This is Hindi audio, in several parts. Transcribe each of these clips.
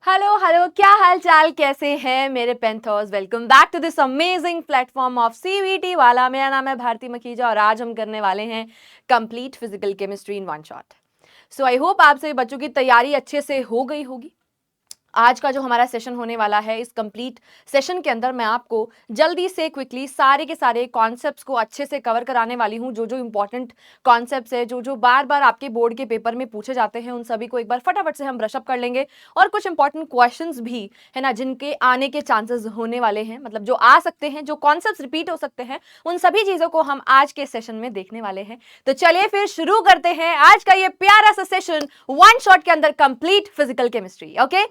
हेलो हेलो, क्या हाल चाल, कैसे हैं मेरे panthers. Welcome back to this amazing platform of CVT वाला। मेरा नाम है भारती मखीजा और आज हम करने वाले हैं complete physical chemistry in one shot. So I hope आप सभी बच्चों की तैयारी अच्छे से हो गई होगी। आज का जो हमारा सेशन होने वाला है, इस कंप्लीट सेशन के अंदर मैं आपको जल्दी से क्विकली सारे के सारे कॉन्सेप्ट्स को अच्छे से कवर कराने वाली हूं। जो जो इंपॉर्टेंट कॉन्सेप्ट्स है, जो जो बार बार आपके बोर्ड के पेपर में पूछे जाते हैं, उन सभी को एक बार फटाफट से हम ब्रशअप कर लेंगे। और कुछ इंपॉर्टेंट क्वेश्चंस भी है ना, जिनके आने के चांसेस होने वाले हैं, मतलब जो आ सकते हैं, जो कॉन्सेप्ट्स रिपीट हो सकते हैं, उन सभी चीजों को हम आज के सेशन में देखने वाले हैं। तो चलिए फिर शुरू करते हैं आज का ये प्यारा सा सेशन वन शॉट के अंदर, कंप्लीट फिजिकल केमिस्ट्री। ओके,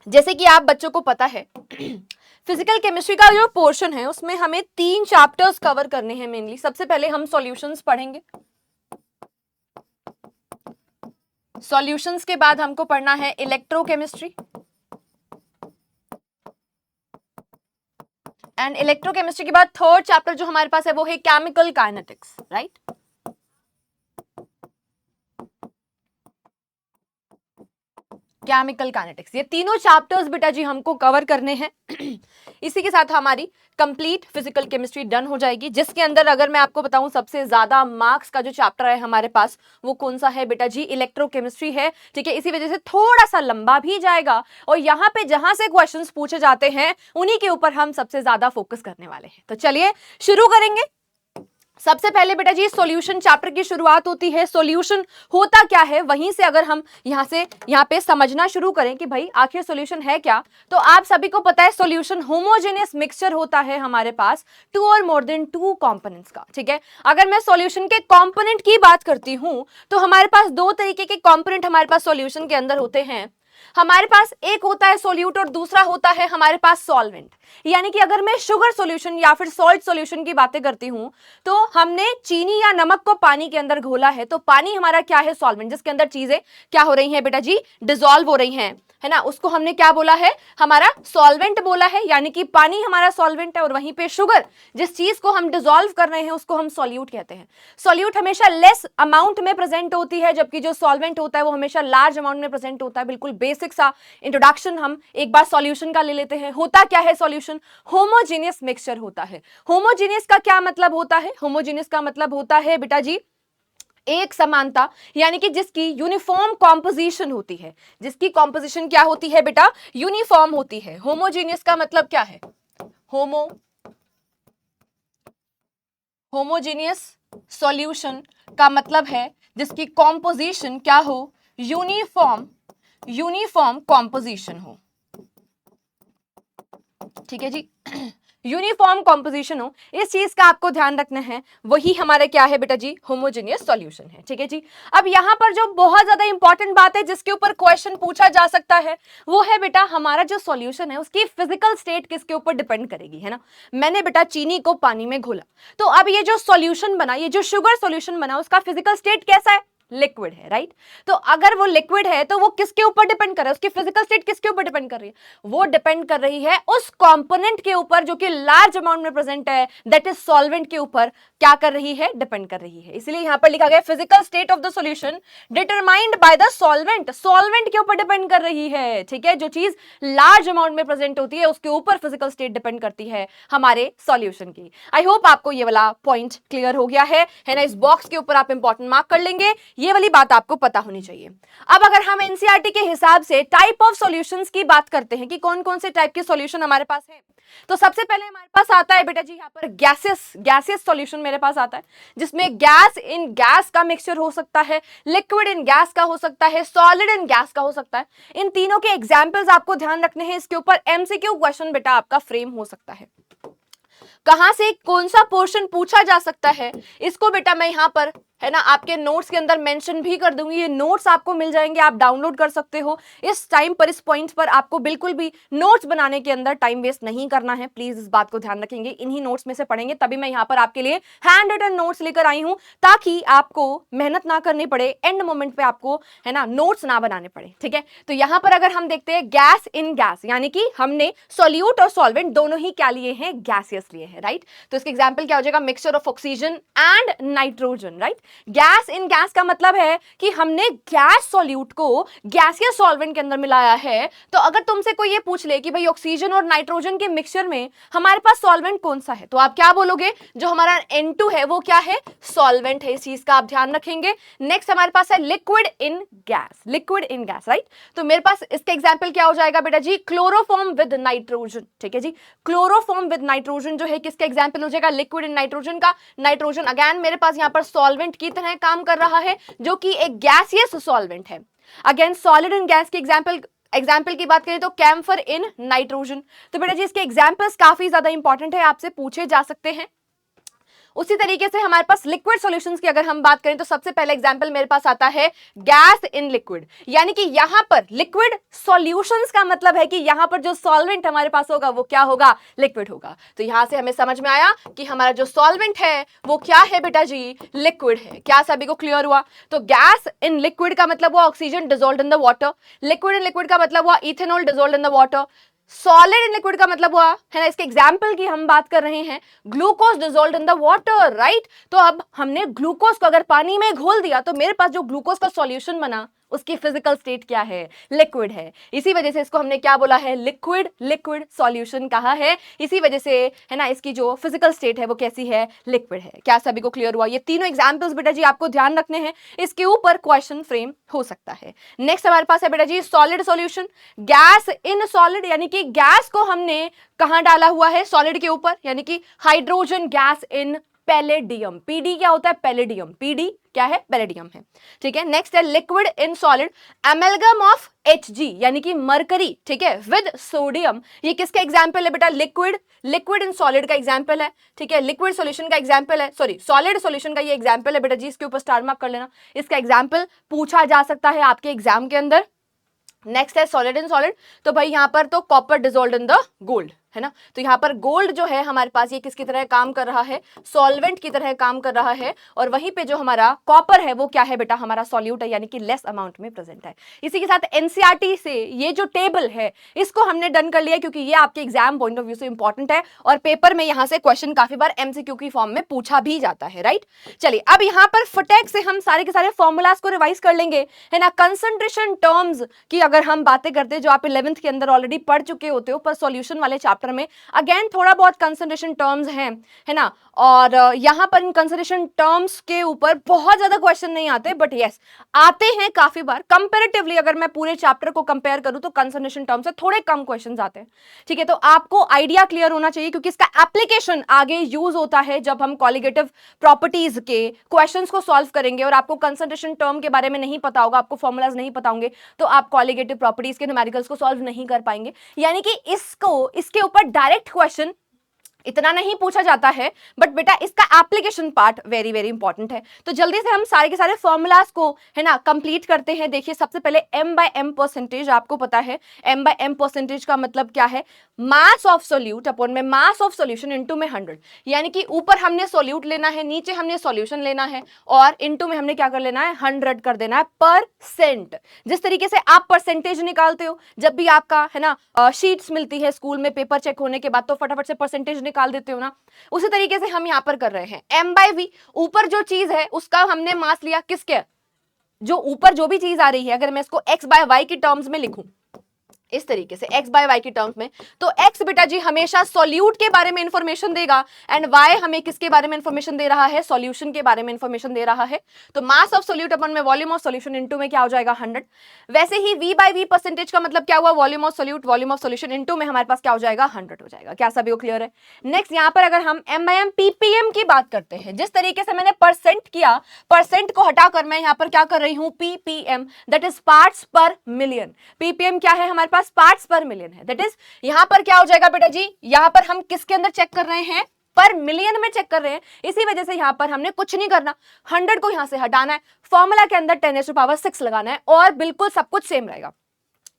जैसे कि आप बच्चों को पता है फिजिकल केमिस्ट्री का जो पोर्शन है उसमें हमें 3 चैप्टर्स कवर करने हैं मेनली। सबसे पहले हम सॉल्यूशंस पढ़ेंगे। सॉल्यूशंस के बाद हमको पढ़ना है इलेक्ट्रोकेमिस्ट्री, एंड इलेक्ट्रोकेमिस्ट्री के बाद थर्ड चैप्टर जो हमारे पास है वो है chemical kinetics, right. Chemical kinetics, ये तीनों चैप्टर्स बेटा जी हमको कवर करने हैं। इसी के साथ हमारी कंप्लीट फिजिकल केमिस्ट्री डन हो जाएगी, जिसके अंदर अगर मैं आपको बताऊं सबसे ज्यादा मार्क्स का जो चैप्टर है हमारे पास वो कौन सा है बेटा जी, इलेक्ट्रोकेमिस्ट्री है। ठीक है, इसी वजह से थोड़ा सा लंबा भी जाएगा और यहाँ पे जहां से क्वेश्चंस पूछे जाते हैं उन्हीं के ऊपर हम सबसे ज्यादा फोकस करने वाले हैं। तो चलिए शुरू करेंगे। सबसे पहले बेटा जी सॉल्यूशन चैप्टर की शुरुआत होती है। सॉल्यूशन होता क्या है, वहीं से अगर हम यहाँ पे समझना शुरू करें कि भाई आखिर सॉल्यूशन है क्या, तो आप सभी को पता है सॉल्यूशन होमोजेनियस मिक्सचर होता है हमारे पास 2 और मोर देन 2 कंपोनेंट्स का। ठीक है, अगर मैं सॉल्यूशन के कंपोनेंट की बात करती हूं तो हमारे पास 2 तरीके के कंपोनेंट हमारे पास सॉल्यूशन के अंदर होते हैं। हमारे पास एक होता है सोल्यूट और दूसरा होता है हमारे पास सॉल्वेंट। यानी कि अगर मैं शुगर सॉल्यूशन या फिर सॉल्ट सॉल्यूशन की बातें करती हूं तो हमने चीनी या नमक को पानी के अंदर घोला है, तो पानी हमारा क्या है, सॉल्वेंट, जिसके अंदर चीजें क्या हो रही हैं बेटा जी, डिसॉल्व हो रही हैं, है ना। उसको हमने क्या बोला है, हमारा सॉल्वेंट बोला है। यानी कि पानी हमारा सॉल्वेंट है और वहीं पे शुगर, जिस चीज को हम डिसॉल्व कर रहे हैं, उसको हम सॉल्यूट कहते हैं। सॉल्यूट हमेशा लेस अमाउंट में प्रेजेंट होती है, जबकि जो सॉल्वेंट होता है वो हमेशा लार्ज अमाउंट में प्रेजेंट होता है। बिल्कुल बेसिक सा इंट्रोडक्शन हम एक बार सॉल्यूशन का ले लेते हैं। होता क्या है सॉल्यूशन, होमोजेनियस मिक्सचर होता है। होमोजेनियस का क्या मतलब होता है, होमोजेनियस का मतलब होता है बेटा जी एक समानता, यानी कि जिसकी यूनिफॉर्म कॉम्पोजिशन होती है। जिसकी कॉम्पोजिशन क्या होती है बेटा, यूनिफॉर्म होती है। होमोजेनियस का मतलब क्या है, होमोजेनियस सॉल्यूशन का मतलब है जिसकी कॉम्पोजिशन क्या हो, यूनिफॉर्म कॉम्पोजिशन हो। ठीक है जी, यूनिफॉर्म कॉम्पोजिशन हो, इस चीज का आपको ध्यान रखना है। वही हमारा क्या है बेटा जी, होमोजेनियस सॉल्यूशन है। ठीक है जी, अब यहां पर जो बहुत ज्यादा इंपॉर्टेंट बात है जिसके ऊपर क्वेश्चन पूछा जा सकता है वो है बेटा हमारा जो सॉल्यूशन है उसकी फिजिकल स्टेट किसके ऊपर डिपेंड करेगी, है ना। मैंने बेटा चीनी को पानी में घोला, तो अब ये जो सॉल्यूशन बना, ये जो शुगर सॉल्यूशन बना, उसका फिजिकल स्टेट कैसा है, लिक्विड है, राइट। तो अगर वो लिक्विड है तो वो किसके ऊपर डिपेंड कर रहा है, उसकी फिजिकल स्टेट किसके ऊपर डिपेंड कर रही है, वो डिपेंड कर रही है उस कंपोनेंट के ऊपर जो कि लार्ज अमाउंट में प्रेजेंट है, दैट इज सॉल्वेंट के ऊपर क्या कर रही है, डिपेंड कर रही है। इसलिए यहां पर लिखा गया physical state of the solution determined by the solvent, solvent के ऊपर डिपेंड कर रही है। ठीक है, जो चीज लार्ज अमाउंट में प्रेजेंट होती है उसके ऊपर फिजिकल स्टेट डिपेंड करती है हमारे सॉल्यूशन की। आई होप आपको ये वाला पॉइंट क्लियर हो गया है ना। इस बॉक्स के ऊपर आप इंपॉर्टेंट मार्क कर लेंगे, ये वाली बात आपको पता होनी चाहिए। अब अगर हम एनसीईआरटी के हिसाब से टाइप ऑफ सॉल्यूशंस की बात करते हैं कि कौन कौन से टाइप के सॉल्यूशन हमारे पास है, तो सबसे पहले हमारे पास आता है बेटा जी यहाँ पर गैसियस सॉल्यूशन मेरे पास आता है, जिसमें गैस इन गैस का मिक्सचर हो सकता है, लिक्विड इन गैस का हो सकता है, सॉलिड इन गैस का हो सकता है। इन तीनों के एग्जांपल्स आपको ध्यान रखने हैं। इसके ऊपर एमसीक्यू क्वेश्चन बेटा आपका फ्रेम हो सकता है। कहां से कौन सा पोर्शन पूछा जा सकता है, इसको बेटा मैं यहां पर है ना आपके नोट्स के अंदर मेंशन भी कर दूंगी। ये नोट्स आपको मिल जाएंगे, आप डाउनलोड कर सकते हो। इस टाइम पर, इस पॉइंट पर आपको बिल्कुल भी नोट्स बनाने के अंदर टाइम वेस्ट नहीं करना है, प्लीज इस बात को ध्यान रखेंगे। इन्हीं नोट्स में से पढ़ेंगे, तभी मैं यहाँ पर आपके लिए हैंड रिटन नोट्स लेकर आई हूँ, ताकि आपको मेहनत ना करनी पड़े, एंड मोमेंट पे आपको है ना नोट्स ना बनाने पड़े। ठीक है, तो यहाँ पर अगर हम देखते हैं गैस इन गैस, यानी कि हमने सॉल्यूट और सॉल्वेंट दोनों ही क्या लिए हैं, गैसियस लिए हैं, राइट। तो इसके एग्जाम्पल क्या हो जाएगा, mixture of oxygen and nitrogen, right. Gas in gas का मतलब है कि हमने गैस सॉल्यूट को गैसियस सॉल्वेंट के अंदर मिलाया है। तो अगर तुमसे कोई ये पूछ ले कि भाई ऑक्सीजन और नाइट्रोजन के मिक्सचर में हमारे पास सॉल्वेंट कौन सा है, तो आप क्या बोलोगे? जो हमारा N2 है वो क्या है? सॉल्वेंट है। इस चीज का आप ध्यान रखेंगे। नेक्स्ट हमारे पास है liquid in gas, liquid in gas, right. तो मेरे पास इसका एग्जांपल क्या हो जाएगा बेटा जी? क्लोरोफॉर्म विद नाइट्रोजन, ठीक है जी। क्लोरोफॉर्म विद नाइट्रोजन जो है किसका एग्जांपल हो जाएगा? लिक्विड इन नाइट्रोजन का। नाइट्रोजन अगेन मेरे पास यहां पर सॉल्वेंट की तरह काम कर रहा है, जो कि एक गैसियस सॉल्वेंट है। अगेन सॉलिड इन गैस के एग्जाम्पल की बात करें तो कैम्फर इन नाइट्रोजन। तो बेटा जी इसके एग्जाम्पल्स काफी ज्यादा इंपॉर्टेंट है, आपसे पूछे जा सकते हैं। उसी तरीके से हमारे पास लिक्विड सॉल्यूशंस की अगर हम बात करें तो सबसे पहला एग्जांपल मेरे पास आता है गैस इन लिक्विड, यानी कि यहां पर लिक्विड सॉल्यूशंस का मतलब है कि यहां पर जो सॉल्वेंट हमारे पास होगा वो क्या होगा? लिक्विड होगा। तो यहां से हमें समझ में आया कि हमारा जो सॉल्वेंट है वो क्या है बेटा जी? लिक्विड है। क्या सभी को क्लियर हुआ? तो गैस इन लिक्विड का मतलब हुआ oxygen dissolved in the water, liquid in liquid का मतलब हुआ ethanol dissolved in the water, solid in liquid का मतलब हुआ है ना, इसके एग्जाम्पल की हम बात कर रहे हैं, glucose dissolved in the water, right. तो अब हमने ग्लूकोज को अगर पानी में घोल दिया तो मेरे पास जो ग्लूकोज का सॉल्यूशन बना उसकी फिजिकल स्टेट क्या है? लिक्विड है। इसी वजह से इसको हमने क्या बोला है? लिक्विड, लिक्विड सॉल्यूशन कहा है। इसी वजह से है ना इसकी जो फिजिकल स्टेट है वो कैसी है? लिक्विड है। क्या सभी को क्लियर हुआ? ये तीनों एग्जांपल्स बेटा जी आपको ध्यान रखने हैं, इसके ऊपर क्वेश्चन फ्रेम हो सकता है। नेक्स्ट हमारे पास है बेटा जी solid solution, gas in solid, यानी कि गैस को हमने कहां डाला हुआ है? सॉलिड के ऊपर, यानी कि hydrogen gas in palladium. PD क्या होता है? पैलेडियम। पीडी क्या है? पैलेडियम है, ठीक है। नेक्स्ट है liquid in solid, amalgam of Hg यानी कि मरकरी, ठीक है, विद सोडियम। ये किसका एग्जांपल है बेटा? लिक्विड, लिक्विड इन सॉलिड का एग्जांपल है, ठीक है। लिक्विड सॉल्यूशन का एग्जांपल है, सॉरी सॉलिड सॉल्यूशन का ये एग्जांपल है बेटा जी, इसके ऊपर स्टार मार्क कर लेना। इसका एग्जांपल पूछा जा सकता है आपके एग्जाम के अंदर। नेक्स्ट है सॉलिड इन सॉलिड, तो भाई यहां पर तो copper dissolved in the gold, है ना। तो यहाँ पर गोल्ड जो है हमारे पास ये किसकी तरह काम कर रहा है? सॉल्वेंट की तरह काम कर रहा है। और वहीं पे जो हमारा कॉपर है वो क्या है बेटा? हमारा सॉल्यूट है, यानी कि लेस अमाउंट में प्रेजेंट है। इसी के साथ एनसीईआरटी से ये जो टेबल है इसको हमने डन कर लिया, क्योंकि ये आपके एग्जाम पॉइंट ऑफ व्यू से इंपॉर्टेंट है और पेपर में यहाँ से क्वेश्चन काफी बार एमसीक्यू की फॉर्म में पूछा भी जाता है, राइट। चलिए अब यहाँ पर फटाक से हम सारे के सारे फॉर्मूलाज को रिवाइज कर लेंगे, है ना। कंसंट्रेशन टर्म्स की अगर हम बातें करते हैं जो आप 11th के अंदर ऑलरेडी पढ़ चुके होते हो, पर सॉल्यूशन वाले चैप्टर में अगेन थोड़ा बहुत कंसंट्रेशन टर्म्स हैं, है ना। और यहां पर इन कंसंट्रेशन टर्म्स के ऊपर बहुत ज्यादा क्वेश्चन नहीं आते, बट यस आते हैं काफी बार। कंपैरेटिवली अगर मैं पूरे चैप्टर को कंपेयर करूं तो कंसंट्रेशन टर्म्स से थोड़े कम क्वेश्चंस आते हैं, ठीक है। तो आपको आइडिया क्लियर होना चाहिए, क्योंकि इसका एप्लीकेशन आगे यूज होता है जब हम कॉलिगेटिव प्रॉपर्टीज के क्वेश्चंस को सॉल्व करेंगे। और आपको कंसंट्रेशन टर्म के बारे में नहीं पता होगा, आपको फॉर्मूलाज नहीं पता होंगे, तो आप कॉलिगेटिव प्रॉपर्टीज के न्यूमेरिकल्स को सॉल्व नहीं कर पाएंगे। यानी कि इसके ऊपर डायरेक्ट क्वेश्चन इतना नहीं पूछा जाता है, बट बेटा इसका application part very very important है। तो जल्दी से हम सारे के सारे फॉर्मूलाज को, है ना, कंप्लीट करते हैं। देखिए सबसे पहले m/m परसेंटेज, आपको पता है m/m परसेंटेज का मतलब क्या है? मास ऑफ सोल्यूट अपॉन में मास ऑफ सॉल्यूशन इनटू में 100, यानी कि ऊपर हमने सोल्यूट लेना है, नीचे हमने सॉल्यूशन लेना है, और इनटू में हमने क्या कर लेना है? 100 कर देना है परसेंट। जिस तरीके से आप परसेंटेज निकालते हो जब भी आपका, है ना, शीट्स मिलती है स्कूल में पेपर चेक होने के बाद, तो फटाफट से परसेंटेज निकाल देते हो ना, उसी तरीके से हम यहां पर कर रहे हैं। m/v, ऊपर जो चीज है उसका हमने मास लिया, किसके? जो ऊपर जो भी चीज आ रही है, अगर मैं इसको x/y की टर्म्स में लिखूं इस तरीके से, x/y की टर्म्स में, तो x बेटा जी हमेशा सॉल्यूट के बारे में इंफॉर्मेशन देगा, एंड y हमें किसके बारे में इंफॉर्मेशन दे रहा है? सॉल्यूशन के बारे में इंफॉर्मेशन दे रहा है। तो मास ऑफ सॉल्यूट अपन में वॉल्यूम ऑफ सॉल्यूशन इनटू में क्या हो जाएगा? 100। वैसे ही v/v परसेंटेज का मतलब क्या हुआ? Volume of solute, volume of solution into में हमारे पास क्या हो जाएगा? 100 हो जाएगा। क्या सभी को क्लियर है? नेक्स्ट यहां पर अगर हम m/m ppm की बात करते हैं, जिस तरीके से मैंने परसेंट किया, परसेंट को हटाकर मैं यहां पर क्या कर रही हूं? ppm, दैट इज पार्ट्स पर मिलियन। ppm क्या है? हमारे पास पार्ट्स पर मिलियन है। दैट इज यहां पर क्या हो जाएगा बेटा जी? यहां पर हम किसके अंदर चेक कर रहे हैं? पर मिलियन में चेक कर रहे हैं। इसी वजह से यहां पर हमने कुछ नहीं करना, 100 को यहां से हटाना है, फॉर्मूला के अंदर 10⁻⁶ लगाना है, और बिल्कुल सब कुछ सेम रहेगा।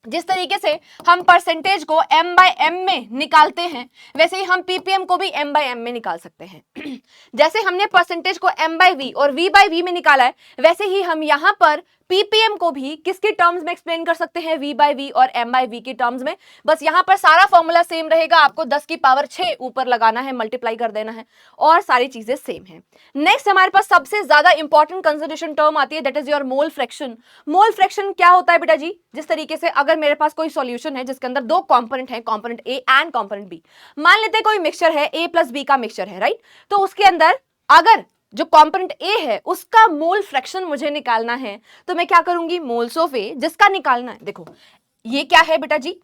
जिस तरीके से हम परसेंटेज को m/m में निकालते हैं, वैसे ही हम ppm को भी m/m में निकाल सकते हैं। जैसे हमने परसेंटेज को m/v और v/v में निकाला है, वैसे ही हम यहां पर पीपीएम को भी किसके टर्म्स में एक्सप्लेन कर सकते हैं, V by V और M by V के टर्म्स में। बस यहां पर सारा फॉर्मूला सेम रहेगा, आपको 10 की पावर 6 ऊपर लगाना है, मल्टीप्लाई कर देना है और सारी चीजें सेम है। नेक्स्ट हमारे पास सबसे ज्यादा इंपॉर्टेंट कंसिडरेशन टर्म आती है, that is your mole fraction. Mole fraction क्या होता है बेटा जी, जिस तरीके से अगर मेरे पास कोई सॉल्यूशन है जिसके अंदर दो कंपोनेंट है, component A and component B, मान लेते हैं कोई मिक्सचर है, ए प्लस बी का मिक्सचर है, राइट। तो उसके अंदर अगर जो कंपोनेंट ए है उसका मोल फ्रैक्शन मुझे निकालना है तो मैं क्या करूंगी, मोल्स ऑफ ए जिसका निकालना है, देखो ये क्या है बेटा जी,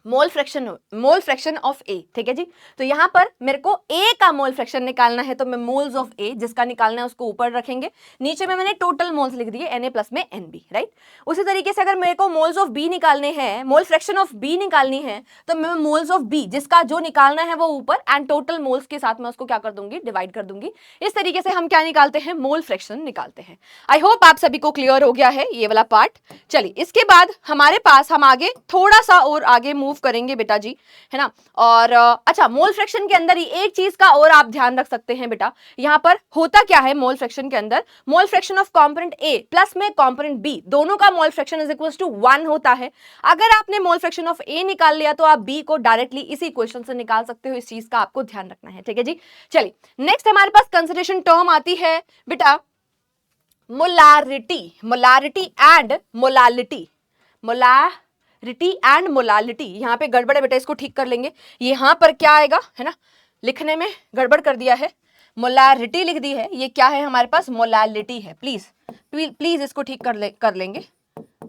मोल फ्रैक्शन ऑफ ए, ठीक है जी। तो यहां पर मेरे को ए का मोल फ्रैक्शन निकालना है तो मैं मोल्स ऑफ ए जिसका निकालना है उसको ऊपर रखेंगे, नीचे में मैंने टोटल मोल्स लिख दिए Na प्लस में Nb, राइट। उसी तरीके से अगर मेरे को मोल्स ऑफ बी निकालने हैं, मोल फ्रैक्शन ऑफ बी निकालनी है तो मैं मोल्स ऑफ बी जिसका जो निकालना है वो ऊपर एंड टोटल मोल्स के साथ मैं उसको क्या कर दूंगी, डिवाइड कर दूंगी। इस तरीके से हम क्या निकालते हैं, मोल फ्रैक्शन निकालते हैं। आई होप आप सभी को क्लियर हो गया है ये वाला पार्ट। चलिए इसके बाद हमारे पास हम आगे थोड़ा सा और आगे मूव करेंगे बेटा जी, है ना। और अच्छा, मोल फ्रैक्शन के अंदर ही एक चीज का और आप ध्यान रख सकते हैं बेटा, यहां पर होता क्या है मोल फ्रैक्शन के अंदर, mole fraction of component A plus में कंपोनेंट बी दोनों का mole fraction is equal to 1 होता है। अगर आपने मोल फ्रैक्शन ऑफ ए निकाल लिया तो आप बी को डायरेक्टली इसी इक्वेशन से निकाल सकते हो, इस चीज का आपको ध्यान रखना है, ठीक है जी। चलिए नेक्स्ट हमारे पास कंसिडरेशन टर्म आती है बेटा molarity, molarity and molality, molarity and molality. यहां पे गड़बड़ है बेटा, इसको ठीक कर लेंगे। यहां पर क्या आएगा, है ना, लिखने में गड़बड़ कर दिया है, मोलारिटी लिख दी है, ये क्या है हमारे पास, मोलालिटी है। प्लीज इसको ठीक कर लेंगे।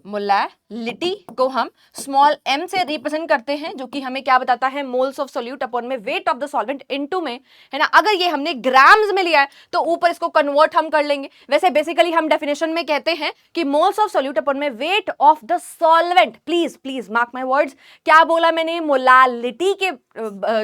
मोलालिटी को हम स्मॉल m से रिप्रेजेंट करते हैं, जो कि हमें क्या बताता है, मोल्स ऑफ सोल्यूट अपॉन में weight of the solvent into में, है ना। अगर ये हमने ग्राम्स में लिया है तो ऊपर इसको कन्वर्ट हम कर लेंगे। वैसे बेसिकली हम डेफिनेशन में कहते हैं कि मोल्स ऑफ सोल्यूट अपॉन में weight of the solvent. Please mark my words, क्या बोला मैंने, मोलालिटी के,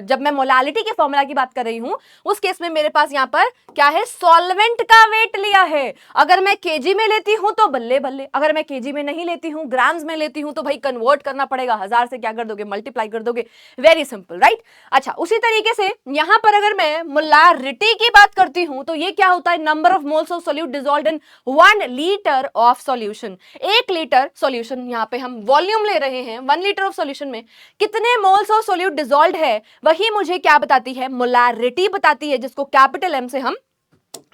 जब मैं मोलालिटी के फॉर्मूला की बात कर रही हूं उस केस में मेरे पास यहां पर क्या है, सॉल्वेंट का वेट लिया है। अगर मैं केजी में लेती हूं तो बल्ले बल्ले, अगर मैं केजी में नहीं लेती हूं, ग्राम्स में लेती हूं, तो भाई कन्वर्ट करना पड़ेगा, 1000 से क्या कर दोगे, मल्टीप्लाई कर दोगे। Very simple, right. अच्छा, उसी तरीके से यहां पर अगर मैं मोलारिटी की बात करती हूं तो ये क्या होता है, number of moles of solute dissolved in 1 litre of solution. 1 litre solution, यहां पे हम वॉल्यूम ले रहे हैं, 1 लीटर ऑफ सॉल्यूशन में कितने मोल्स ऑफ सोल्यूट डिसॉल्व्ड है, वही मुझे क्या बताती है, मोलारिटी बताती है, जिसको कैपिटल एम से हम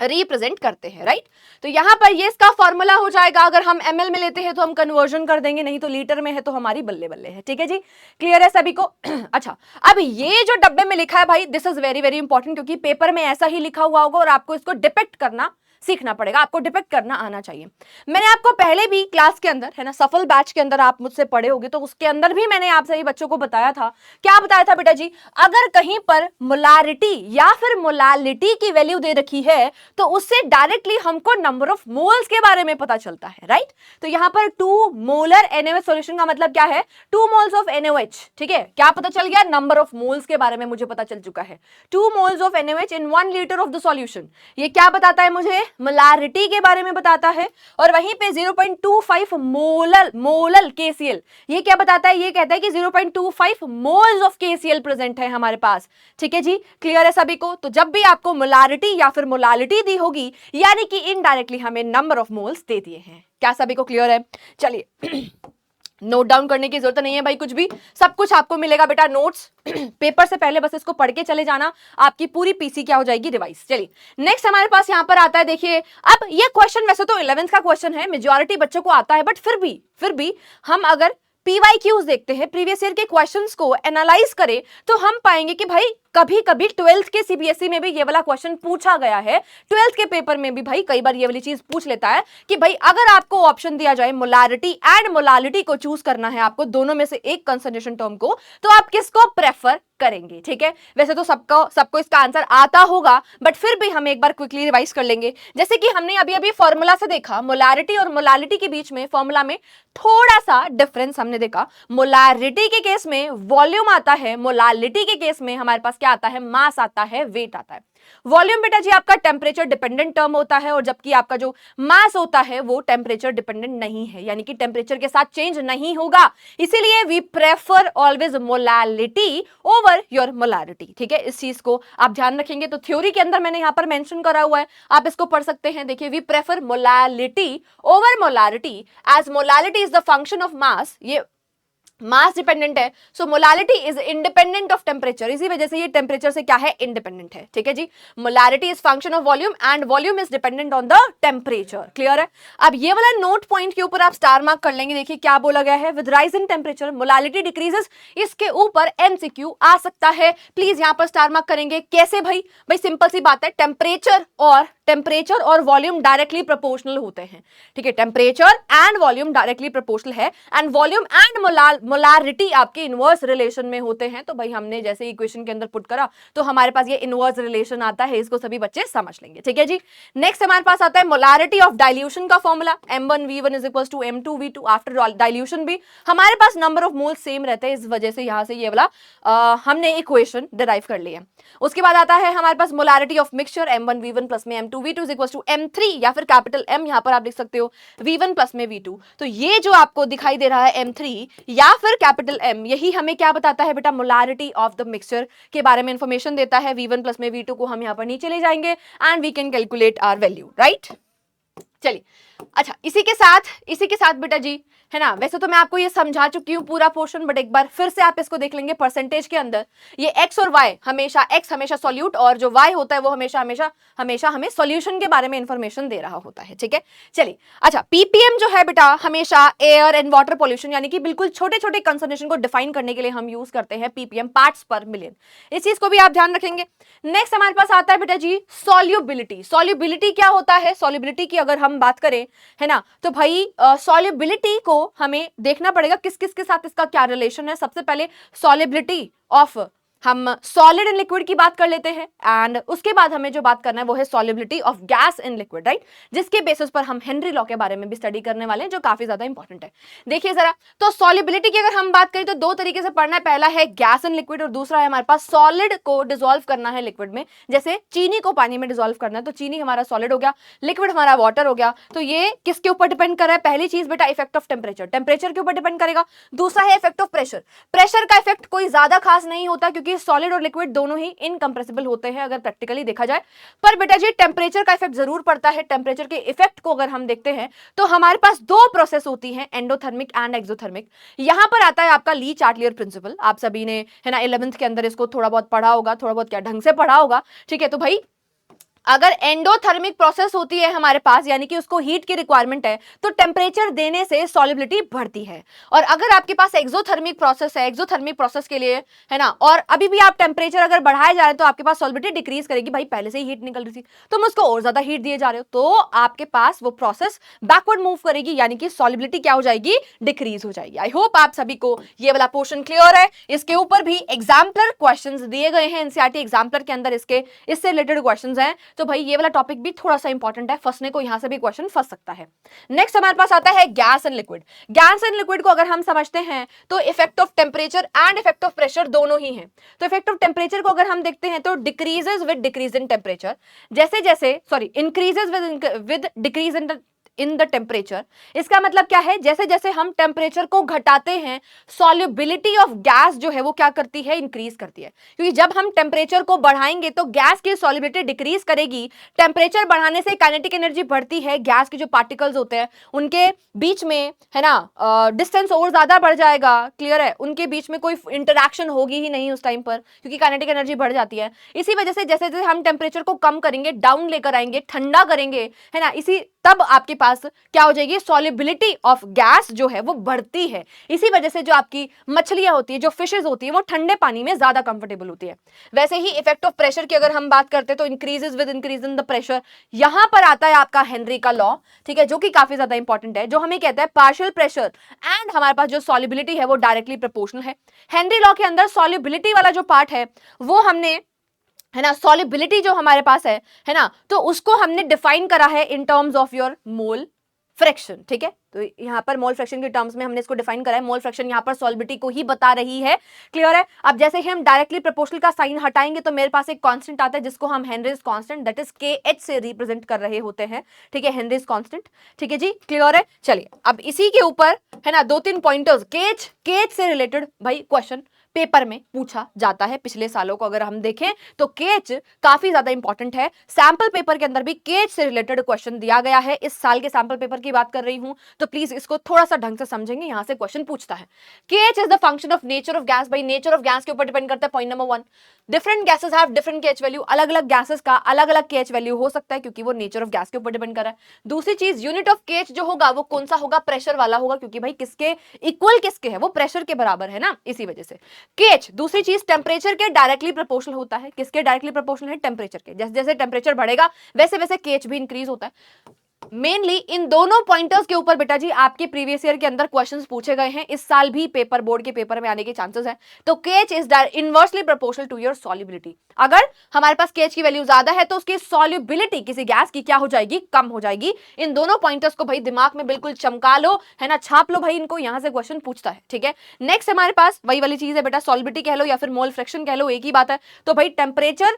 रिप्रेजेंट करते हैं, राइट। तो यहां पर ये इसका फॉर्मूला हो जाएगा, अगर हम ml में लेते हैं तो हम कन्वर्जन कर देंगे, नहीं तो लीटर में है तो हमारी बल्ले बल्ले है, ठीक है जी। क्लियर है सभी को। अच्छा, अब ये जो डब्बे में लिखा है भाई, this is very very important, क्योंकि पेपर में ऐसा ही लिखा हुआ होगा और आपको इसको डिपिक्ट करना सीखना पड़ेगा, आपको डिपिक्ट करना आना चाहिए। मैंने आपको पहले भी क्लास के अंदर, है ना, सफल बैच के अंदर आप मुझसे पढ़े होगे, तो उसके अंदर भी मैंने आप सभी बच्चों को बताया था, क्या बताया था बेटा जी, अगर कहीं पर मोलारिटी या फिर मोलालिटी की वैल्यू दे रखी है तो उससे डायरेक्टली हमको नंबर ऑफ मोल्स के बारे में पता चलता है, राइट। तो यहां पर 2 मोलर NaOH सॉल्यूशन का मतलब क्या है, 2 मोल्स ऑफ NaOH, ठीक है। क्या पता चल गया, नंबर ऑफ मोल्स के बारे में मुझे पता चल चुका है, 2 moles of NaOH in 1 litre of the solution. ये क्या बताता है मुझे, मोलारिटी के बारे में बताता है। और वहीं पे 0.25 मोलल KCl, ये क्या बताता है, ये कहता है कि 0.25 मोल्स ऑफ KCl प्रेजेंट है हमारे पास, ठीक है जी। क्लियर है सभी को। तो जब भी आपको मोलारिटी या फिर मोलालिटी दी होगी, यानी कि इनडायरेक्टली हमें नंबर ऑफ मोल्स दे दिए हैं। क्या सभी को क्लियर है। चलिए नोट डाउन करने की जरूरत नहीं है भाई, कुछ भी, सब कुछ आपको मिलेगा बेटा नोट्स। पेपर से पहले बस इसको पढ़ के चले जाना, आपकी पूरी पीसी क्या हो जाएगी, रिवाइज। चलिए नेक्स्ट हमारे पास यहाँ पर आता है, देखिए अब ये क्वेश्चन वैसे तो 11th का क्वेश्चन है, मेजॉरिटी बच्चों को आता है, बट फिर भी हम अगर PYQs देखते हैं, प्रीवियस ईयर के क्वेश्चंस को एनालाइज करें, तो हम पाएंगे कि भाई कभी कभी 12th के CBSE में भी ये वाला क्वेश्चन पूछा गया है। 12th के पेपर में भी भाई कई बार ये वाली चीज पूछ लेता है कि भाई अगर आपको ऑप्शन दिया जाए मोलारिटी एंड मोलालिटी को चूज करना है आपको, दोनों में से एक कंसंट्रेशन टर्म को, तो आप किसको प्रेफर करेंगे, ठीक है। वैसे तो सबको इसका आंसर आता होगा, बट फिर भी हम एक बार क्विकली रिवाइज कर लेंगे। जैसे कि हमने अभी फॉर्मूला से देखा, मोलारिटी और मोलालिटी के बीच में फॉर्मूला में थोड़ा सा डिफरेंस हमने देखा। मोलारिटी के केस में वॉल्यूम आता है, मोलालिटी के केस में हमारे पास क्या आता है, मास आता है, वेट आता है। वॉल्यूम बेटा जी आपका टेम्परेचर डिपेंडेंट टर्म होता है, और जबकि आपका जो मास होता है वो टेम्परेचर डिपेंडेंट नहीं है, यानी कि टेम्परेचर के साथ चेंज नहीं होगा। इसीलिए we prefer always molality over your molarity. ठीक है, इस चीज को आप ध्यान रखेंगे। तो थ्योरी के अंदर मैंने यहां पर मेंशन करा हुआ है, आप इसको पढ़ सकते हैं। देखिए, we prefer molality over molarity as molality is the function of mass. ये मास डिपेंडेंट है, so molarity is independent of temperature, इसी वजह से ये टेम्परेचर से क्या है, इंडिपेंडेंट है। ठीक है जी, molarity is function of volume and volume is dependent on the temperature. Clear है? अब ये वाला नोट पॉइंट के ऊपर आप स्टार मार्क कर लेंगे। देखिए क्या बोला गया है, with rise in temperature molarity decreases. इसके ऊपर एमसीक्यू आ सकता है, प्लीज यहां पर स्टार मार्क करेंगे। कैसे भाई? भाई सिंपल सी बात है, टेम्परेचर और वॉल्यूम डायरेक्टली प्रोपोर्शनल होते हैं। ठीक है, temperature and volume directly proportional है, एंड वॉल्यूम एंड मोलारिटी आपके इनवर्स रिलेशन में होते हैं। तो भाई हमने जैसे इक्वेशन के अंदर पुट करा तो हमारे पास ये इनवर्स रिलेशन आता है, इसको सभी बच्चे समझ लेंगे। ठीक है जी, नेक्स्ट हमारे पास आता है मोलारिटी ऑफ डाइल्यूशन का formula, m1v1 is equal to m2v2। After dilution भी हमारे पास नंबर ऑफ मोल्स सेम रहते हैं, इस वजह से यहां से ये वाला हमने इक्वेशन डिराइव कर लिया। उसके बाद आता है हमारे पास molarity of mixture, m1v1 plus में m2v2 is equal to m3, या फिर कैपिटल M यहां पर आप लिख सकते हो v1 प्लस में v2। तो ये जो आपको दिखाई दे रहा है m3 या फिर कैपिटल M, यही हमें क्या बताता है बेटा, मोलारिटी ऑफ द मिक्सचर के बारे में इंफॉर्मेशन देता है। v1 प्लस में v2 को हम यहाँ पर नीचे ले जाएंगे and we can calculate our value, right. चलिए, अच्छा इसी के साथ बेटा जी, है ना, वैसे तो मैं आपको ये समझा चुकी हूँ पूरा पोर्शन, बट एक बार फिर से आप इसको देख लेंगे। परसेंटेज के अंदर ये x और y हमेशा, x हमेशा सॉल्यूट और जो y होता है वो हमेशा हमें सॉल्यूशन के बारे में इंफॉर्मेशन दे रहा होता है। ठीक है, चलिए, अच्छा ppm जो है बेटा हमेशा एयर एंड वाटर पॉल्यूशन, यानी कि बिल्कुल छोटे छोटे कंसंट्रेशन को डिफाइन करने के लिए हम यूज करते हैं ppm, पार्ट्स पर मिलियन। इस चीज को भी आप ध्यान रखेंगे। नेक्स्ट हमारे पास आता है बेटा जी सॉल्युबिलिटी। सॉल्युबिलिटी क्या होता है? सॉल्युबिलिटी की अगर हम बात करें, है ना, तो भाई सॉल्युबिलिटी को हमें देखना पड़ेगा किस किस के साथ इसका क्या रिलेशन है। सबसे पहले सॉल्युबिलिटी ऑफ, हम सॉलिड इन लिक्विड की बात कर लेते हैं, एंड उसके बाद हमें जो बात करना है वो है solubility of gas in liquid, right, जिसके बेसिस पर हम हेनरी लॉ के बारे में भी स्टडी करने वाले हैं, जो काफी ज्यादा इंपॉर्टेंट है। देखिए जरा, तो सॉल्युबिलिटी की अगर हम बात करें तो दो तरीके से पढ़ना है, पहला है गैस इन लिक्विड और दूसरा है हमारे पास सॉलिड को डिसॉल्व करना है लिक्विड में। जैसे चीनी को पानी में डिसॉल्व करना है, तो चीनी हमारा सॉलिड हो गया, लिक्विड हमारा वाटर हो गया। तो ये किसके ऊपर डिपेंड कर रहा है? पहली चीज बेटा इफेक्ट ऑफ टेम्परेचर, टेम्परेचर के ऊपर डिपेंड करेगा। दूसरा है इफेक्ट ऑफ प्रेशर, प्रेशर का इफेक्ट कोई ज्यादा खास नहीं होता, क्योंकि सॉलिड और लिक्विड दोनों ही इनकंप्रेसिबल होते हैं अगर प्रैक्टिकली देखा जाए। पर बेटा जी टेम्परेचर का इफेक्ट जरूर पड़ता है। टेम्परेचर के इफेक्ट को अगर हम देखते हैं तो हमारे पास दो प्रोसेस होती हैं, एंडोथर्मिक एंड एक्सोथर्मिक। यहां पर आता है आपका ली चार्टियर प्रिंसिपल, आप सभी ने, है ना, 11th के अंदर इसको थोड़ा बहुत पढ़ा होगा, थोड़ा बहुत क्या ढंग से पढ़ा होगा। ठीक है, तो भाई अगर एंडोथर्मिक प्रोसेस होती है हमारे पास, यानी कि उसको हीट की रिक्वायरमेंट है, तो टेम्परेचर देने से सॉल्युबिलिटी बढ़ती है। और अगर आपके पास एक्सोथर्मिक प्रोसेस है, एक्सोथर्मिक प्रोसेस के लिए, है ना, और अभी भी आप टेम्परेचर अगर बढ़ाए जा रहे हैं तो आपके पास सॉल्युबिलिटी डिक्रीज करेगी। भाई पहले से ही हीट निकल रही थी, तुम उसको और ज्यादा हीट दिए जा रहे हो, तो आपके पास वो प्रोसेस बैकवर्ड मूव करेगी, यानी कि सॉल्युबिलिटी क्या हो जाएगी, डिक्रीज हो जाएगी। आई होप आप सभी को ये वाला पोर्शन क्लियर है। इसके ऊपर भी एग्जाम्पलर क्वेश्चंस दिए गए हैं, एनसीईआरटी एग्जाम्पलर के अंदर इससे रिलेटेड क्वेश्चंस हैं। तो भाई ये वाला टॉपिक भी थोड़ा सा इंपॉर्टेंट है, फंसने को यहां से भी क्वेश्चन फंस सकता है। नेक्स्ट हमारे पास आता है gas and liquid. Gas and liquid को अगर हम समझते हैं तो effect of temperature and effect of pressure दोनों ही हैं। तो इफेक्ट ऑफ टेम्परेचर को अगर हम देखते हैं तो decreases with decrease in temperature, increases with decrease in the temperature. इसका मतलब क्या है, जैसे जैसे हम टेम्परेचर को घटाते हैं सॉल्युबिलिटी ऑफ गैस जो है वो क्या करती है, इंक्रीज करती है। क्योंकि जब हम टेम्परेचर को बढ़ाएंगे तो गैस की सॉल्युबिलिटी डिक्रीज करेगी। टेम्परेचर बढ़ाने से काइनेटिक एनर्जी बढ़ती है, गैस के जो पार्टिकल्स होते हैं उनके बीच में, है ना, डिस्टेंस और ज्यादा बढ़ जाएगा। क्लियर है, उनके बीच में कोई इंटरैक्शन होगी ही नहीं उस टाइम पर, क्योंकि काइनेटिक एनर्जी बढ़ जाती है। इसी वजह से जैसे जैसे हम टेम्परेचर को कम करेंगे, डाउन लेकर आएंगे, ठंडा करेंगे, है ना, तब आपके पास क्या हो जाएगी, सॉल्युबिलिटी ऑफ गैस जो है वो बढ़ती है। इसी वजह से जो आपकी मछलियां होती है, जो फिशेज होती है, वो ठंडे पानी में ज्यादा कंफर्टेबल होती है। वैसे ही इफेक्ट ऑफ प्रेशर की अगर हम बात करते हैं तो increases with increase in the pressure. यहां पर आता है आपका हेनरी का लॉ, ठीक है, जो कि काफी ज्यादा इंपॉर्टेंट है, जो हमें कहता है पार्शियल प्रेशर एंड हमारे पास जो सॉल्युबिलिटी है वो डायरेक्टली प्रोपोर्शनल है। हेनरी लॉ के अंदर सॉल्युबिलिटी वाला जो पार्ट है वो हमने, है ना, सॉल्युबिलिटी जो हमारे पास है ना, तो उसको हमने डिफाइन करा है in terms of your mole fraction. ठीक है, तो यहाँ पर मोल फ्रैक्शन के टर्म्स में हमने इसको डिफाइन करा है। मोल फ्रैक्शन यहाँ पर सॉल्बिलिटी को ही बता रही है। क्लियर है। अब जैसे ही हम डायरेक्टली प्रोपोर्शनल का साइन हटाएंगे तो मेरे पास एक कांस्टेंट आता है जिसको हम Henrys constant that is KH से रिप्रेजेंट कर रहे होते हैं। ठीक है, हेनरीज कांस्टेंट। ठीक है जी, क्लियर है। चलिए अब इसी के ऊपर है ना 2-3 पॉइंटर्स KH से रिलेटेड भाई क्वेश्चन पेपर में पूछा जाता है। पिछले सालों को अगर हम देखें तो केच काफी ज्यादा इंपॉर्टेंट है। सैंपल पेपर के अंदर भी केच से रिलेटेड क्वेश्चन दिया गया है। इस साल के सैंपल पेपर की बात कर रही हूं तो प्लीज इसको थोड़ा सा ढंग से समझेंगे। यहां से क्वेश्चन पूछता है केच is the function of nature of gas. भाई नेचर ऑफ गैस के ऊपर डिपेंड करता है। Point number 1, different gases have different KH value. अलग अलग गैसेस का अलग अलग केएच वैल्यू हो सकता है क्योंकि वो नेचर ऑफ गैस के ऊपर डिपेंड कर रहा है। दूसरी चीज, यूनिट ऑफ केएच जो होगा वो कौन सा होगा, प्रेशर वाला होगा, क्योंकि भाई किसके इक्वल किसके है, वो प्रेशर के बराबर है ना, इसी वजह से केएच। दूसरी चीज, टेम्परेचर के डायरेक्टली प्रोपोर्शनल होता है। किसके डायरेक्टली प्रोपोर्शनल है, टेम्परेचर के। जैसे जैसे टेम्परेचर बढ़ेगा वैसे वैसे केएच भी इंक्रीज होता है। मेनली इन दोनों पॉइंटर्स के ऊपर बेटा जी आपके प्रीवियस ईयर के अंदर क्वेश्चंस पूछे गए हैं। इस साल भी पेपर बोर्ड के पेपर में आने के चांसेस हैं। तो KH is inversely proportional to your solubility. अगर हमारे पास केएच की वैल्यू ज्यादा है तो उसकी सॉल्युबिलिटी किसी गैस की क्या हो जाएगी, कम हो जाएगी। इन दोनों पॉइंटर्स को भाई दिमाग में बिल्कुल चमका लो, है ना, छाप लो भाई इनको, यहां से क्वेश्चन पूछता है। ठीक है, नेक्स्ट हमारे पास वही वाली चीज है बेटा, सॉल्युबिलिटी कह लो या फिर मोल फ्रैक्शन कह लो, एक ही बात है। तो भाई टेम्परेचर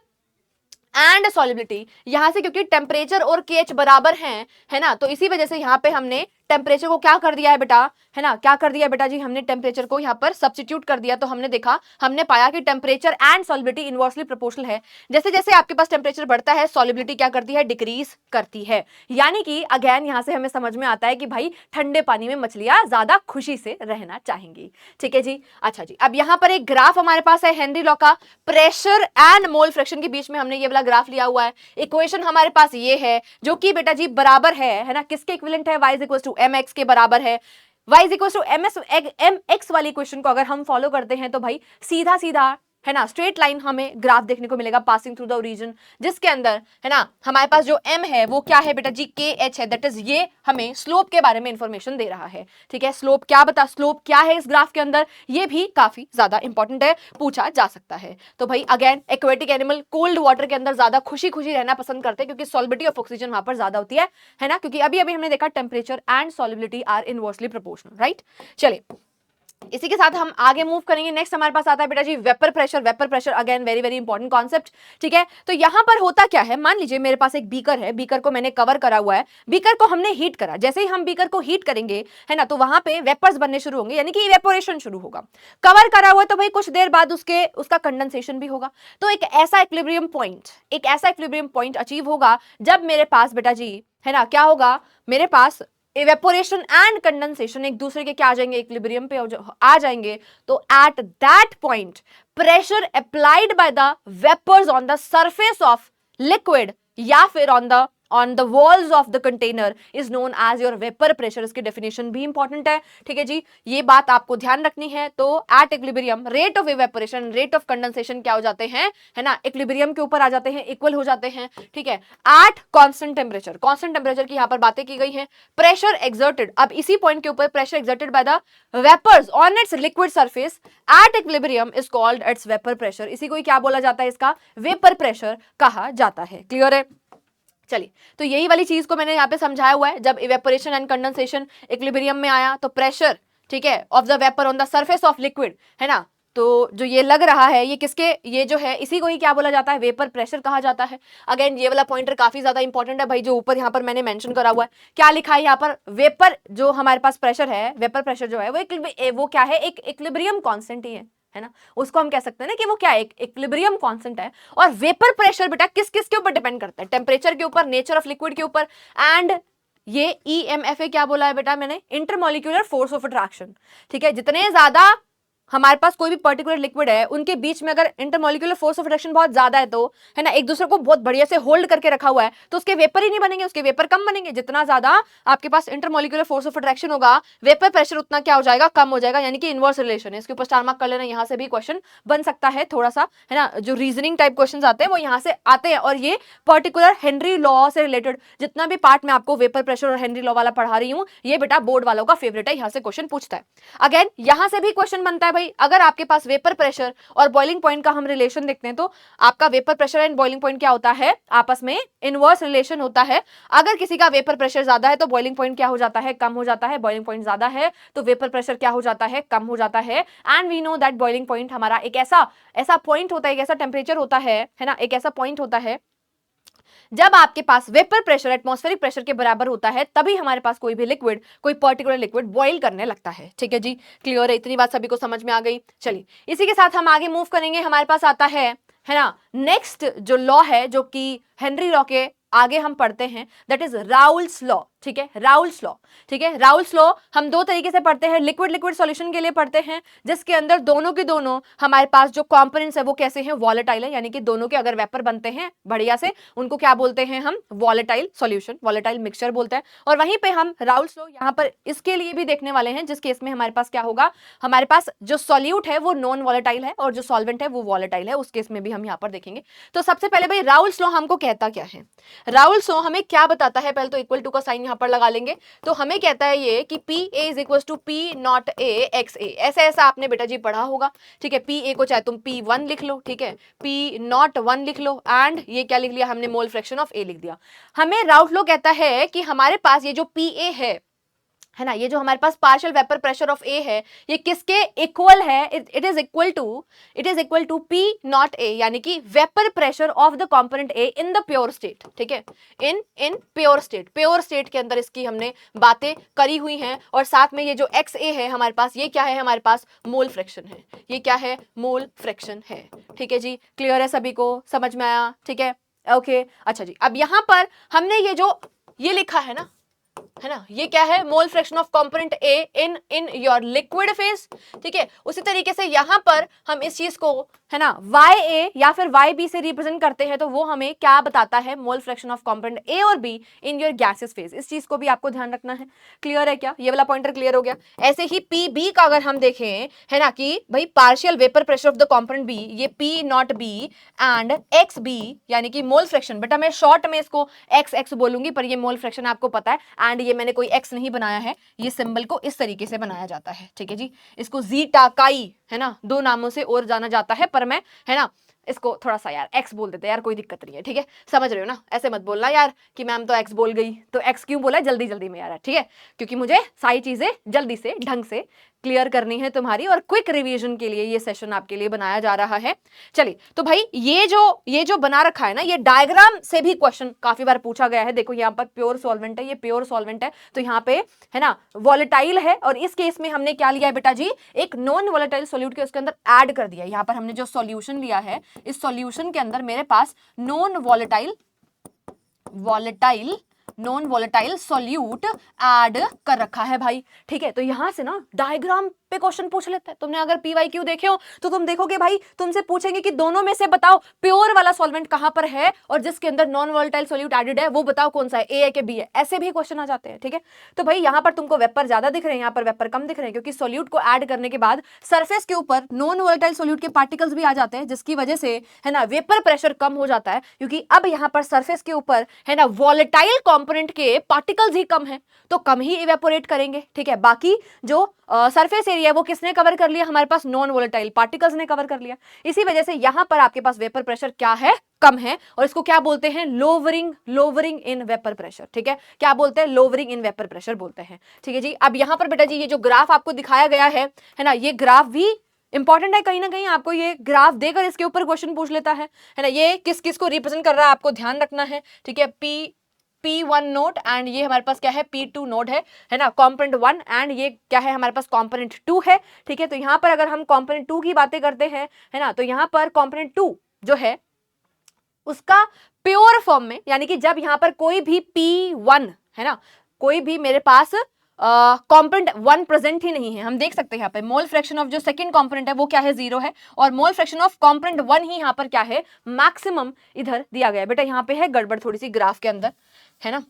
एंड सॉल्युबिलिटी, यहां से क्योंकि टेम्परेचर और केएच बराबर हैं, है ना, तो इसी वजह से यहां पे हमने टेम्परेचर को क्या कर दिया है बेटा, है ना, क्या कर दिया बेटा जी, हमने टेम्परेचर को यहां पर सब्स्टिट्यूट कर दिया। तो हमने देखा, हमने पाया कि temperature and solubility inversely proportional है। जैसे जैसे आपके पास टेम्परेचर बढ़ता है सॉल्युबिलिटी क्या करती है, डिक्रीज करती है। यानी कि अगेन यहां से हमें समझ में आता है कि भाई ठंडे पानी में मछलियां ज्यादा खुशी से रहना चाहेंगी। ठीक है जी। अच्छा जी, अब यहां पर एक ग्राफ हमारे पास है हेनरी लॉ का, प्रेशर एंड मोल फ्रैक्शन के बीच में हमने ये वाला ग्राफ लिया हुआ है। इक्वेशन हमारे पास ये है जो कि बेटा जी बराबर है ना, किसके इक्विवेलेंट है, y इक्वल टू mx के बराबर है। y इक्वल टू mx वाली इक्वेशन को अगर हम फॉलो करते हैं तो भाई सीधा सीधा, है ना, स्ट्रेट लाइन हमें ग्राफ देखने को मिलेगा पासिंग थ्रू द रीजन, जिसके अंदर, है ना, हमारे पास जो m है वो क्या है बेटा जी, KH है। दैट इज ये हमें स्लोप के बारे में इंफॉर्मेशन दे रहा है। ठीक है, स्लोप क्या है इस ग्राफ के अंदर, ये भी काफी ज्यादा इंपॉर्टेंट है, पूछा जा सकता है। तो भाई again aquatic animal cold water के अंदर ज्यादा खुशी खुशी रहना पसंद करते हैं क्योंकि सॉल्युबिलिटी ऑफ ऑक्सीजन वहां पर ज्यादा होती है ना, क्योंकि अभी अभी हमने देखा temperature and solubility are inversely proportional, right. चलिए इसी के साथ हम आगे मूव करेंगे। नेक्स्ट हमारे पास आता है बेटा जी vapour pressure. Vapour pressure again very very important concept. ठीक है, तो यहां पर होता क्या है, मान लीजिए मेरे पास एक बीकर है, बीकर को मैंने कवर करा हुआ है, बीकर को हमने हीट करा। जैसे ही हम बीकर को हीट करेंगे, है ना, तो वहां पे वेपर्स बनने शुरू होंगे, यानी कि इवेपोरेशन शुरू होगा। कवर करा हुआ है तो भाई कुछ देर बाद उसका कंडेंसेशन भी होगा। तो एक ऐसा इक्विलिब्रियम पॉइंट अचीव होगा जब मेरे पास बेटा जी, है ना, क्या होगा, मेरे पास इवेपोरेशन एंड कंडेंसेशन एक दूसरे के क्या आ जाएंगे, इक्विलिब्रियम पे आ जाएंगे। तो at that point pressure applied by the vapours on the surface of liquid या फिर on the walls of the container is known as your vapour pressure. इसकी डेफिनेशन भी इंपॉर्टेंट है। ठीक है जी, ये बात आपको ध्यान रखनी है। तो at equilibrium rate of evaporation, rate of condensation क्या हो जाते हैं, है ना, इक्विलिब्रियम के ऊपर आ जाते हैं, इक्वल हो जाते हैं। ठीक है, एट कांस्टेंट टेम्परेचर की यहां पर बातें की गई हैं। प्रेशर एक्सर्टेड, अब इसी पॉइंट के ऊपर pressure exerted by the vapours on its liquid surface at equilibrium is called its vapour pressure. इसी को क्या बोला जाता है, इसका वेपर प्रेशर कहा जाता है। क्लियर है। चलिए, तो यही वाली चीज को मैंने यहाँ पे समझाया हुआ है। जब इवेपोरेशन एंड कंडेंसेशन इक्विलिब्रियम में आया तो प्रेशर, ठीक है, of the vapour on the surface of liquid, है ना, तो जो ये लग रहा है ये किसके, ये जो है इसी को ही क्या बोला जाता है, वेपर प्रेशर कहा जाता है। अगेन ये वाला पॉइंटर काफी ज्यादा इंपॉर्टेंट है भाई, जो ऊपर यहाँ पर मैंने मेंशन करा हुआ है। क्या लिखा है यहाँ पर, वेपर जो हमारे पास प्रेशर है, वेपर प्रेशर जो है वो क्या है, एक इक्विलिब्रियम कांस्टेंट ही है ना, उसको हम कह सकते हैं ना कि वो क्या है, एक इक्विलिब्रियम कांस्टेंट है। और वेपर प्रेशर बेटा किस किस के ऊपर डिपेंड करता है, टेम्परेचर के ऊपर, नेचर ऑफ लिक्विड के ऊपर, एंड ये EMFA क्या बोला है बेटा मैंने, इंटरमॉलिक्यूलर फोर्स ऑफ अट्रैक्शन। ठीक है, जितने ज्यादा हमारे पास कोई भी पर्टिकुलर लिक्विड है उनके बीच में अगर इंटरमॉलिक्यूलर फोर्स ऑफ अट्रैक्शन बहुत ज्यादा है, तो है ना, एक दूसरे को बहुत बढ़िया से होल्ड करके रखा हुआ है, तो उसके वेपर ही नहीं बनेंगे, उसके वेपर कम बनेंगे। जितना ज्यादा आपके पास इंटरमॉलिक्यूलर फोर्स ऑफ अट्रैक्शन होगा, वेपर प्रेशर उतना क्या हो जाएगा, कम हो जाएगा, यानी कि इनवर्स रिलेशन है। इसके ऊपर स्टार मार्क कर लेना, यहाँ से भी क्वेश्चन बन सकता है थोड़ा सा, है ना, जो रीजनिंग टाइप क्वेश्चन आते हैं वो यहाँ से आते हैं। और ये पर्टिकुलर हेनरी लॉ से रिलेटेड जितना भी पार्ट में आपको वेपर प्रेशर और हेनरी लॉ वाला पढ़ा रही हूँ, ये बेटा बोर्ड वालों का फेवरेट है, यहाँ से क्वेश्चन पूछता है। अगेन यहाँ से भी क्वेश्चन बनता है भाई अगर आपके पास वेपर प्रेशर और बॉइलिंग पॉइंट का हम रिलेशन देखते हैं तो आपका vapour pressure and boiling point क्या होता है, आपस में इनवर्स रिलेशन होता है। अगर किसी का वेपर प्रेशर ज्यादा है तो बॉइलिंग पॉइंट क्या हो जाता है, कम हो जाता है। बॉइलिंग पॉइंट ज्यादा है तो वेपर प्रेशर क्या हो जाता है, कम हो जाता है। And we know that boiling point हमारा एक ऐसा पॉइंट होता है, एक ऐसा टेम्परेचर होता है ना, एक ऐसा पॉइंट होता है जब आपके पास वेपर प्रेशर एटमॉस्फेरिक प्रेशर के बराबर होता है, तभी हमारे पास कोई भी लिक्विड, कोई पर्टिकुलर लिक्विड बॉईल करने लगता है। ठीक है जी, क्लियर है, इतनी बात सभी को समझ में आ गई। चलिए इसी के साथ हम आगे मूव करेंगे। हमारे पास आता है ना नेक्स्ट जो लॉ है, जो कि हेनरी लॉ के आगे हम पढ़ते हैं, दैट इज राउल्स लॉ। ठीक है, राउल्स लॉ। ठीक है, राउल्स लॉ हम दो तरीके से पढ़ते हैं, लिक्विड लिक्विड सॉल्यूशन के लिए पढ़ते हैं जिसके अंदर दोनों के दोनों हमारे पास जो कंपोनेंट्स है वो कैसे हैं, वॉलेटाइल है, यानी कि दोनों के अगर वेपर बनते हैं बढ़िया से, उनको क्या बोलते हैं हम, वॉलेटाइल सॉल्यूशन, वॉलेटाइल मिक्सचर बोलते हैं। और वहीं पे हम राउल्स लॉ यहाँ पर इसके लिए भी देखने वाले हैं, जिस केस में हमारे पास क्या होगा, हमारे पास जो सॉल्यूट है वो नॉन वॉलेटाइल है और जो सॉल्वेंट है वो वॉलेटाइल है, उस केस में भी हम यहाँ पर देखेंगे। तो सबसे पहले भाई राउल्स लॉ हमको कहता क्या है, राउल्स लॉ हमें क्या बताता है, पहले तो इक्वल टू का साइन यहाँ पर लगा लेंगे। तो हमें कहता है ये कि P A is equal to P naught A X A, ऐसा ऐसा आपने बेटा जी पढ़ा होगा। ठीक है, पी ए को चाहे तुम पी वन लिख लो, ठीक है, पी नॉट वन लिख लो, एंड ये क्या लिख लिया हमने, मोल फ्रैक्शन ऑफ ए लिख दिया। हमें राउल्स लॉ कहता है कि हमारे पास ये जो पी ए है ना, ये जो हमारे पास partial vapour pressure of A है, ये किसके इक्वल है, it is equal to P naught A, यानी कि vapour pressure of the component A in the pure state. ठीक है, इन प्योर स्टेट के अंदर इसकी हमने बातें करी हुई हैं। और साथ में ये जो एक्स ए है हमारे पास, ये क्या है, हमारे पास मोल फ्रैक्शन है, ये क्या है, मोल फ्रैक्शन है। ठीक है जी, क्लियर है, सभी को समझ में आया। ठीक है, ओके, अच्छा जी, अब यहां पर हमने ये लिखा है ना, ये क्या है, mole fraction of component A in your liquid phase. ठीक है, उसी तरीके से यहां पर हम इस चीज को है ना वाई ए या फिर वाई बी से रिप्रेजेंट करते हैं, तो वो हमें क्या बताता है, mole fraction of component A और B in your gases phase. इस चीज को भी आपको ध्यान रखना है। क्लियर है क्या, ये वाला पॉइंटर क्लियर हो गया। ऐसे ही पी बी का अगर हम देखें, है ना, कि भाई partial vapour pressure of the component B, ये P naught B and X B, यानी कि मोल फ्रैक्शन, बेटा मैं शॉर्ट में इसको एक्स बोलूंगी, पर ये मोल फ्रैक्शन आपको पता है, एंड ये मैंने कोई एक्स नहीं बनाया है, ये सिंबल को इस तरीके से बनाया जाता है। ठीक है जी, इसको जीटा काई, है ना, दो नामों से और जाना जाता है, पर मैं, है ना, इसको थोड़ा सा यार एक्स बोल देते हैं यार, कोई दिक्कत नहीं है। ठीक है, समझ रहे हो ना, ऐसे मत बोलना यार कि मैम तो एक्स बोल गई, तो एक्स क्यों बोला जल्दी में यार। ठीक है, क्योंकि मुझे सारी चीजें जल्दी से ढंग से क्लियर करनी है तुम्हारी, और क्विक रिवीजन के लिए ये सेशन आपके लिए बनाया जा रहा है। चलिए, तो भाई ये जो बना रखा है ना, ये डायग्राम से भी क्वेश्चन काफी बार पूछा गया है। देखो यहाँ पर प्योर सॉल्वेंट है, ये प्योर सॉल्वेंट है, तो यहाँ पे है ना वॉलेटाइल है, और इस केस में हमने क्या लिया है बेटा जी, एक नॉन वॉलेटाइल सॉल्यूट के उसके अंदर ऐड कर दिया। यहाँ पर हमने जो सॉल्यूशन लिया है, इस सॉल्यूशन के अंदर मेरे पास नॉन वॉलेटाइल सॉल्यूट ऐड कर रखा है भाई। ठीक है, तो यहां से ना डायग्राम पे क्वेश्चन पूछ लेते हैं। तुमने अगर पीवाईक्यू देखे हो तो तुम देखोगे भाई, तुमसे पूछेंगे कि दोनों में से बताओ प्योर वाला सॉल्वेंट कहां पर है, और जिसके अंदर नॉन वॉलेटाइल सॉल्यूट एडेड है वो बताओ कौन सा है, ए है कि बी है, ऐसे भी क्वेश्चन आ जाते हैं। ठीक है, तो भाई यहां पर तुमको वेपर ज्यादा दिख रहे हैं, यहां पर वेपर कम दिख रहे हैं, क्योंकि सॉल्यूट को ऐड करने के बाद सरफेस के ऊपर नॉन वॉलेटाइल सॉल्यूट के पार्टिकल्स भी आ जाते हैं, जिसकी वजह से है ना वेपर प्रेशर कम हो जाता है, क्योंकि अब यहां पर सरफेस के ऊपर है ना वॉलेटाइल कंपोनेंट के पार्टिकल्स ही कम है, तो कम ही इवेपोरेट करेंगे। ठीक है, बाकी जो सरफेस एरिया है वो किसने कवर कर लिया, हमारे पास नॉन वोलेटाइल पार्टिकल्स ने कवर कर लिया। इसी वजह से यहां पर आपके पास वेपर प्रेशर क्या है, कम है, और इसको क्या बोलते हैं, लोवरिंग इन वेपर प्रेशर। ठीक है, क्या बोलते हैं, लोवरिंग इन वेपर प्रेशर बोलते हैं। ठीक है जी, अब यहां पर बेटा जी ये जो ग्राफ आपको दिखाया गया है ना, ये ग्राफ भी इंपॉर्टेंट है, कहीं ना कहीं आपको ये ग्राफ देकर इसके ऊपर क्वेश्चन पूछ लेता है ना, ये किस किस को रिप्रेजेंट कर रहा है आपको ध्यान रखना है। ठीक है, P1 नोड एंड ये हमारे पास क्या है, P2 नोड है ना, कंपोनेंट 1 एंड ये क्या है, हमारे पास कंपोनेंट 2 है। ठीक है, तो यहाँ पर अगर हम कंपोनेंट 2 की बातें करते हैं, है ना, तो यहाँ पर कंपोनेंट 2 जो है उसका प्योर फॉर्म में, यानी कि जब यहाँ पर कोई भी P1 है ना, कोई भी मेरे पास कंपोनेंट 1 प्रेजेंट ही नहीं है, हम देख सकते हैं यहाँ पे मोल फ्रैक्शन ऑफ जो सेकंड कंपोनेंट है वो क्या है, 0 है, और मोल फ्रैक्शन ऑफ कंपोनेंट 1 ही यहाँ पर क्या है, मैक्सिमम इधर दिया गया है। बेटा यहाँ पे है गड़बड़ थोड़ी सी ग्राफ के अंदर, है ना,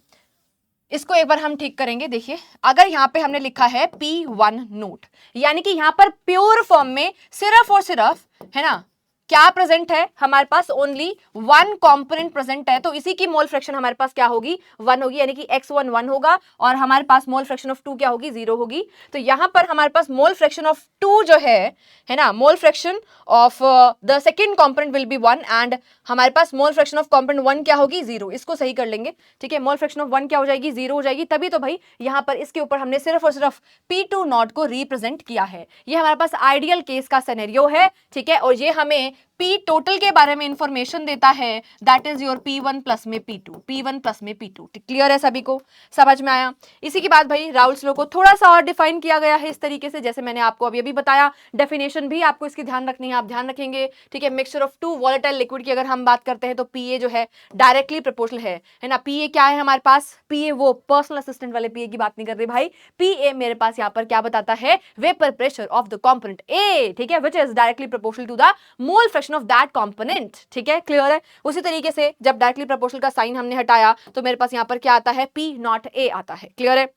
इसको एक बार हम ठीक करेंगे। देखिए, अगर यहाँ पे हमने लिखा है P1 नोट, यानी कि यहाँ पर प्योर फॉर्म में सिर्फ और सिर्फ है ना क्या प्रेजेंट है हमारे पास, ओनली वन कंपोनेंट प्रेजेंट है, तो इसी की मोल फ्रैक्शन हमारे पास क्या होगी, 1 होगी, यानी कि x1 1 होगा और हमारे पास मोल फ्रैक्शन ऑफ 2 क्या होगी, 0 होगी। तो यहां पर हमारे पास मोल फ्रैक्शन ऑफ 2 जो है ना, mole fraction of the second component will be 1 and हमारे पास मोल फ्रैक्शन ऑफ कंपोनेंट 1 क्या होगी, 0। इसको सही कर लेंगे, ठीक है, मोल फ्रैक्शन ऑफ 1 क्या हो जाएगी, 0 हो जाएगी। तभी तो भाई यहां पर इसके ऊपर हमने सिर्फ और सिर्फ P2 नॉट को रिप्रेजेंट किया है। ये हमारे पास आइडियल केस का सिनेरियो है, ठीक है, और ये हमें P टोटल के बारे में इंफॉर्मेशन देता है, that is your P1 plus में P2, P1 प्लस में P2। क्लियर है सभी को, समझ में आया। इसी के बाद भाई राउल्स लॉ को थोड़ा सा और डिफाइन किया गया है इस तरीके से, जैसे मैंने आपको अभी बताया। डेफिनेशन भी आपको इसकी ध्यान रखनी है, आप ध्यान रखेंगे, ठीक है। Mixture of two volatile liquid की अगर हम बात करते हैं तो PA जो है डायरेक्टली प्रोपोर्शनल है ना। PA क्या है हमारे पास, PA वो पर्सनल असिस्टेंट वाले PA की बात नहीं कर रहे भाई, PA मेरे पास यहाँ पर क्या बताता है, vapour pressure of the component A, ठीक है, which is directly proportional to the mole fraction of that component, ठीक है, क्लियर है। उसी तरीके से जब डायरेक्टली प्रोपोर्शनल का साइन हमने हटाया तो मेरे पास यहाँ पर क्या आता है, P नॉट A आता है, क्लियर है।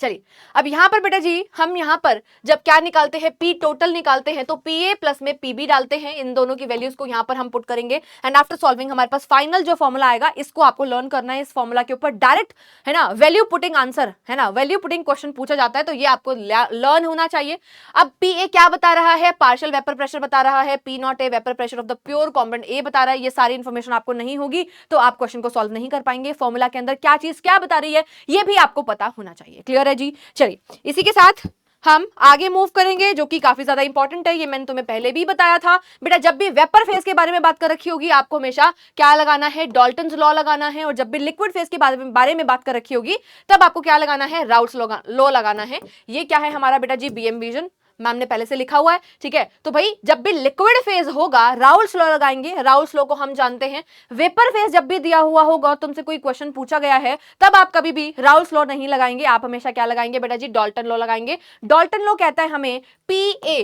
चलिए अब यहां पर बेटा जी हम यहां पर जब क्या निकालते हैं, P टोटल निकालते हैं, तो PA प्लस में PB डालते हैं, इन दोनों की वैल्यूज को यहां पर हम पुट करेंगे एंड आफ्टर सॉल्विंग हमारे पास फाइनल जो फॉर्मूला आएगा इसको आपको लर्न करना है। इस फॉर्मूला के ऊपर डायरेक्ट है ना वैल्यू पुटिंग आंसर, है ना, वैल्यू पुटिंग क्वेश्चन पूछा जाता है, तो ये आपको लर्न होना चाहिए। अब PA क्या बता रहा है, पार्शियल वेपर प्रेशर बता रहा है, P not A vapour pressure of the pure component A बता रहा है। ये सारी इंफॉर्मेशन आपको नहीं होगी तो आप क्वेश्चन को सॉल्व नहीं कर पाएंगे। फॉर्मूला के अंदर क्या चीज क्या बता रही है ये भी आपको पता होना चाहिए, क्लियर है जी। चलिए इसी के साथ हम आगे मूव करेंगे जो कि काफी ज्यादा इंपॉर्टेंट है, ये मैंने तुम्हें पहले भी बताया था बेटा। जब भी वेपर फेज के बारे में बात कर रखी होगी आपको हमेशा क्या लगाना है, डाल्टन्स लॉ लगाना है, और जब भी लिक्विड फेज के बारे में बात कर रखी होगी तब आपको क्या लगाना है, राउल्स लॉ लगाना है। ये क्या है हमारा बेटा जी, BM विजन मैम ने पहले से लिखा हुआ है, ठीक है। तो भाई जब भी लिक्विड फेज होगा राउल्स लॉ लगाएंगे। राउल्स लॉ को हम जानते हैं, वेपर फेज जब भी दिया हुआ होगा तुमसे कोई क्वेश्चन पूछा गया है तब आप कभी भी राउल्स लॉ नहीं लगाएंगे, आप हमेशा क्या लगाएंगे बेटा जी, डाल्टन लॉ लगाएंगे। डाल्टन लॉ कहता है हमें PA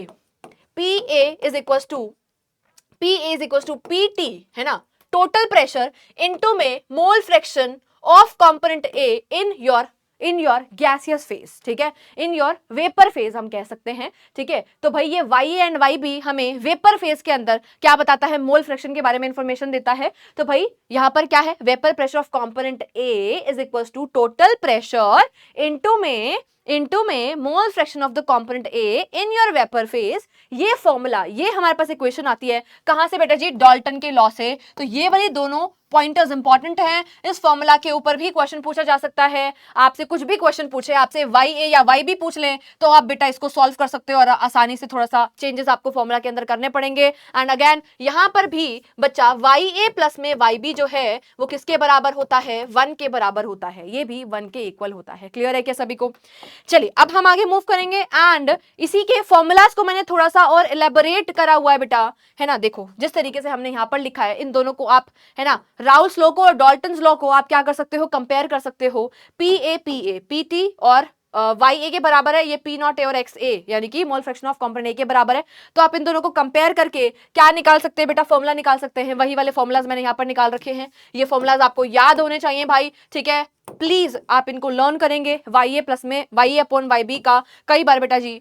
is equal to PT, है ना, टोटल प्रेशर इनटू में mole fraction of component A in your gaseous phase, ठीक है, इन योर वेपर फेज हम कह सकते हैं, ठीक है। तो भाई ये YA एंड YB हमें वेपर फेज के अंदर क्या बताता है, मोल फ्रैक्शन के बारे में इंफॉर्मेशन देता है। तो भाई यहां पर क्या है, vapour pressure of component A is equal to total pressure into में mole fraction of the component A in your vapour phase. ये फॉर्मूला, ये हमारे पास इक्वेशन आती है कहां से बेटा जी, डाल्टन के लॉ से। तो ये वाली दोनों पॉइंटर्स इंपॉर्टेंट हैं। इस फॉर्मूला के ऊपर भी क्वेश्चन पूछा जा सकता है, आपसे कुछ भी क्वेश्चन पूछे, आपसे YA या YB पूछ लें तो आप बेटा इसको सॉल्व कर सकते हो और आसानी से थोड़ा सा चेंजेस आपको फॉर्मूला के अंदर करने पड़ेंगे। एंड अगेन यहां पर भी बच्चा YA प्लस में YB जो है वो किसके बराबर होता है, 1 के बराबर होता है, ये भी 1 के इक्वल होता है। क्लियर है क्या सभी को। चलिए अब हम आगे मूव करेंगे एंड इसी के फॉर्मूलाज को मैंने थोड़ा सा और इलेबोरेट करा हुआ है बेटा, है ना। देखो जिस तरीके से हमने यहाँ पर लिखा है इन दोनों को आप, है ना, राउल्स लॉ को और डाल्टन्स लॉ को आप क्या कर सकते हो, कंपेयर कर सकते हो। PA PT और YA के बराबर है, ये P नॉट A और XA यानी कि मोल फ्रैक्शन ऑफ कंपोनेंट A के बराबर है। तो आप इन दोनों को कंपेयर करके क्या निकाल सकते हैं बेटा, फॉर्मूला निकाल सकते हैं। वही वाले फॉर्मूलाज मैंने यहाँ पर निकाल रखे हैं, ये फॉर्मूलाज आपको याद होने चाहिए भाई, ठीक है। प्लीज आप इनको लर्न करेंगे। YA प्लस में YA अपॉन YB का कई बार बेटा जी,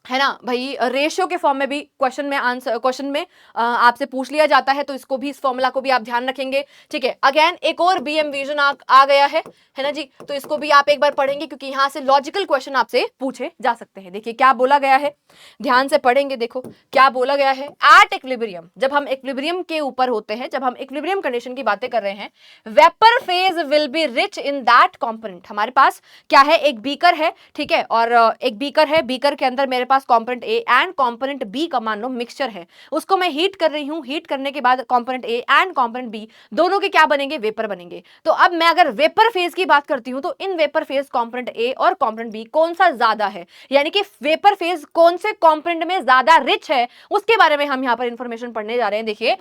है ना भाई, रेशियो के फॉर्म में भी क्वेश्चन में आपसे पूछ लिया जाता है, तो इसको भी, इस फॉर्मूला को भी आप ध्यान रखेंगे, ठीक है। अगेन एक और BM विजन आ गया है ना जी, तो इसको भी आप एक बार पढ़ेंगे क्योंकि यहाँ से लॉजिकल क्वेश्चन आपसे पूछे जा सकते हैं। देखिए क्या बोला गया है, ध्यान से पढ़ेंगे, देखो क्या बोला गया है। एट इक्विलिब्रियम, जब हम इक्विलिब्रियम के ऊपर होते हैं, जब हम इक्विलिब्रियम कंडीशन की बातें कर रहे हैं, vapour phase will be rich in that component. हमारे पास क्या है, एक बीकर है, ठीक है, और एक बीकर है, बीकर के अंदर मेरे पास component A and component B का मान लो मिक्सचर है, उसको मैं हीट कर रही हूं। हीट करने के बाद component A and component B दोनों के क्या बनेंगे, वेपर बनेंगे। तो अब मैं अगर वेपर फेज की बात करती हूं तो in vapour phase component A और कंपोनेंट B कौन सा ज्यादा है, यानी कि वेपर फेज कौन से कंपोनेंट में ज्यादा रिच है, उसके बारे में हम यहां पर इंफॉर्मेशन पढ़ने जा रहे हैं। देखिए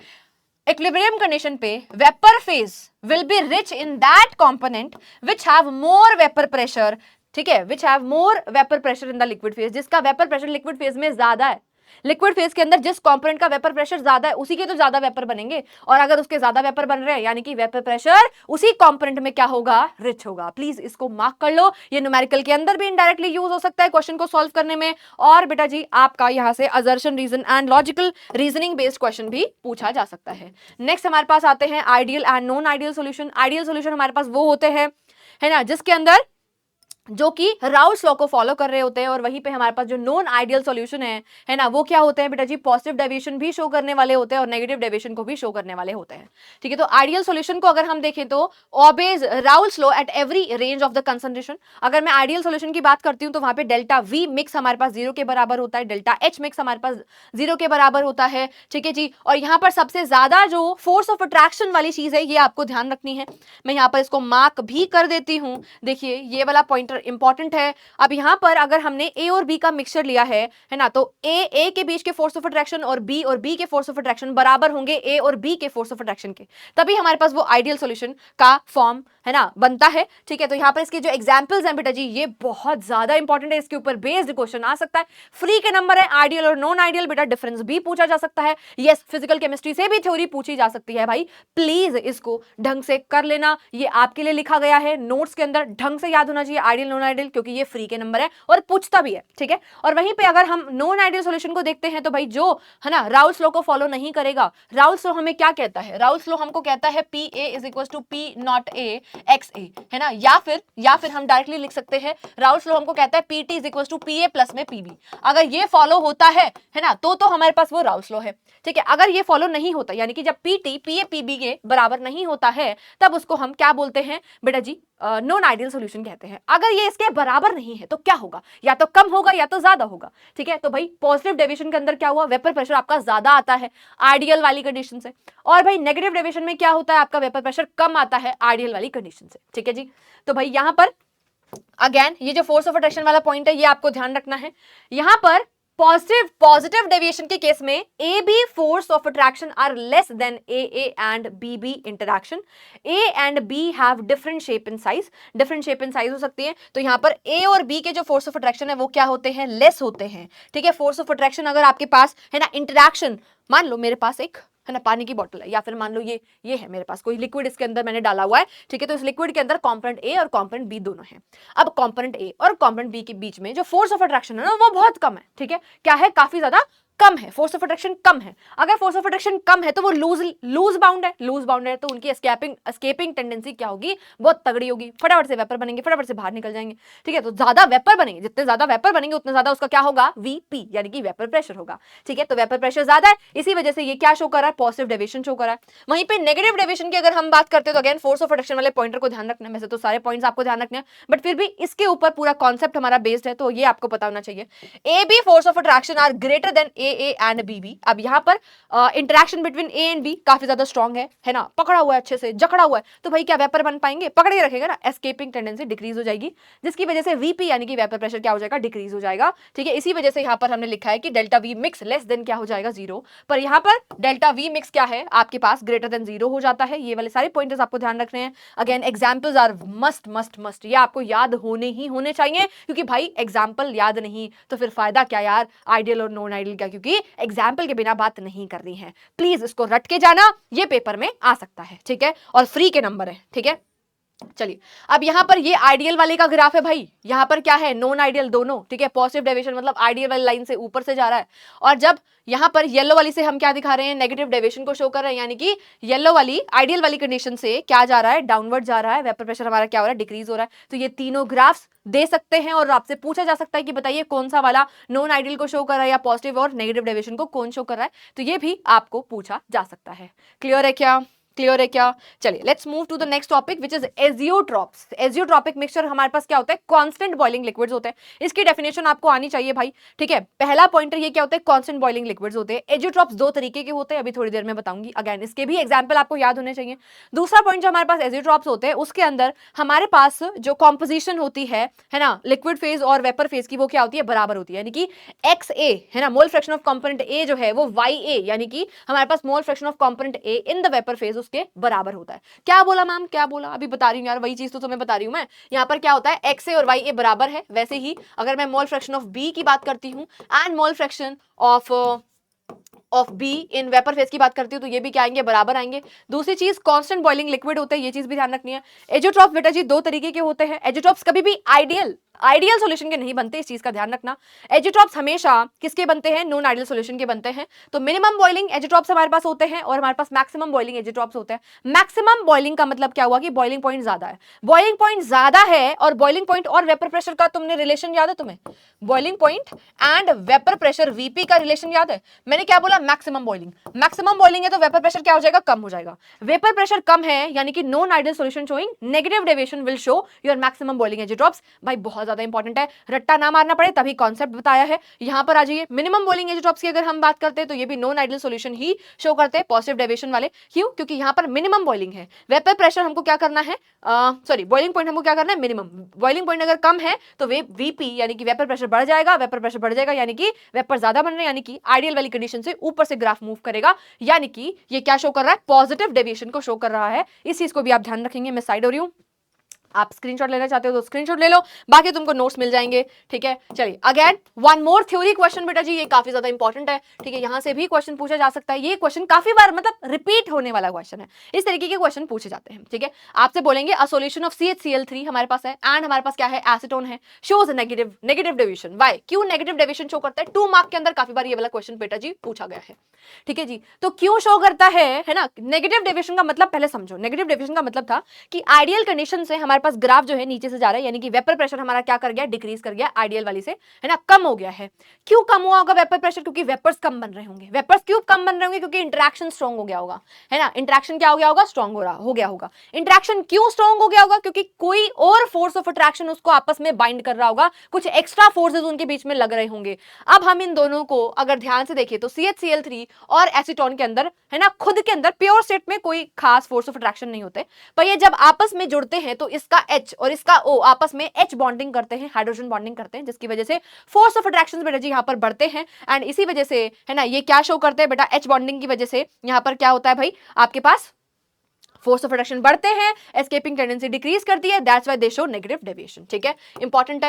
इक्विलिब्रियम कंडीशन पे vapour phase will be rich in that component which have more vapour pressure, ठीक है, which have more vapour pressure in the liquid phase, जिसका वेपर प्रेशर लिक्विड फेज में ज्यादा है, लिक्विड फेज के अंदर जिस कंपोनेंट का वेपर प्रेशर ज्यादा है उसी के तो ज्यादा वेपर बनेंगे, और अगर उसके ज्यादा वेपर बन रहे हैं यानी कि वेपर प्रेशर उसी कंपोनेंट में क्या होगा, रिच होगा। प्लीज इसको मार्क कर लो, ये न्यूमेरिकल के अंदर भी इनडायरेक्टली यूज हो सकता है क्वेश्चन को सॉल्व करने में, और बेटा जी आपका यहां से assertion reason and logical reasoning based question भी पूछा जा सकता है। नेक्स्ट हमारे पास आते हैं ideal and non ideal solution. Ideal solution हमारे पास वो होते हैं, है ना, जिसके अंदर जो कि राउल्स लॉ को फॉलो कर रहे होते हैं, और वहीं पे हमारे पास जो नॉन आइडियल सॉल्यूशन है ना, वो क्या होते हैं बेटा जी, पॉजिटिव डेविएशन भी शो करने वाले होते हैं और नेगेटिव डेविएशन को भी शो करने वाले होते हैं। ठीक है, तो आइडियल सॉल्यूशन को अगर हम देखें तो obeys Raoult's law at every range of the concentration. अगर मैं आइडियल सॉल्यूशन की बात करती हूँ तो वहां पे डेल्टा वी मिक्स हमारे पास 0 के बराबर होता है, डेल्टा एच मिक्स हमारे पास 0 के बराबर होता है। ठीक है जी, और यहाँ पर सबसे ज्यादा जो फोर्स ऑफ अट्रैक्शन वाली चीज है ये आपको ध्यान रखनी है। मैं यहाँ पर इसको मार्क भी कर देती हूँ। देखिए ये वाला पॉइंटर इंपॉर्टेंट है। अब यहाँ पर अगर हमने ए और बी का मिक्सचर लिया है ना, तो ए के बीच के फोर्स ऑफ अट्रैक्शन और बी के फोर्स ऑफ अट्रैक्शन बराबर होंगे ए और बी के फोर्स ऑफ अट्रैक्शन के, तभी हमारे पास वो आइडियल सॉल्यूशन का फॉर्म है ना बनता है। ठीक है, तो यहाँ पर इसके जो एग्जांपल्स हैं बेटा जी ये बहुत ज्यादा इंपॉर्टेंट है, इसके ऊपर बेस्ड क्वेश्चन आ सकता है। फ्री के नंबर है, आइडियल और नॉन आइडियल, बेटा डिफरेंस भी पूछा जा सकता है। यस, फिजिकल केमिस्ट्री से भी थ्योरी पूछी जा सकती है भाई, प्लीज इसको ढंग से कर लेना, ये आपके लिए लिखा गया है नोट्स के अंदर, ढंग से याद होना चाहिए आइडियल नॉन आइडियल, क्योंकि ये फ्री के नंबर है और पूछता भी है। ठीक है, और वहीं पे अगर हम नॉन आइडियल सॉल्यूशन को देखते हैं तो भाई जो है ना राउल्स लॉ को फॉलो नहीं करेगा, राउल्स लॉ हमें क्या कहता है, राउल्स लॉ हमको कहता है P A is equal to P naught A X A, है ना, या फिर हम डायरेक्टली लिख सकते हैं राउल्स लॉ हमको कहता है P T is equal to P A plus में पी बी। अगर ये फॉलो होता है ना, तो हमारे पास वो राउल्स लॉ है। ठीक है, अगर ये फॉलो नहीं होता यानी कि जब P T P A P B के बराबर नहीं होता है तब उसको हम क्या बोलते हैं बेटा जी, नॉन आइडियल सॉल्यूशन कहते हैं। अगर ये इसके बराबर नहीं है तो क्या होगा, या तो कम होगा या तो ज्यादा होगा। ठीक है, तो भाई पॉजिटिव डेविएशन के अंदर क्या हुआ, वेपर प्रेशर आपका ज्यादा आता है आइडियल वाली कंडीशन से, और भाई नेगेटिव डेविएशन में क्या होता है, आपका वेपर प्रेशर कम आता है आइडियल वाली कंडीशन से। ठीक है जी, तो भाई यहां पर अगेन ये जो फोर्स ऑफ अट्रैक्शन वाला पॉइंट है ये आपको ध्यान रखना है। यहां पर पॉजिटिव डेविएशन के केस में A B force of attraction are less than A and B interaction. A and B have different shape in size हो सकती है, तो यहां पर ए और बी के जो फोर्स ऑफ अट्रैक्शन है वो क्या होते हैं, लेस होते हैं। ठीक है, फोर्स ऑफ अट्रैक्शन अगर आपके पास है ना, इंटरैक्शन, मान लो मेरे पास एक है ना पानी की बोतल है, या फिर मान लो ये है मेरे पास कोई लिक्विड, इसके अंदर मैंने डाला हुआ है। ठीक है, तो इस लिक्विड के अंदर कंपोनेंट ए और कंपोनेंट बी दोनों हैं। अब कंपोनेंट ए और कंपोनेंट बी के बीच में जो फोर्स ऑफ अट्रैक्शन है ना वो बहुत कम है। ठीक है, क्या है, काफी ज्यादा कम है, फोर्स ऑफ अट्रैक्शन कम है। अगर फोर्स ऑफ अट्रैक्शन कम है तो वो लूज बाउंड है, तो उनकी एस्केपिंग टेंडेंसी क्या होगी, बहुत तगड़ी होगी, फटाफट से वेपर बनेंगे, फटाफट से बाहर निकल जाएंगे। ठीक है, तो ज्यादा वेपर बनेंगे, जितने ज्यादा वेपर बनेंगे उतना ज्यादा उसका क्या होगा, वीपी यानी कि वेपर प्रेशर होगा। ठीक है, तो वेपर प्रेशर ज्यादा है, इसी वजह से ये क्या शो कर रहा है, पॉजिटिव डेविएशन शो कर रहा है। वहीं पे नेगेटिव डेविएशन की अगर हम बात करते हैं तो अगेन फोर्स ऑफ अट्रैक्शन वाले पॉइंटर को ध्यान रखना है। वैसे तो सारे पॉइंट्स आपको ध्यान रखने हैं, बट फिर भी इसके ऊपर पूरा कॉन्सेप्ट हमारा बेस्ड है, तो ये आपको पता होना चाहिए। A B force of attraction are greater than A and B. अब यहाँ पर interaction between A and B काफी ज्यादा स्ट्रॉन्ग है ना, पकड़ा हुआ है, अच्छे से जकड़ा हुआ है, तो भाई क्या वेपर बन पाएंगे, पकड़े रखेगा ना, एस्केपिंग टेंडेंसी डिक्रीज हो जाएगी, जिसकी वजह से वीपी यानी कि वेपर प्रेशर क्या हो जाएगा, डिक्रीज हो जाएगा। ठीक है, इसी वजह से यहाँ पर हमने लिखा है कि delta we mix less than क्या हो जाएगा, 0, पर यहाँ पर डेल्टा वी मिक्स क्या है आपके पास, ग्रेटर देन 0 हो जाता है। ये वाले सारे पॉइंटर्स आपको ध्यान रखने हैं। अगेन एग्जाम्पल्स आर मस्ट, ये आपको याद होने चाहिए, क्योंकि भाई एग्जाम्पल याद नहीं तो फिर फायदा क्या यार, आइडियल और नॉन आइडियल का, क्योंकि एग्जाम्पल के बिना बात नहीं करनी है। प्लीज इसको रट के जाना, ये पेपर में आ सकता है। ठीक है, और फ्री के नंबर है। ठीक है, चलिए अब यहां पर ये आइडियल वाले का ग्राफ है भाई, यहां पर क्या है, नॉन आइडियल दोनों। ठीक है, पॉजिटिव डेविएशन मतलब आइडियल वाली लाइन से ऊपर से जा रहा है, और जब यहां पर येलो वाली से हम क्या दिखा रहे हैं, नेगेटिव डेविएशन को शो कर रहे हैं, यानी कि येलो वाली आइडियल वाली कंडीशन से क्या जा रहा है, डाउनवर्ड जा रहा है, वेपर प्रेशर हमारा क्या हो रहा है, डिक्रीज हो रहा है। तो ये तीनों ग्राफ्स दे सकते हैं और आपसे पूछा जा सकता है कि बताइए कौन सा वाला नॉन आइडियल को शो कर रहा है या पॉजिटिव और नेगेटिव डेविएशन को कौन शो कर रहा है, तो ये भी आपको पूछा जा सकता है। क्लियर है क्या, क्लियर है क्या? चलिए let's move to the next topic which is azeotropes. Azeotropic mixture हमारे पास क्या होता है, कांस्टेंट बॉइलिंग लिक्विड्स होते हैं। इसकी डेफिनेशन आपको आनी चाहिए भाई। ठीक है, पहला पॉइंटर ये क्या होता है, कांस्टेंट बॉइलिंग लिक्विड्स होते हैं। एजियोट्रॉप्स दो तरीके के होते हैं, अभी थोड़ी देर में बताऊंगी। अगेन इसके भी एग्जांपल आपको याद होने चाहिए। दूसरा पॉइंट जो हमारे पास एजियोट्रॉप्स होते हैं उसके अंदर हमारे पास जो कॉम्पोजिशन होती है ना, लिक्विड फेज और वेपर फेज की, वो क्या होती है, बराबर होती है। यानी कि एक्स ए है ना, mole fraction of component A जो है वो वाई ए, यानी कि हमारे पास mole fraction of component A in the vapour phase उसके बराबर होता है। क्या बोला मैम, क्या बोला? अभी बता रही हूँ यार, वही चीज तो तुम्हें बता रही हूँ मैं। यहाँ पर क्या होता है, एक्स ए और वाई ए बराबर है, वैसे ही अगर मैं मोल फ्रैक्शन ऑफ बी की बात करती हूँ and mole fraction of be in vapour phase की बात करती हूँ, तो ये भी क्या आएंगे, बराबर आएंगे। दूसरी चीज, कांस्टेंट बॉइलिंग लिक्विड होते हैं, ये चीज भी ध्यान रखनी है। एजोट्रॉप्स बेटा जी दो तरीके के होते हैं। एजोट्रॉप्स कभी भी आइडियल सॉल्यूशन के नहीं बनते, इस चीज का ध्यान रखना। एजोट्रॉप्स हमेशा किसके बनते हैं, नॉन आइडियल सॉल्यूशन के बनते हैं। तो मिनिमम बॉइलिंग एजोट्रॉप्स हमारे पास होते हैं और हमारे पास मैक्सिमम बॉइलिंग एजोट्रॉप्स होते हैं। मैक्सिमम बॉइलिंग का मतलब क्या हुआ कि बॉइलिंग पॉइंट ज्यादा है। बॉइलिंग पॉइंट ज्यादा है और बॉइलिंग पॉइंट और वेपर प्रेशर का तुमने रिलेशन याद है तुम्हें? Boiling point and vapour pressure VP का रिलेशन याद है? मैंने क्या बोला, मैक्सिमम बॉइलिंग। मैक्सिमम बॉइलिंग है तो वेपर प्रेशर क्या हो जाएगा, कम हो जाएगा। वेपर प्रेशर कम है यानी कि non ideal solution showing negative deviation will show your maximum boiling azeotropes. भाई बहुत ज्यादा इंपॉर्टेंट है, रट्टा ना मारना पड़े, तभी कॉन्सेप्ट बताया है। यहां पर आ जाइए, मिनिमम बॉइलिंग एजोट्रॉप्स की अगर हम बात करते हैं तो ये भी नॉन आइडियल सॉल्यूशन ही शो करते हैं, पॉजिटिव डेविएशन वाले। क्यों? क्योंकि यहां पर मिनिमम बॉइलिंग है। वेपर प्रेशर हमको क्या करना है, सॉरी बॉइलिंग पॉइंट हमको क्या करना है, मिनिमम। बॉइलिंग पॉइंट अगर कम है तो वीपी यानी कि वेपर प्रेशर बढ़ जाएगा, वेपर प्रेशर बढ़ जाएगा यानी कि वेपर ज्यादा बन रहे हैं, यानी कि आइडियल वाली कंडीशन से ऊपर से ग्राफ मूव करेगा, यानी कि ये क्या शो कर रहा है, पॉजिटिव डेविएशन को शो कर रहा है। इस चीज को भी आप ध्यान रखेंगे। मैं साइड हो रही हूं, आप स्क्रीनशॉट लेना चाहते हो तो स्क्रीनशॉट ले लो, बाकी तुमको नोट्स मिल जाएंगे। ठीक है, चलिए again one more theory question बेटा जी, ये काफी ज्यादा इंपॉर्टेंट है। ठीक है, यहां से भी क्वेश्चन पूछा जा सकता है। ये क्वेश्चन काफी बार मतलब रिपीट होने वाला क्वेश्चन है, इस तरीके के क्वेश्चन पूछे जाते हैं। ठीक है, आपसे बोलेंगे अ सॉल्यूशन ऑफ CHCl3 हमारे पास है एंड हमारे पास क्या है, एसीटोन है, शोज नेगेटिव डेविएशन। व्हाई? क्यों नेगेटिव डेविएशन शो करता है? 2 मार्क के अंदर काफी बार ये वाला क्वेश्चन बेटा जी पूछा गया है। ठीक है जी, तो क्यों शो करता है ना? नेगेटिव डेविएशन का मतलब पहले समझो। नेगेटिव डेविएशन का मतलब था कि आइडियल कंडीशन से हमारे पास ग्राफ जो है नीचे से जा रहा है, यानी कि वेपर प्रेशर हमारा क्या कर गया, डिक्रीज कर गया आइडियल वाली से, है ना, कम हो गया है। क्यों कम हुआ होगा वेपर प्रेशर? क्योंकि वेपर्स कम बन रहे होंगे। वेपर्स क्यों कम बन रहे होंगे? क्योंकि इंटरेक्शन स्ट्रॉन्ग हो गया होगा, है ना। इंटरेक्शन क्या हो गया होगा, स्ट्रॉन्ग हो गया होगा। इंटरेक्शन क्यों स्ट्रॉन्ग हो गया होगा? क्योंकि कोई और फोर्स ऑफ अट्रैक्शन उसको आपस में बाइंड कर रहा होगा, कुछ एक्स्ट्रा फोर्सेस उनके बीच में लग रहे होंगे। अब हम इन दोनों को अगर ध्यान से देखें तो CHCl3 और एसीटोन के अंदर, है ना, खुद के अंदर प्योर स्टेट में कोई खास फोर्स ऑफ अट्रैक्शन नहीं होते, पर ये जब आपस में जुड़ते हैं तो इसका H और इसका O आपस में H बॉन्डिंग करते हैं, हाइड्रोजन बॉन्डिंग करते हैं, जिसकी वजह से फोर्स ऑफ अट्रैक्शन बेटा जी यहाँ पर बढ़ते हैं। एंड इसी वजह से, है ना, ये क्या शो करते हैं बेटा, H बॉन्डिंग की वजह से यहाँ पर क्या होता है भाई, आपके पास फोर्स ऑफ अट्रैक्शन बढ़ते हैं, एस्केपिंग टेंडेंसी डिक्रीज करती है, that's why they show negative deviation. ठीक है, इंपॉर्टेंट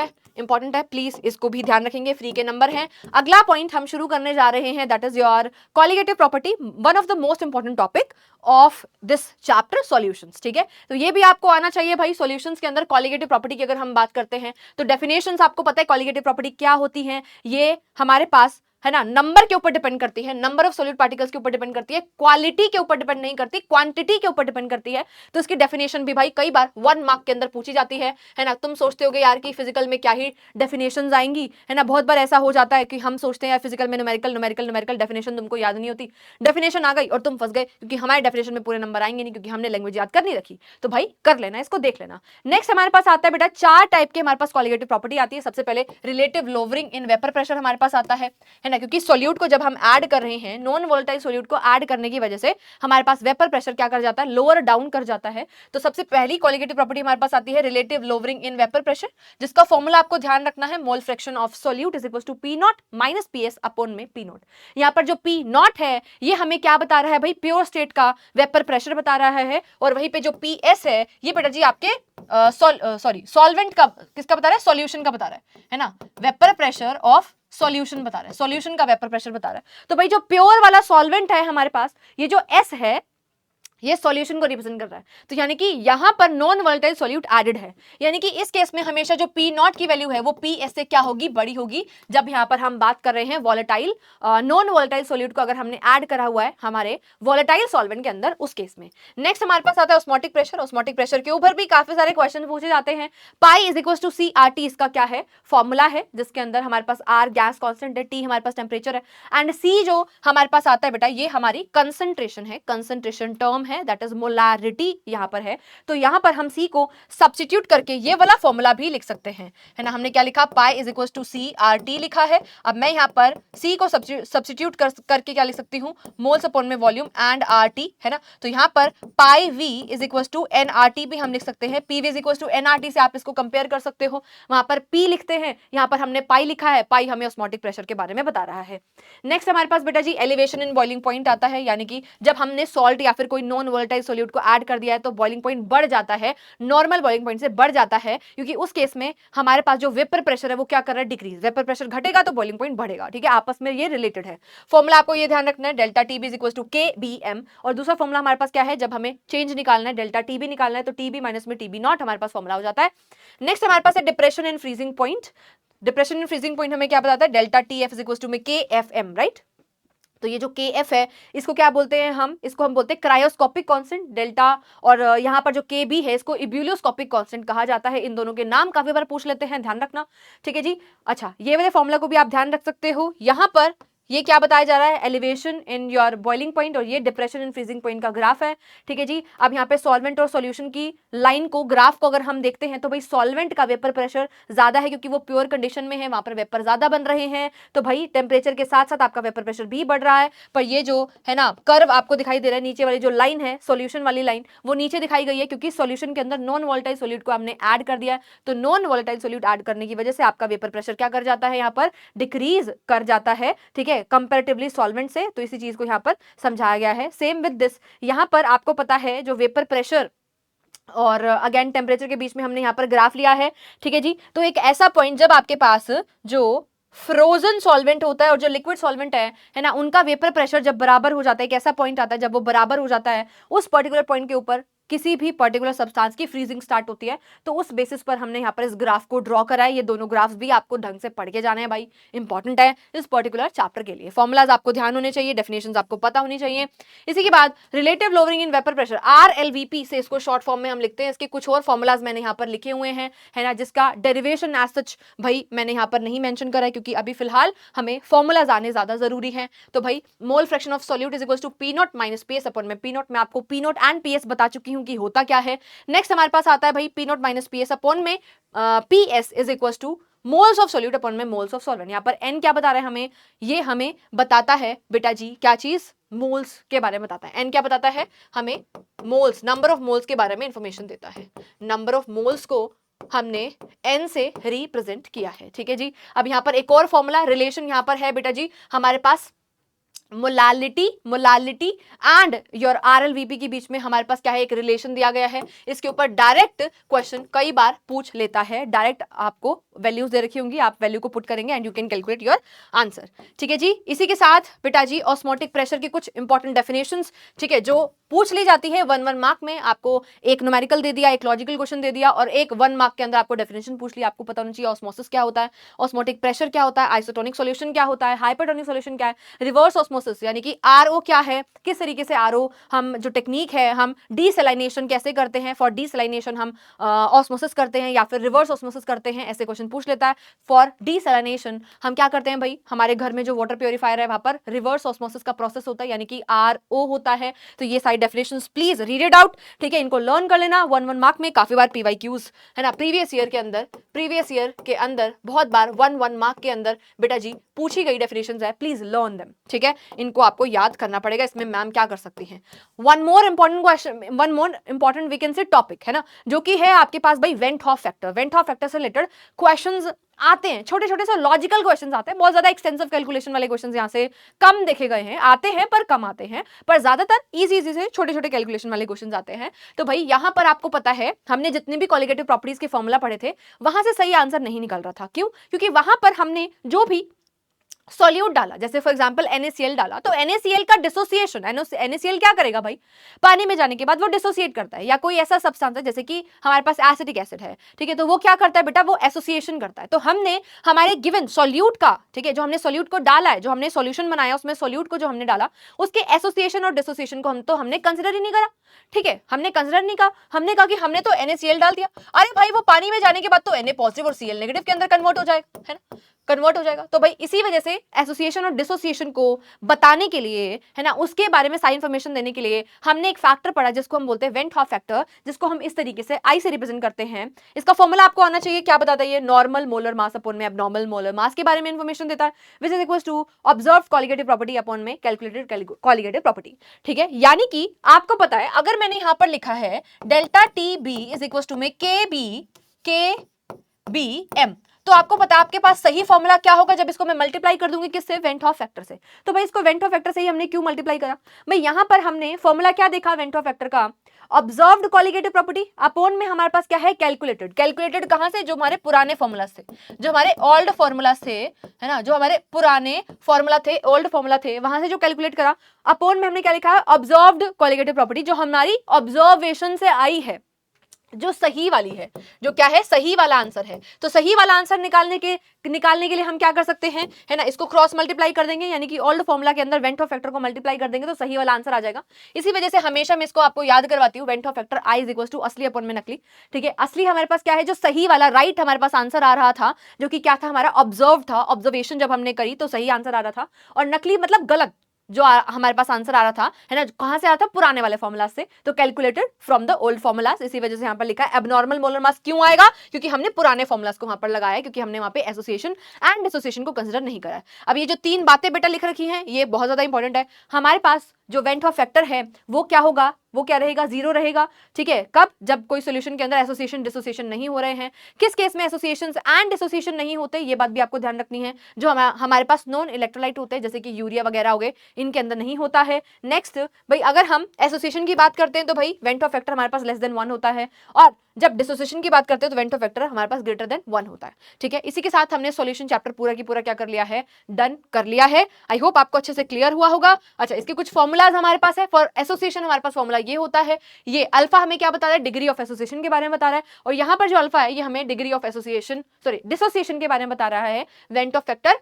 है, प्लीज इसको भी ध्यान रखेंगे, फ्री के नंबर हैं। अगला पॉइंट हम शुरू करने जा रहे हैं, that is your colligative property, one of the most important topic of this chapter solutions. ठीक है, तो ये भी आपको आना चाहिए भाई। सॉल्यूशंस के अंदर कॉलिगेटिव प्रॉपर्टी की अगर हम बात करते हैं तो डेफिनेशंस आपको पता है कॉलिगेटिव प्रॉपर्टी क्या होती है। ये हमारे पास, है ना, नंबर के ऊपर डिपेंड करती है, नंबर ऑफ सॉलिड पार्टिकल्स के ऊपर डिपेंड करती है, क्वालिटी के ऊपर डिपेंड नहीं करती, क्वांटिटी के ऊपर डिपेंड करती है। तो इसकी डेफिनेशन भी भाई कई बार 1 मार्क के अंदर पूछी जाती है ना। तुम सोचते होगे यार कि फिजिकल में क्या ही डेफिनेशंस आएंगी, है ना। बहुत बार ऐसा हो जाता है कि हम सोचते हैं यार फिजिकल में न्यूमेरिकल डेफिनेशन तुमको याद नहीं होती, डेफिनेशन आ गई और तुम फंस गए, क्योंकि हमारे डेफिनेशन में पूरे नंबर आएंगे नहीं, क्योंकि हमने लैंग्वेज याद कर नहीं रखी। तो भाई कर लेना, इसको देख लेना। नेक्स्ट हमारे पास आता है बेटा 4 टाइप के हमारे पास कॉलिगेटिव प्रॉपर्टी आती है। सबसे पहले relative lowering in vapour pressure हमारे पास आता है ना, क्योंकि सॉल्यूट को जब हम ऐड कर रहे हैं, नॉन वोलेटाइल सॉल्यूट को ऐड करने की वजह से हमारे पास वेपर प्रेशर क्या कर जाता है, लोअर डाउन कर जाता है। तो सबसे पहली कॉलिगेटिव प्रॉपर्टी हमारे पास आती है relative lowering in vapour pressure, जिसका फॉर्मूला आपको ध्यान रखना है, mole fraction of solute is equal to P naught minus PS upon में P नॉट। यहाँ पर जो P नॉट है ये हमें क्या बता रहा है भाई, प्योर स्टेट का वेपर प्रेशर बता रहा है, और वहीं पे जो PS है ये बेटा जी आपके सॉल्वेंट का, किसका बता रहा है, सॉल्यूशन का बता रहा है ना, वेपर प्रेशर ऑफ सॉल्यूशन बता रहा है, सॉल्यूशन का वेपर प्रेशर बता रहा है। तो भाई जो प्योर वाला सॉल्वेंट है हमारे पास, ये जो S है ये सॉल्यूशन को रिप्रेजेंट कर रहा है। तो यानी कि यहां पर नॉन वोलेटाइल सॉल्यूट एडेड है, यानी कि इस केस में हमेशा जो P नॉट की वैल्यू है वो PS से क्या होगी, बड़ी होगी। जब यहां पर हम बात कर रहे हैं वोलेटाइल नॉन वोलेटाइल सॉल्यूट को अगर हमने ऐड करा हुआ है हमारे वोलेटाइल सॉल्वेंट के अंदर, उस केस में। नेक्स्ट हमारे पास आता है ऑस्मोटिक प्रेशर। ऑस्मोटिक प्रेशर के ऊपर भी काफी सारे क्वेश्चन पूछे जाते हैं। Pi is equal to CRT इसका क्या है, फॉर्मूला है, जिसके अंदर हमारे पास R गैस कॉन्स्टेंट है, T हमारे पास टेम्परेचर है, एंड C जो हमारे पास आता है बेटा ये हमारी कंसंट्रेशन है, कंसंट्रेशन टर्म है, दैट इज मोलारिटी यहां पर है। तो यहां पर हम C को सब्स्टिट्यूट करके ये वाला फॉर्मूला भी लिख सकते हैं, है ना। हमने क्या लिखा, pi is equal to CRT लिखा है। अब मैं यहां पर C को सब्स्टिट्यूट करके क्या लिख सकती हूं, मोल्स अपॉन में वॉल्यूम एंड RT, है ना। तो यहां पर pi V is equal to NRT भी हम लिख सकते हैं। PV is equal to NRT से आप इसको कंपेयर कर सकते हो, वहां पर P लिखते हैं, यहां पर हमने पाई लिखा है, पाई हमें ऑस्मोटिक प्रेशर के बारे में बता रहा है। नेक्स्ट हमारे पास बेटा जी एलिवेशन इन बॉइलिंग पॉइंट आता है, यानी कि जब हमने सॉल्ट या फिर कोई नॉन वोलेटाइल सोल्यूट को ऐड कर दिया है तो बॉइलिंग पॉइंट बढ़ जाता है, नॉर्मल बॉइलिंग पॉइंट से बढ़ जाता है, क्योंकि उस केस में हमारे पास जो वेपर प्रेशर है वो क्या कर रहा है, डिक्रीज। वेपर प्रेशर घटेगा तो बॉइलिंग पॉइंट बढ़ेगा, ठीक है, आपस में ये रिलेटेड है। फॉर्मूला आपको ये ध्यान रखना है, delta TB is equal to K B M. और दूसरा फॉर्मूला हमारे पास क्या है, जब हमें चेंज निकालना है, डेल्टा टीबी निकालना है, तो टीबी माइनस में टीबी नॉट हमारे पास फॉर्मूला हो जाता है। नेक्स्ट हमारे पास है depression and freezing point. Depression and freezing point हमें क्या बताता है, delta T F is equal to में के एफ एम, राइट। तो ये जो के एफ है इसको क्या बोलते हैं हम, इसको हम बोलते हैं क्रायोस्कोपिक कांस्टेंट डेल्टा, और यहाँ पर जो के बी है इसको इब्यूलियोस्कोपिक कांस्टेंट कहा जाता है। इन दोनों के नाम काफी बार पूछ लेते हैं, ध्यान रखना, ठीक है जी। अच्छा, ये वाले फॉर्मूला को भी आप ध्यान रख सकते हो। यहाँ पर ये क्या बताया जा रहा है, elevation in your boiling point, और ये डिप्रेशन इन फ्रीजिंग पॉइंट का ग्राफ है, ठीक है जी। अब यहाँ पे सॉल्वेंट और सॉल्यूशन की लाइन को, ग्राफ को अगर हम देखते हैं तो भाई सॉल्वेंट का वेपर प्रेशर ज्यादा है क्योंकि वो प्योर कंडीशन में है, वहां पर वेपर ज्यादा बन रहे हैं, तो भाई टेम्परेचर के साथ साथ आपका वेपर प्रेशर भी बढ़ रहा है। पर ये जो है ना कर्व आपको दिखाई दे रहा है, नीचे वाली जो लाइन है सॉल्यूशन वाली लाइन, वो नीचे दिखाई गई है क्योंकि सॉल्यूशन के अंदर नॉन वोलेटाइल सोल्यूट को हमने ऐड कर दिया है। तो नॉन वोलेटाइल सोल्यूट ऐड करने की वजह से आपका वेपर प्रेशर क्या कर जाता है, यहाँ पर डिक्रीज कर जाता है, ठीक है, कंपैरेटिवली सॉल्वेंट से। तो इसी चीज को यहाँ पर समझाया गया है। सेम विद दिस, यहाँ पर आपको पता है जो वेपर प्रेशर और अगेन टेम्परेचर के बीच में हमने यहाँ पर ग्राफ लिया है, ठीक है जी। तो एक ऐसा पॉइंट जब आपके पास जो फ्रोजन सॉल्वेंट होता है और जो लिक्विड सॉल्वेंट है ना, उनका वेपर प्रेशर जब बराबर हो जाता है, एक ऐसा पॉइंट आता है जब वो बराबर हो जाता है, उस पर्टिकुलर पॉइंट के ऊपर किसी भी पर्टिकुलर सब्सटेंस की फ्रीजिंग स्टार्ट होती है। तो उस बेसिस पर हमने यहाँ पर इस ग्राफ को ड्रॉ करा है। ये दोनों ग्राफ्स भी आपको ढंग से पढ़ के जाने हैं भाई, इंपॉर्टेंट है इस पर्टिकुलर चैप्टर के लिए। फॉर्मुलाज आपको ध्यान होने चाहिए, डेफिनेशंस आपको पता होनी चाहिए। इसी के बाद relative lowering in vapour pressure, RLVP से इसको शॉर्ट फॉर्म में हम लिखते हैं। इसके कुछ और फॉर्मुलाज मैंने यहाँ पर लिखे हुए हैं, है ना, जिसका डेरिवेशन एज सच भाई मैंने यहाँ पर नहीं मेंशन करा है क्योंकि अभी फिलहाल हमें फॉर्मुलाज आने ज्यादा जरूरी है। तो भाई mole fraction of solute is equal to P naught minus P S upon में पी नॉट, मैं आपको P naught and P S बता चुकी हूँ कि होता क्या है। नेक्स्ट हमारे पास आता है भाई P naught minus P S upon में P S is equal to moles of solute upon में मोल्स ऑफ सॉल्वेंट। यहाँ पर एन क्या बता रहे हैं हमें, ये हमें बताता है बेटा जी क्या चीज, मोल्स के बारे में बताता है। एन क्या बताता है हमें, मोल्स, नंबर ऑफ मोल्स के बारे में इंफॉर्मेशन देता है। नंबर ऑफ मोल्स को हमने n से रिप्रेजेंट किया है, ठीक है जी। अब यहाँ पर एक और फॉर्मूला रिलेशन यहाँ पर है बेटा जी हमारे पास, मोलालिटी एंड योर RLVP के बीच में हमारे पास क्या है, एक रिलेशन दिया गया है। इसके ऊपर डायरेक्ट क्वेश्चन कई बार पूछ लेता है, डायरेक्ट आपको वैल्यूज दे रखी होंगी, आप वैल्यू को पुट करेंगे and you can calculate your answer, ठीक है जी। इसी के साथ बेटा जी ऑस्मोटिक प्रेशर की कुछ इंपॉर्टेंट डेफिनेशंस, ठीक है, जो पूछ ली जाती है 1 मार्क में। आपको एक न्यूमेरिकल दे दिया, एक लॉजिकल क्वेश्चन दे दिया और एक 1 मार्क के अंदर आपको डेफिनेशन पूछ लिया। आपको पता होना चाहिए ऑस्मोसिस क्या होता है, ऑस्मोटिक प्रेशर क्या होता है, आइसोटोनिक सॉल्यूशन क्या होता है, हाइपरटोनिक सॉल्यूशन क्या है, रिवर्स ऑस्मोसिस यानी कि RO क्या है, किस तरीके से RO हम जो टेक्निक है हम डीसैलिनेशन कैसे करते हैं, फॉर डीसैलिनेशन हम ऑस्मोसिस करते हैं या फिर रिवर्स ऑस्मोसिस करते हैं, ऐसे क्वेश्चन पूछ लेता है। फॉर डीसैलिनेशन हम क्या करते हैं भाई, हमारे घर में जो वाटर प्योरीफायर है वहां पर रिवर्स ऑस्मोसिस का प्रोसेस होता है यानी कि RO होता है। तो ये सारी definitions please read it out, ठीक है, इनको लर्न कर लेना। 1 मार्क में काफी बार PYQs है ना, प्रीवियस ईयर के अंदर बहुत बार 1 मार्क के अंदर बेटा जी पूछी गई डेफिनेशंस है, प्लीज लर्न देम, ठीक है, इनको आपको याद करना पड़ेगा। इसमें मैम क्या कर सकती हैं, one more important we can say topic है ना, जो कि है आपके पास भाई van't Hoff factor. Van't Hoff factor से रिलेटेड क्वेश्चंस आते हैं, छोटे छोटे से लॉजिकल क्वेश्चंस आते हैं, बहुत ज्यादा एक्सटेंसिव कैलकुलेशन वाले क्वेश्चंस यहाँ से कम देखे गए हैं, आते हैं पर कम आते हैं, पर ज्यादातर इजी से छोटे छोटे कैलकुलेशन वाले क्वेश्चंस आते हैं। तो भाई यहाँ पर आपको पता है हमने जितने भी कॉलिगेटिव प्रॉपर्टीज के फॉर्मूला पढ़े थे वहां से सही आंसर नहीं निकल रहा था। क्यों? क्योंकि वहां पर हमने जो भी सॉल्यूट डाला, जैसे फॉर एग्जांपल NaCl डाला, तो NaCl का डिसोसिएशन, NaCl क्या करेगा भाई, पानी में जाने के बाद वो डिसोसिएट करता है, या कोई ऐसा सब्सटेंस है जैसे कि हमारे पास एसिटिक एसिड है, ठीक है, तो वो क्या करता है बेटा, वो एसोसिएशन करता है। तो हमने हमारे गिवन सॉल्यूट का, ठीक है, जो हमने सॉल्यूट को डाला है, जो हमने सॉल्यूशन बनाया उसमें सॉल्यूट को जो हमने डाला, उसके एसोसिएशन और डिसोसिएशन को हमने कंसिडर ही नहीं करा, ठीक है, हमने कंसिडर नहीं कहा, हमने कहा कि हमने तो NaCl डाल दिया। अरे भाई वो पानी में जाने के बाद तो Na पॉजिटिव और Cl नेगेटिव के अंदर कन्वर्ट हो जाएगा, है ना, कन्वर्ट हो जाएगा। तो भाई इसी वजह से एसोसिएशन और डिसोसिएशन को बताने के लिए, है ना, उसके बारे में सारी इंफॉर्मेशन देने के लिए हमने एक फैक्टर पढ़ा जिसको हम बोलते हैं वेंट हॉफ फैक्टर, जिसको हम इस तरीके से I से रिप्रेजेंट करते हैं। इसका फॉर्मूला आपको आना चाहिए, क्या बताता है ये, नॉर्मल मोलर मास अपॉन में एब्नॉर्मल मोलर मास के बारे में इंफॉर्मेशन देता है, which is equal to observed colligative property upon में कैलकुलेटेड कॉलिगेटिव प्रॉपर्टी, ठीक है। यानी कि आपको पता है अगर मैंने यहां पर लिखा है delta TB is equal to में KB M, तो आपको पता है आपके पास सही फॉर्मूला क्या होगा जब इसको मैं मल्टीप्लाई कर दूंगी किससे, वेंट हॉफ फैक्टर से। तो भाई इसको वेंट हॉफ फैक्टर से ही हमने क्यों मल्टीप्लाई करा भाई, यहां पर हमने फॉर्मूला क्या देखा वेंट हॉफ फैक्टर का, ऑब्जर्व्ड कॉलिगेटिव प्रॉपर्टी अपॉन में हमारे पास क्या है कैलकुलेटेड। कैलकुलेटेड कहां से, जो हमारे पुराने फॉर्मूला से, जो हमारे ओल्ड फॉर्मूला से, है ना, जो हमारे पुराने फॉर्मूला थे, ओल्ड फॉर्मूला थे, वहां से जो कैलकुलेट करा। अपॉन में हमने क्या लिखा है, ऑब्जर्व्ड कॉलिगेटिव प्रॉपर्टी, जो हमारी ऑब्जर्वेशन से आई है, जो सही वाली है, जो क्या है, सही वाला आंसर है। तो सही वाला आंसर निकालने के लिए हम क्या कर सकते हैं, है ना, इसको क्रॉस मल्टीप्लाई कर देंगे, यानी कि ओल्ड फॉर्मूला के अंदर वेंट हॉफ फैक्टर को मल्टीप्लाई कर देंगे तो सही वाला आंसर आ जाएगा। इसी वजह से हमेशा मैं इसको आपको याद करवाती हूँ, van't Hoff factor I is equal to असली अपॉन में नकली। ठीक है, असली हमारे पास क्या है, जो सही वाला राइट हमारे पास आंसर आ रहा था, जो कि क्या था, हमारा ऑब्जर्व था, ऑब्जर्वेशन जब हमने करी तो सही आंसर आ रहा था, और नकली मतलब गलत, जो हमारे पास आंसर आ रहा था, है ना, कहां से आ रहा था, पुराने वाले फॉर्मूला से, तो calculated from the old formulas. इसी वजह से यहां पर लिखा है एबनॉर्मल मोलर मास। क्यों आएगा, क्योंकि हमने पुराने फॉर्मूलास को वहां पर लगाया है, क्योंकि हमने वहां पे एसोसिएशन एंड डिसोसिएशन को कंसीडर नहीं करा है। अब ये जो तीन बातें बेटा लिख रखी हैं, ये बहुत ज्यादा इंपॉर्टेंट है। हमारे पास जो वेंट हॉफ फैक्टर है वो क्या होगा, वो क्या रहेगा, जीरो रहेगा। ठीक है, कब, जब कोई सॉल्यूशन के अंदर एसोसिएशन डिसोसिएशन नहीं हो रहे हैं। किस केस में एसोसिएशन एंड डिसोसिएशन नहीं होते, ये बात भी आपको ध्यान रखनी है। जो हमारे पास नॉन इलेक्ट्रोलाइट होते हैं, जैसे कि यूरिया वगैरह हो गए, इनके अंदर नहीं होता है। नेक्स्ट भाई, अगर हम एसोसिएशन की बात करते हैं तो भाई वेंट ऑफ फैक्टर हमारे पास लेस देन 1 होता है, और जब डिसोसिएशन की बात करते हैं तो वेंट ऑफ फैक्टर हमारे पास ग्रेटर देन 1 होता है। ठीक है, इसी के साथ हमने सॉल्यूशन चैप्टर पूरा की पूरा क्या कर लिया है, डन कर लिया है। आई होप आपको अच्छे से क्लियर हुआ होगा। अच्छा, इसके कुछ फॉर्मूलाज हमारे पास है। फॉर एसोसिएशन हमारे पास फॉर्मूला ये होता है, ये अल्फा हमें क्या बता रहा है, डिग्री ऑफ एसोसिएशन के बारे में बता रहा है, और यहाँ पर जो अल्फा है ये हमें degree of association, sorry, dissociation के बारे में बता रहा है। वेंट ऑफ फैक्टर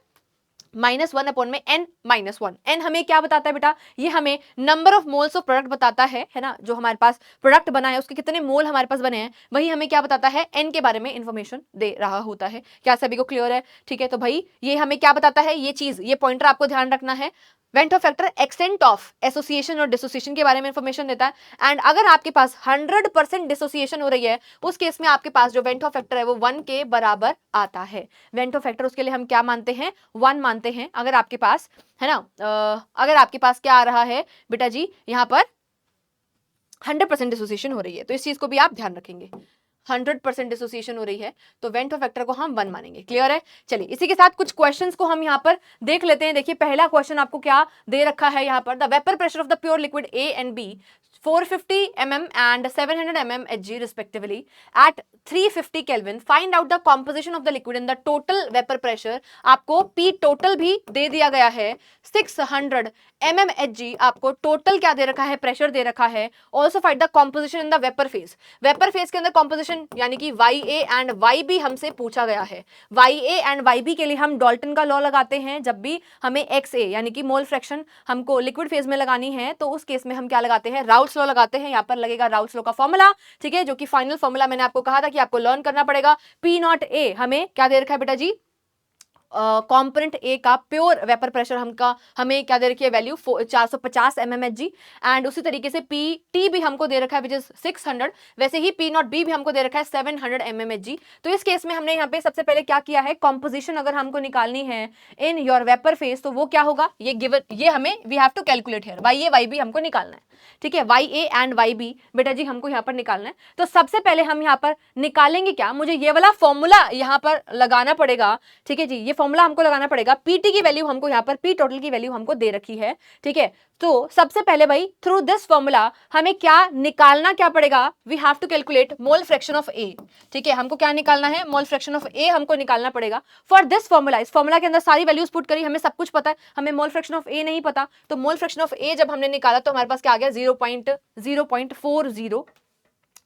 -1 अपॉन में n-1। n हमें क्या बताता है बेटा, ये हमें number of moles of product बताता है ना, जो हमारे पास प्रोडक्ट बना है उसके कितने मोल हमारे पास बने हैं, वही हमें क्या बताता है, n के बारे में इंफॉर्मेशन दे रहा होता है। क्या सभी को क्लियर है? ठीक है, तो भाई ये हमें क्या बताता है, ये चीज, ये पॉइंटर आपको ध्यान रखना है। Went Hoff factor extent of association और डिसोसिएशन के बारे में इंफॉर्मेशन देता है। एंड अगर आपके पास 100% डिसोसिएशन हो रही है, उस केस में आपके पास जो वेंट ऑफ फैक्टर है वो 1 के बराबर आता है। वेंट ऑफ फैक्टर उसके लिए हम क्या मानते हैं, 1 मानते हैं। अगर आपके पास, है ना, अगर आपके पास क्या आ रहा है बेटा जी, यहाँ पर 100% डिसोसिएशन हो रही है, तो इस चीज को भी आप ध्यान रखेंगे। 100% डिसोसिएशन हो रही है तो वेंट ऑफ फैक्टर को हम 1 मानेंगे। क्लियर है? चलिए, इसी के साथ कुछ क्वेश्चंस को हम यहाँ पर देख लेते हैं। देखिए, पहला क्वेश्चन आपको क्या दे रखा है यहाँ पर, the vapour pressure of the pure liquid A and B 450 mm and 700 mm Hg respectively at 350 Kelvin. Find out the composition of the liquid and the total vapor pressure. आपको P total भी दे दिया गया है, 600 mm Hg आपको टोटल क्या दे रखा है, प्रेशर दे रखा है। Also find the composition in the vapor phase. Vapour phase के अंदर कॉम्पोजिशन यानी कि YA एंड YB हमसे पूछा गया है। YA एंड YB के लिए हम डाल्टन का लॉ लगाते हैं। जब भी हमें XA यानी कि मोल फ्रैक्शन हमको लिक्विड फेज में लगानी है, तो उस केस में हम क्या लगाते हैं, राउल्ट्स लॉ लगाते हैं। यहाँ पर लगेगा राउल्ट्स लॉ का फॉर्मूला, ठीक है, जो कि फाइनल फॉर्मूला मैंने आपको कहा था कि आपको लर्न करना पड़ेगा। P0A हमें क्या दे रखा है बेटा जी, कॉम्पोनेंट ए का प्योर वेपर प्रेशर हमें क्या दे रखी है, वैल्यू 450 mmHg। एंड उसी तरीके से पी टी भी हमको दे रखा है विच इज 600। वैसे ही P0 B भी हमको दे रखा है 700 mmHg। तो इस केस में हमने यहाँ पे सबसे पहले क्या किया है, कॉम्पोजिशन अगर हमको निकालनी है इन योर वेपर फेज, तो वो क्या होगा, ये गिवन, ये हमें we have to calculate here, YA YB हमको निकालना है। ठीक है, YA एंड YB बेटा जी हमको यहाँ पर निकालना है। तो सबसे पहले हम यहाँ पर निकालेंगे क्या, मुझे ये वाला फॉर्मूला यहाँ पर लगाना पड़ेगा। ठीक है जी, ये फॉर्मूला हमको लगाना पड़ेगा। पीटी की वैल्यू हमको यहाँ पर, पी टोटल की वैल्यू हमको दे रखी है। ठीक है, तो सबसे पहले भाई थ्रू दिस फॉर्मूला हमें क्या निकालना क्या पड़ेगा, we have to calculate mole fraction of A. ठीक है, हमको क्या निकालना है, मोल फ्रैक्शन ऑफ ए हमको निकालना पड़ेगा फॉर दिस फॉर्मूला। इस फॉर्मूला के अंदर सारी वैल्यूज पुट करी, हमें सब कुछ पता है, हमें मोल फ्रैक्शन ऑफ ए नहीं पता। तो मोल फ्रैक्शन ऑफ ए जब हमने निकाला तो हमारे पास क्या आ गया, 0.40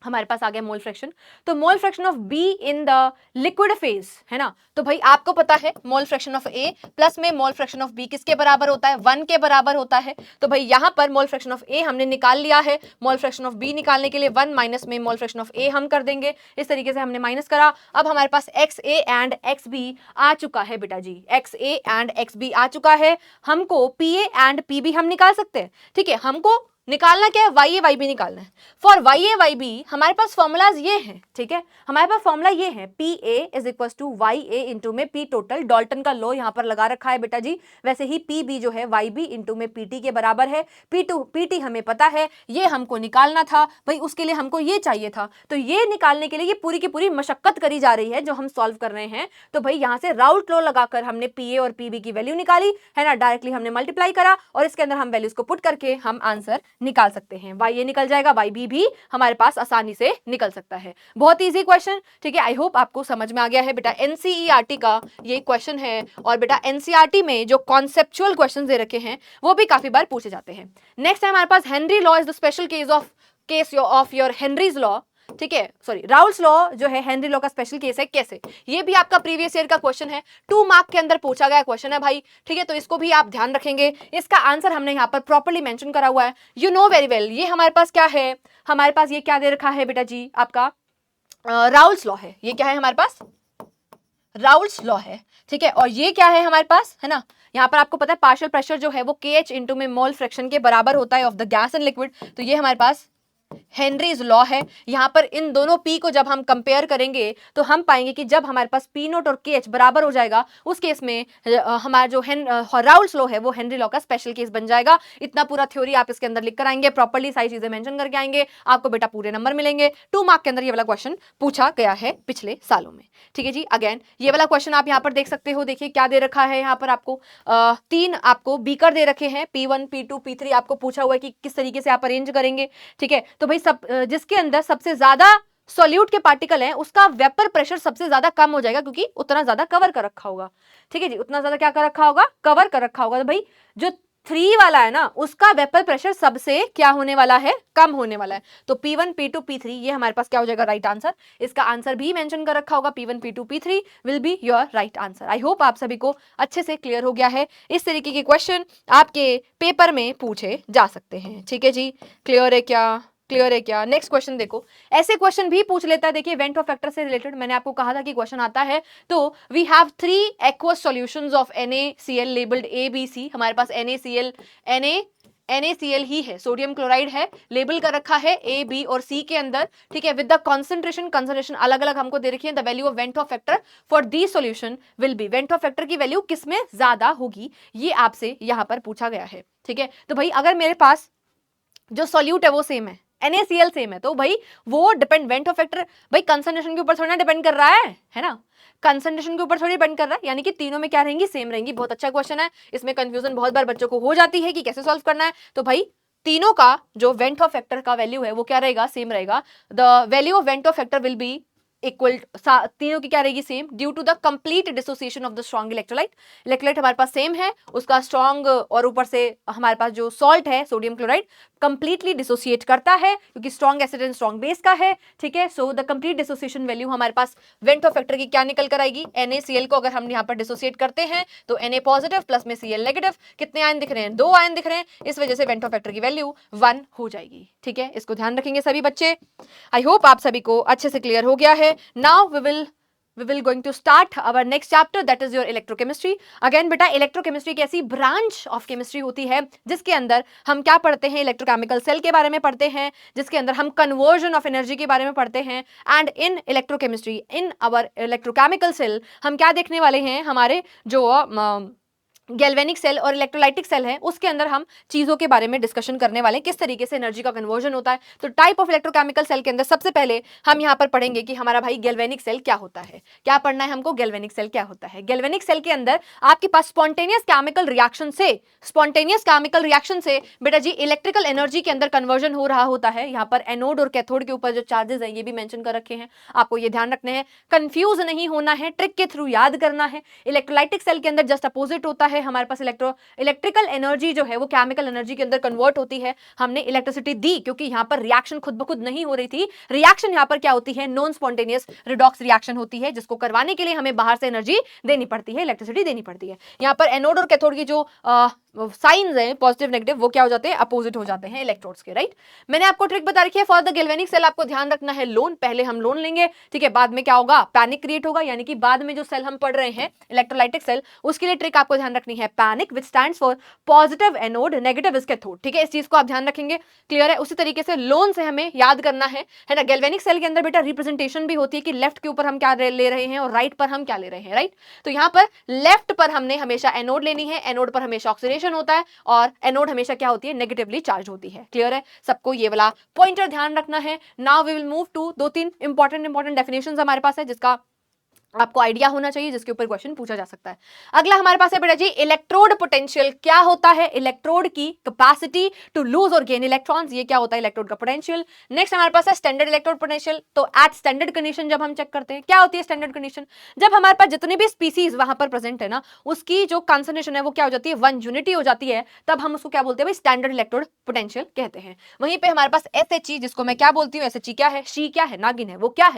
हमारे पास आ गया मोल फ्रैक्शन। तो मोल fraction of be in the liquid phase, है ना, तो भाई आपको पता है mole fraction of A plus में मोल फ्रैक्शन ऑफ बी किसके बराबर होता है, 1 के बराबर होता है। तो भाई यहाँ पर मोल फ्रैक्शन ऑफ ए हमने निकाल लिया है, मोल फ्रैक्शन ऑफ बी निकालने के लिए 1 माइनस में मोल फ्रैक्शन ऑफ ए हम कर देंगे। इस तरीके से हमने माइनस करा। अब हमारे पास XA एंड XB आ चुका है बेटा जी, XA एंड XB आ चुका है। हमको PA एंड PB हम निकाल सकते हैं। ठीक है, हमको निकालना क्या है, वाई ए वाई बी निकालना है। For Y A Y B हमारे पास फॉर्मूलाज ये हैं, ठीक है, हमारे पास फॉर्मूला ये है, P A is equal to Y A into में पी टोटल, डॉल्टन का लॉ यहाँ पर लगा रखा है बेटा जी। वैसे ही पी बी जो है वाई बी इंटू में पी टी के बराबर है। पी टी हमें पता है, ये हमको निकालना था भाई, उसके लिए हमको ये चाहिए था, तो ये निकालने के लिए ये पूरी की पूरी मशक्कत करी जा रही है जो हम सॉल्व कर रहे हैं। तो भाई यहाँ से राउल्ट लॉ लगाकर हमने पी ए और पी बी की वैल्यू निकाली है ना, डायरेक्टली हमने मल्टीप्लाई करा और इसके अंदर हम वैल्यूज को पुट करके हम आंसर निकाल सकते हैं। वाई ए निकल जाएगा, वाई बी भी हमारे पास आसानी से निकल सकता है। बहुत इजी क्वेश्चन, ठीक है। आई होप आपको समझ में आ गया है बेटा। एनसीईआरटी का ये क्वेश्चन है और बेटा एनसीईआरटी में जो कॉन्सेप्चुअल क्वेश्चन दे रखे हैं वो भी काफी बार पूछे जाते हैं। नेक्स्ट है हमारे पास Henry law is the special case of your Henry's law, ठीक है, सॉरी राउल्स लॉ जो है हेनरी लॉ का स्पेशल केस है। कैसे, ये भी आपका प्रीवियस ईयर का क्वेश्चन है, 2 मार्क के अंदर पूछा गया क्वेश्चन है भाई, ठीक है, तो इसको भी आप ध्यान रखेंगे। इसका आंसर हमने यहाँ पर प्रॉपर्ली मेंशन करा हुआ है, यू नो वेरी वेल। ये हमारे पास क्या है, हमारे पास ये क्या दे रखा है बेटा जी, आपका राउल्स लॉ है। ये क्या है हमारे पास, राउल्स लॉ है, ठीक है। और ये क्या है हमारे पास, है ना, यहाँ पर आपको पता है पार्शियल प्रेशर जो है वो KH इंटू में मोल फ्रैक्शन के बराबर होता है of the gas and liquid. तो ये हमारे पास हेनरीज लॉ है। यहाँ पर इन दोनों P को जब हम कंपेयर करेंगे तो हम पाएंगे कि जब हमारे पास P नोट और KH बराबर हो जाएगा उस केस में हमारा जो राउल्स लॉ है वो हेनरी लॉ का स्पेशल केस बन जाएगा। इतना पूरा थ्योरी आप इसके अंदर लिख कर आएंगे, प्रॉपर्ली सारी चीजें मेंशन करके आएंगे, आपको बेटा पूरे नंबर मिलेंगे। 2 मार्क के अंदर ये वाला क्वेश्चन पूछा गया है पिछले सालों में, ठीक है जी। अगेन ये वाला क्वेश्चन आप यहाँ पर देख सकते हो, देखिए क्या दे रखा है यहाँ पर आपको 3 आपको बीकर दे रखे हैं, P1 P2 P3 आपको पूछा हुआ है कि किस तरीके से आप अरेंज करेंगे, ठीक है। तो भाई सब जिसके अंदर सबसे ज्यादा सॉल्यूट के पार्टिकल हैं उसका वेपर प्रेशर सबसे ज्यादा कम हो जाएगा क्योंकि उतना ज्यादा कवर कर रखा होगा, ठीक है जी, उतना ज्यादा क्या कर रखा होगा, कवर कर रखा होगा। तो भाई जो 3 वाला है ना उसका वेपर प्रेशर सबसे क्या होने वाला है, कम होने वाला है। तो P1 P2 P3 ये हमारे पास क्या हो जाएगा, राइट आंसर। इसका आंसर भी मेंशन कर रखा होगा, P1 P2 P3 will be your right answer. I hope आप सभी को अच्छे से क्लियर हो गया है। इस तरीके के क्वेश्चन आपके पेपर में पूछे जा सकते हैं, ठीक है जी। क्लियर है क्या, क्लियर है क्या। नेक्स्ट क्वेश्चन देखो, ऐसे क्वेश्चन भी पूछ लेता है, देखिए वेंट ऑफ फैक्टर से रिलेटेड मैंने आपको कहा था कि क्वेश्चन आता है। तो we have 3 aqueous solutions of NaCl labelled ABC। हमारे पास NaCl ही है, सोडियम क्लोराइड है, लेबल कर रखा है A B और C के अंदर, ठीक है, विद द कंसंट्रेशन अलग अलग हमको दे रखी है। The value of van't Hoff factor for the solution will be, went Hoff factor की वैल्यू किसमें ज्यादा होगी ये आपसे यहाँ पर पूछा गया है, ठीक है। तो भाई अगर मेरे पास जो सॉल्यूट है वो सेम है, NaCl सेम है, तो भाई वो डिपेंड, वेंट ऑफ फैक्टर भाई कंसंट्रेशन के ऊपर थोड़ा ना डिपेंड कर रहा है ना, कंसंट्रेशन के ऊपर थोड़ी डिपेंड कर रहा है, यानी कि तीनों में क्या रहेंगी, सेम रहेंगी। बहुत अच्छा क्वेश्चन है, इसमें कंफ्यूजन बहुत बार बच्चों को हो जाती है कि कैसे सॉल्व करना है। तो भाई तीनों का जो वेंट ऑफ फैक्टर का वैल्यू है वो क्या रहेगा, सेम रहेगा। The value of van't Hoff factor will be equal, तीनों की क्या रहेगी, same, due to the complete dissociation of the strong electrolyte हमारे पास सेम है, उसका स्ट्रॉन्ग और ऊपर से हमारे पास जो सॉल्ट है सोडियम क्लोराइड कंप्लीटली डिसोसिएट करता है क्योंकि strong acid and strong base का है, ठीक है। So the complete dissociation value हमारे पास वेंट ऑफ फैक्टर की क्या निकल कर आएगी, NaCl को अगर हम यहाँ पर डिसोसिएट करते हैं तो Na पॉजिटिव प्लस में Cl नेगेटिव, कितने आयन दिख रहे हैं, 2 आयन दिख रहे हैं, इस वजह से वेंट ऑफ फैक्टर की वैल्यू 1 हो जाएगी, ठीक है। इसको ध्यान रखेंगे सभी बच्चे। आई होप आप सभी को अच्छे से क्लियर हो गया है। Now we will going to start our next chapter, that is your electrochemistry. Again बेटा इलेक्ट्रोकेमिस्ट्री एक ऐसी ब्रांच ऑफ केमिस्ट्री होती है जिसके अंदर हम क्या पढ़ते हैं, इलेक्ट्रोकेमिकल सेल के बारे में पढ़ते हैं, जिसके अंदर हम कन्वर्जन ऑफ एनर्जी के बारे में पढ़ते हैं। And in electrochemistry, in our electrochemical cell हम क्या देखने वाले हैं, हमारे जो गैल्वेनिक सेल और इलेक्ट्रोलाइटिक सेल है उसके अंदर हम चीजों के बारे में डिस्कशन करने वाले हैं, किस तरीके से एनर्जी का कन्वर्जन होता है। तो टाइप ऑफ इलेक्ट्रोकेमिकल सेल के अंदर सबसे पहले हम यहाँ पर पढ़ेंगे कि हमारा भाई गैल्वेनिक सेल क्या होता है। क्या पढ़ना है हमको, गैल्वेनिक सेल क्या होता है। गैल्वेनिक सेल के अंदर आपके पास स्पॉन्टेनियस केमिकल रिएक्शन से बेटा जी इलेक्ट्रिकल एनर्जी के अंदर कन्वर्जन हो रहा होता है। यहाँ पर एनोड और कैथोड के ऊपर जो चार्जेस हैं ये भी मेंशन कर रखे हैं, आपको ये ध्यान रखने हैं, कंफ्यूज नहीं होना है, ट्रिक के थ्रू याद करना है। इलेक्ट्रोलाइटिक सेल के अंदर जस्ट अपोजिट होता है, हमारे पास इलेक्ट्रिकल एनर्जी जो है वो केमिकल एनर्जी के अंदर कन्वर्ट होती है। हमने इलेक्ट्रिसिटी दी क्योंकि यहाँ पर रिएक्शन खुद ब खुद नहीं हो रही थी, रिएक्शन यहाँ पर क्या होती है, नॉन स्पॉन्टेनियस रिडॉक्स रिएक्शन होती है, जिसको करवाने के लिए हमें बाहर से एनर्जी देनी पड़ती है, इलेक्ट्रिसिटी देनी पड़ती है। यहाँ पर एनोड और कैथोड की जो साइंस है पॉजिटिव नेगेटिव वो क्या हो जाते हैं, अपोजिट हो जाते हैं इलेक्ट्रोड्स के, राइट। मैंने आपको ट्रिक बता रखी है फॉर द गैल्वेनिक सेल, आपको ध्यान रखना है लोन, पहले हम लोन लेंगे, ठीक है, बाद में क्या होगा, पैनिक क्रिएट होगा, यानी कि बाद में जो सेल हम पढ़ रहे हैं इलेक्ट्रोलाइटिक सेल, उसके लिए ट्रिक आपको ध्यान रखनी है panic which stands for positive anode, negative is cathode, ठीक है, इस चीज को आप ध्यान रखेंगे, क्लियर है। उसी तरीके से लोन से हमें याद करना है ना। गैल्वेनिक सेल के अंदर बेटा रिप्रेजेंटेशन भी होती है कि लेफ्ट के ऊपर हम क्या ले रहे हैं और राइट पर हम क्या ले रहे हैं, राइट। तो यहाँ पर लेफ्ट पर हमने हमेशा एनोड लेनी है, एनोड पर हमेशा ऑक्सीडेशन होता है और एनोड हमेशा क्या होती है, नेगेटिवली चार्ज होती है, क्लियर है सबको, ये वाला पॉइंटर ध्यान रखना है। Now we will move to 2-3 important definitions हमारे पास है जिसका आपको आइडिया होना चाहिए, जिसके ऊपर क्वेश्चन पूछा जा सकता है। अगला हमारे पास है बेटा जी इलेक्ट्रोड पोटेंशियल, क्या होता है, इलेक्ट्रोड की कैपेसिटी टू लूज और गेन इलेक्ट्रॉन्स, ये क्या होता है इलेक्ट्रोड का पोटेंशियल। नेक्स्ट हमारे पास है स्टैंडर्ड इलेक्ट्रोड पोटेंशियल, तो एट स्टैंडर्ड कंडीशन जब हम चेक करते हैं, क्या होती है स्टैंडर्ड कंडीशन, जब हमारे पास जितने भी स्पीसीज वहां पर प्रेजेंट है ना, उसकी जो कंसंट्रेशन है वो क्या हो जाती है, 1 यूनिटी हो जाती है, तब हम उसको क्या बोलते हैं भाई, स्टैंडर्ड इलेक्ट्रोड पोटेंशियल कहते हैं। वहीं पे हमारे पास SHE, जिसको मैं क्या बोलती हूँ, SHE क्या है, शी क्या है, नागिन है, वो क्या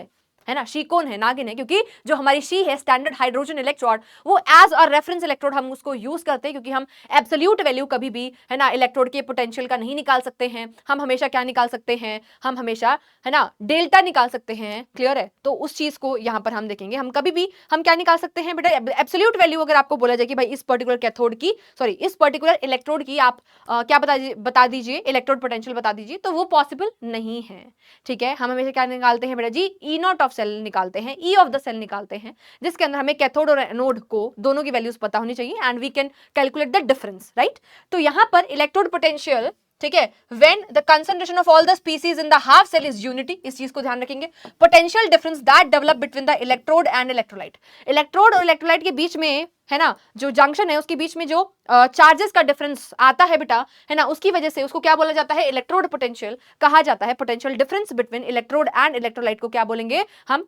है ना, शी कौन है, नागिन है, क्योंकि जो हमारी शी है स्टैंडर्ड हाइड्रोजन इलेक्ट्रोड, वो एज अ रेफरेंस इलेक्ट्रोड हम उसको यूज करते हैं, क्योंकि हम एब्सोल्यूट वैल्यू कभी भी है ना इलेक्ट्रोड के पोटेंशियल का नहीं निकाल सकते हैं, हम हमेशा क्या निकाल सकते हैं, हम हमेशा है ना डेल्टा निकाल सकते हैं, क्लियर है। तो उस चीज को यहाँ पर हम देखेंगे, हम कभी भी हम क्या निकाल सकते हैं बेटा, एब्सोल्यूट वैल्यू अगर आपको बोला जाए कि भाई इस पर्टिकुलर कैथोड की, सॉरी इस पर्टिकुलर इलेक्ट्रोड की आप क्या बता दीजिए इलेक्ट्रोड पोटेंशियल बता दीजिए, तो वो पॉसिबल नहीं है, ठीक है। हम हमेशा क्या निकालते हैं बेटा जी, E0 ऑफ सेल निकालते हैं, E ऑफ द सेल निकालते हैं, जिसके अंदर हमें कैथोड और एनोड को दोनों की वैल्यूज पता होनी चाहिए and we can calculate the difference, right. तो यहां पर इलेक्ट्रोड पोटेंशियल, ठीक है, when the concentration of all the species in the half cell is unity, इस चीज को ध्यान रखेंगे। Potential difference that develop between the electrode and electrolyte, electrode और इलेक्ट्रोलाइट के बीच में है ना जो जंक्शन है उसके बीच में जो चार्जेस का डिफरेंस आता है बेटा, है ना, उसकी वजह से उसको क्या बोला जाता है, इलेक्ट्रोड पोटेंशियल कहा जाता है। Potential difference between electrode and electrolyte को क्या बोलेंगे हम,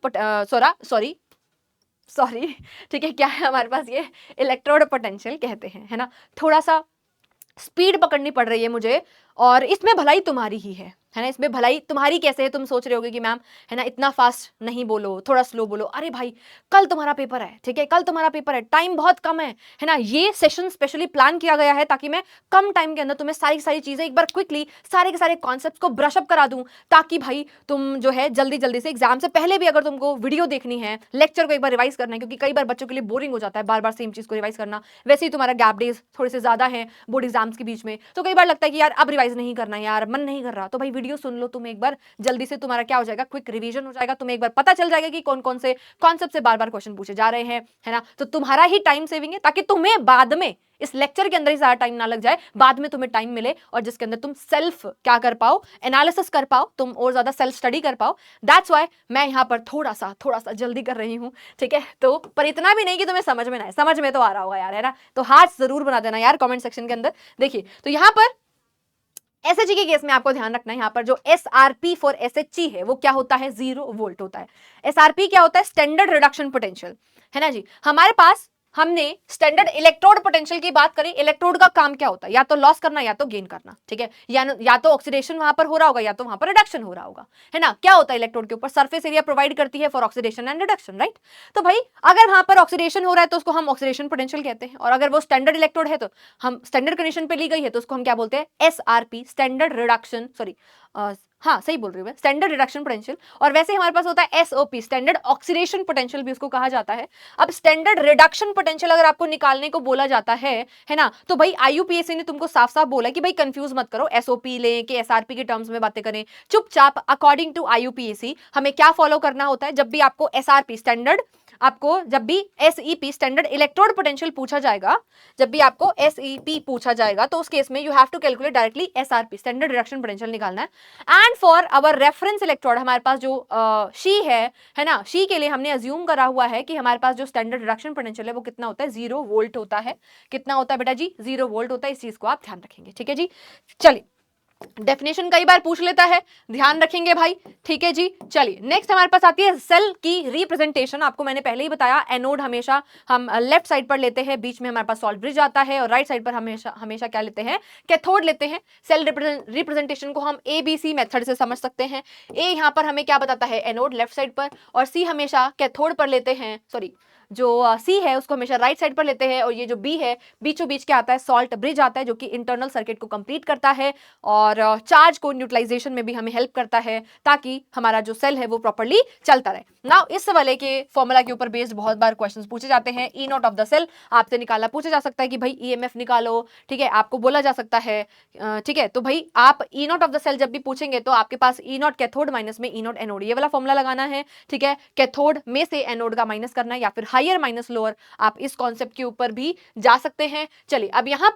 सॉरी ठीक है, क्या है हमारे पास, ये इलेक्ट्रोड पोटेंशियल कहते हैं, है ना। थोड़ा सा स्पीड पकड़नी पड़ रही है मुझे, और इसमें भलाई तुम्हारी ही है ना, इसमें भलाई तुम्हारी कैसे है, तुम सोच रहे होगे कि मैम है ना इतना फास्ट नहीं बोलो, थोड़ा स्लो बोलो। अरे भाई कल तुम्हारा पेपर है, ठीक है, कल तुम्हारा पेपर है, टाइम बहुत कम है ना। ये सेशन स्पेशली प्लान किया गया है ताकि मैं कम टाइम के अंदर तुम्हें सारी चीजें एक बार क्विकली सारे के सारे कॉन्सेप्ट को ब्रश अप करा दूं, ताकि भाई तुम जो है जल्दी से एग्जाम से पहले भी अगर तुमको वीडियो देखनी है, लेक्चर को एक बार रिवाइज करना है, क्योंकि कई बार बच्चों के लिए बोरिंग हो जाता है बार बार सेम चीज को रिवाइज करना। वैसे ही तुम्हारा गैप डेज थोड़े से ज्यादा है बोर्ड एग्जाम्स के बीच में, तो कई बार लगता है कि यार अब रिवाइज नहीं करना, यार मन नहीं कर रहा, तो भाई वीडियो सुन लो, तुम एक बार जल्दी से तुम्हारा क्या हो जाएगा, क्विक रिवीजन हो जाएगा, तुम्हें एक बार पता चल जाएगा कि कौन कौन से कॉन्सेप्ट से बार बार क्वेश्चन पूछे जा रहे हैं, है ना। तो तुम्हारा ही टाइम सेविंग है, ताकि तुम्हें बाद में इस लेक्चर के अंदर ही सारा टाइम ना लग जाए, बाद में तुम्हें टाइम मिले और जिसके अंदर तुम सेल्फ क्या कर पाओ, एनालिसिस कर पाओ, तुम और ज्यादा सेल्फ स्टडी कर पाओ। दैट्स व्हाई मैं यहाँ पर थोड़ा सा जल्दी कर रही हूँ, ठीक है। तो पर इतना भी नहीं कि तुम्हें समझ में ना आए, समझ में तो आ रहा होगा यार, है ना। तो हाथ जरूर बना देना यार कमेंट सेक्शन के अंदर। देखिए तो यहाँ पर SHE के केस में आपको ध्यान रखना है, यहाँ पर जो SRP फॉर SHE है वो क्या होता है, 0 वोल्ट होता है। SRP क्या होता है, स्टैंडर्ड रिडक्शन पोटेंशियल, है ना जी। हमारे पास हमने स्टैंडर्ड इलेक्ट्रोड पोटेंशियल की बात करी, इलेक्ट्रोड का काम क्या होता है, या तो लॉस करना या तो गेन करना, ठीक है, या तो ऑक्सीडेशन वहां पर हो रहा होगा या तो वहां पर रिडक्शन हो रहा होगा, है ना। क्या होता है इलेक्ट्रोड के ऊपर, सरफेस एरिया प्रोवाइड करती है for oxidation and reduction, right. तो भाई अगर वहां पर ऑक्सीडेशन हो रहा है तो उसको हम ऑक्सीडेशन पोटेंशियल कहते हैं, और अगर वो स्टैंडर्ड इलेक्ट्रोड है तो हम स्टैंडर्ड कंडीशन पे ली गई है तो उसको हम क्या बोलते हैं, SRP, स्टैंडर्ड रिडक्शन, सॉरी हाँ सही बोल रही हूँ मैं, स्टैंडर्ड रिडक्शन पोटेंशियल। और वैसे हमारे पास होता है SOP, स्टैंडर्ड ऑक्सीडेशन पोटेंशियल भी उसको कहा जाता है। अब स्टैंडर्ड रिडक्शन पोटेंशियल अगर आपको निकालने को बोला जाता है ना, तो भाई IUPAC ने तुमको साफ साफ बोला कि भाई कंफ्यूज मत करो, SOP लें कि SRP के टर्म्स में बातें करें, चुपचाप अकॉर्डिंग टू IUPAC हमें क्या फॉलो करना होता है, जब भी आपको SRP स्टैंडर्ड, आपको जब भी SEP स्टैंडर्ड इलेक्ट्रोड पोटेंशियल पूछा जाएगा, जब भी आपको SEP पूछा जाएगा तो उस केस में you have to calculate directly SRP, standard reduction potential निकालना है। And for our reference electrode, हमारे पास जो शी है ना, शी के लिए हमने अज्यूम करा हुआ है कि हमारे पास जो स्टैंडर्ड रिडक्शन पोटेंशियल है वो कितना होता है, 0 वोल्ट होता है। कितना होता है बेटा जी, 0 वोल्ट होता है। इस चीज को आप ध्यान रखेंगे, ठीक है जी। चलिए डेफिनेशन कई बार पूछ लेता है, ध्यान रखेंगे भाई, ठीक है जी। चलिए नेक्स्ट हमारे पास आती है सेल की रिप्रेजेंटेशन। आपको मैंने पहले ही बताया एनोड हमेशा हम लेफ्ट साइड पर लेते हैं, बीच में हमारे पास सॉल्ट ब्रिज आता है, और राइट साइड पर हमेशा क्या लेते हैं, कैथोड लेते हैं। सेल रिप्रेजेंटेशन को हम ABC मेथड से समझ सकते हैं। ए यहाँ पर हमें क्या बताता है, एनोड लेफ्ट साइड पर, और सी हमेशा कैथोड पर लेते हैं, सॉरी जो सी है उसको हमेशा राइट साइड पर लेते हैं, और ये जो बी है बीचों बीच क्या आता है, सॉल्ट ब्रिज आता है, जो कि इंटरनल सर्किट को कंप्लीट करता है और चार्ज को न्यूट्रलाइजेशन में भी हमें हेल्प करता है, ताकि हमारा जो सेल है वो प्रॉपर्ली चलता रहे। नाउ इस वाले के फॉर्मूला के ऊपर बेस्ड बहुत बार क्वेश्चंस पूछे जाते हैं। ई नॉट ऑफ द सेल आपसे निकालना पूछा जा सकता है कि भाई ईएमएफ निकालो, ठीक है, आपको बोला जा सकता है, ठीक है, तो भाई आप ई नॉट ऑफ द सेल जब भी पूछेंगे तो आपके पास ई नॉट कैथोड माइनस में ई नॉट एनोड, ये वाला फॉर्मूला लगाना है, ठीक है, कैथोड में से एनोड का माइनस करना है, या फिर हायर माइनस लोअर, आप इस कॉन्सेप्ट के ऊपर भी जा सकते हैं। चलिए अब यहां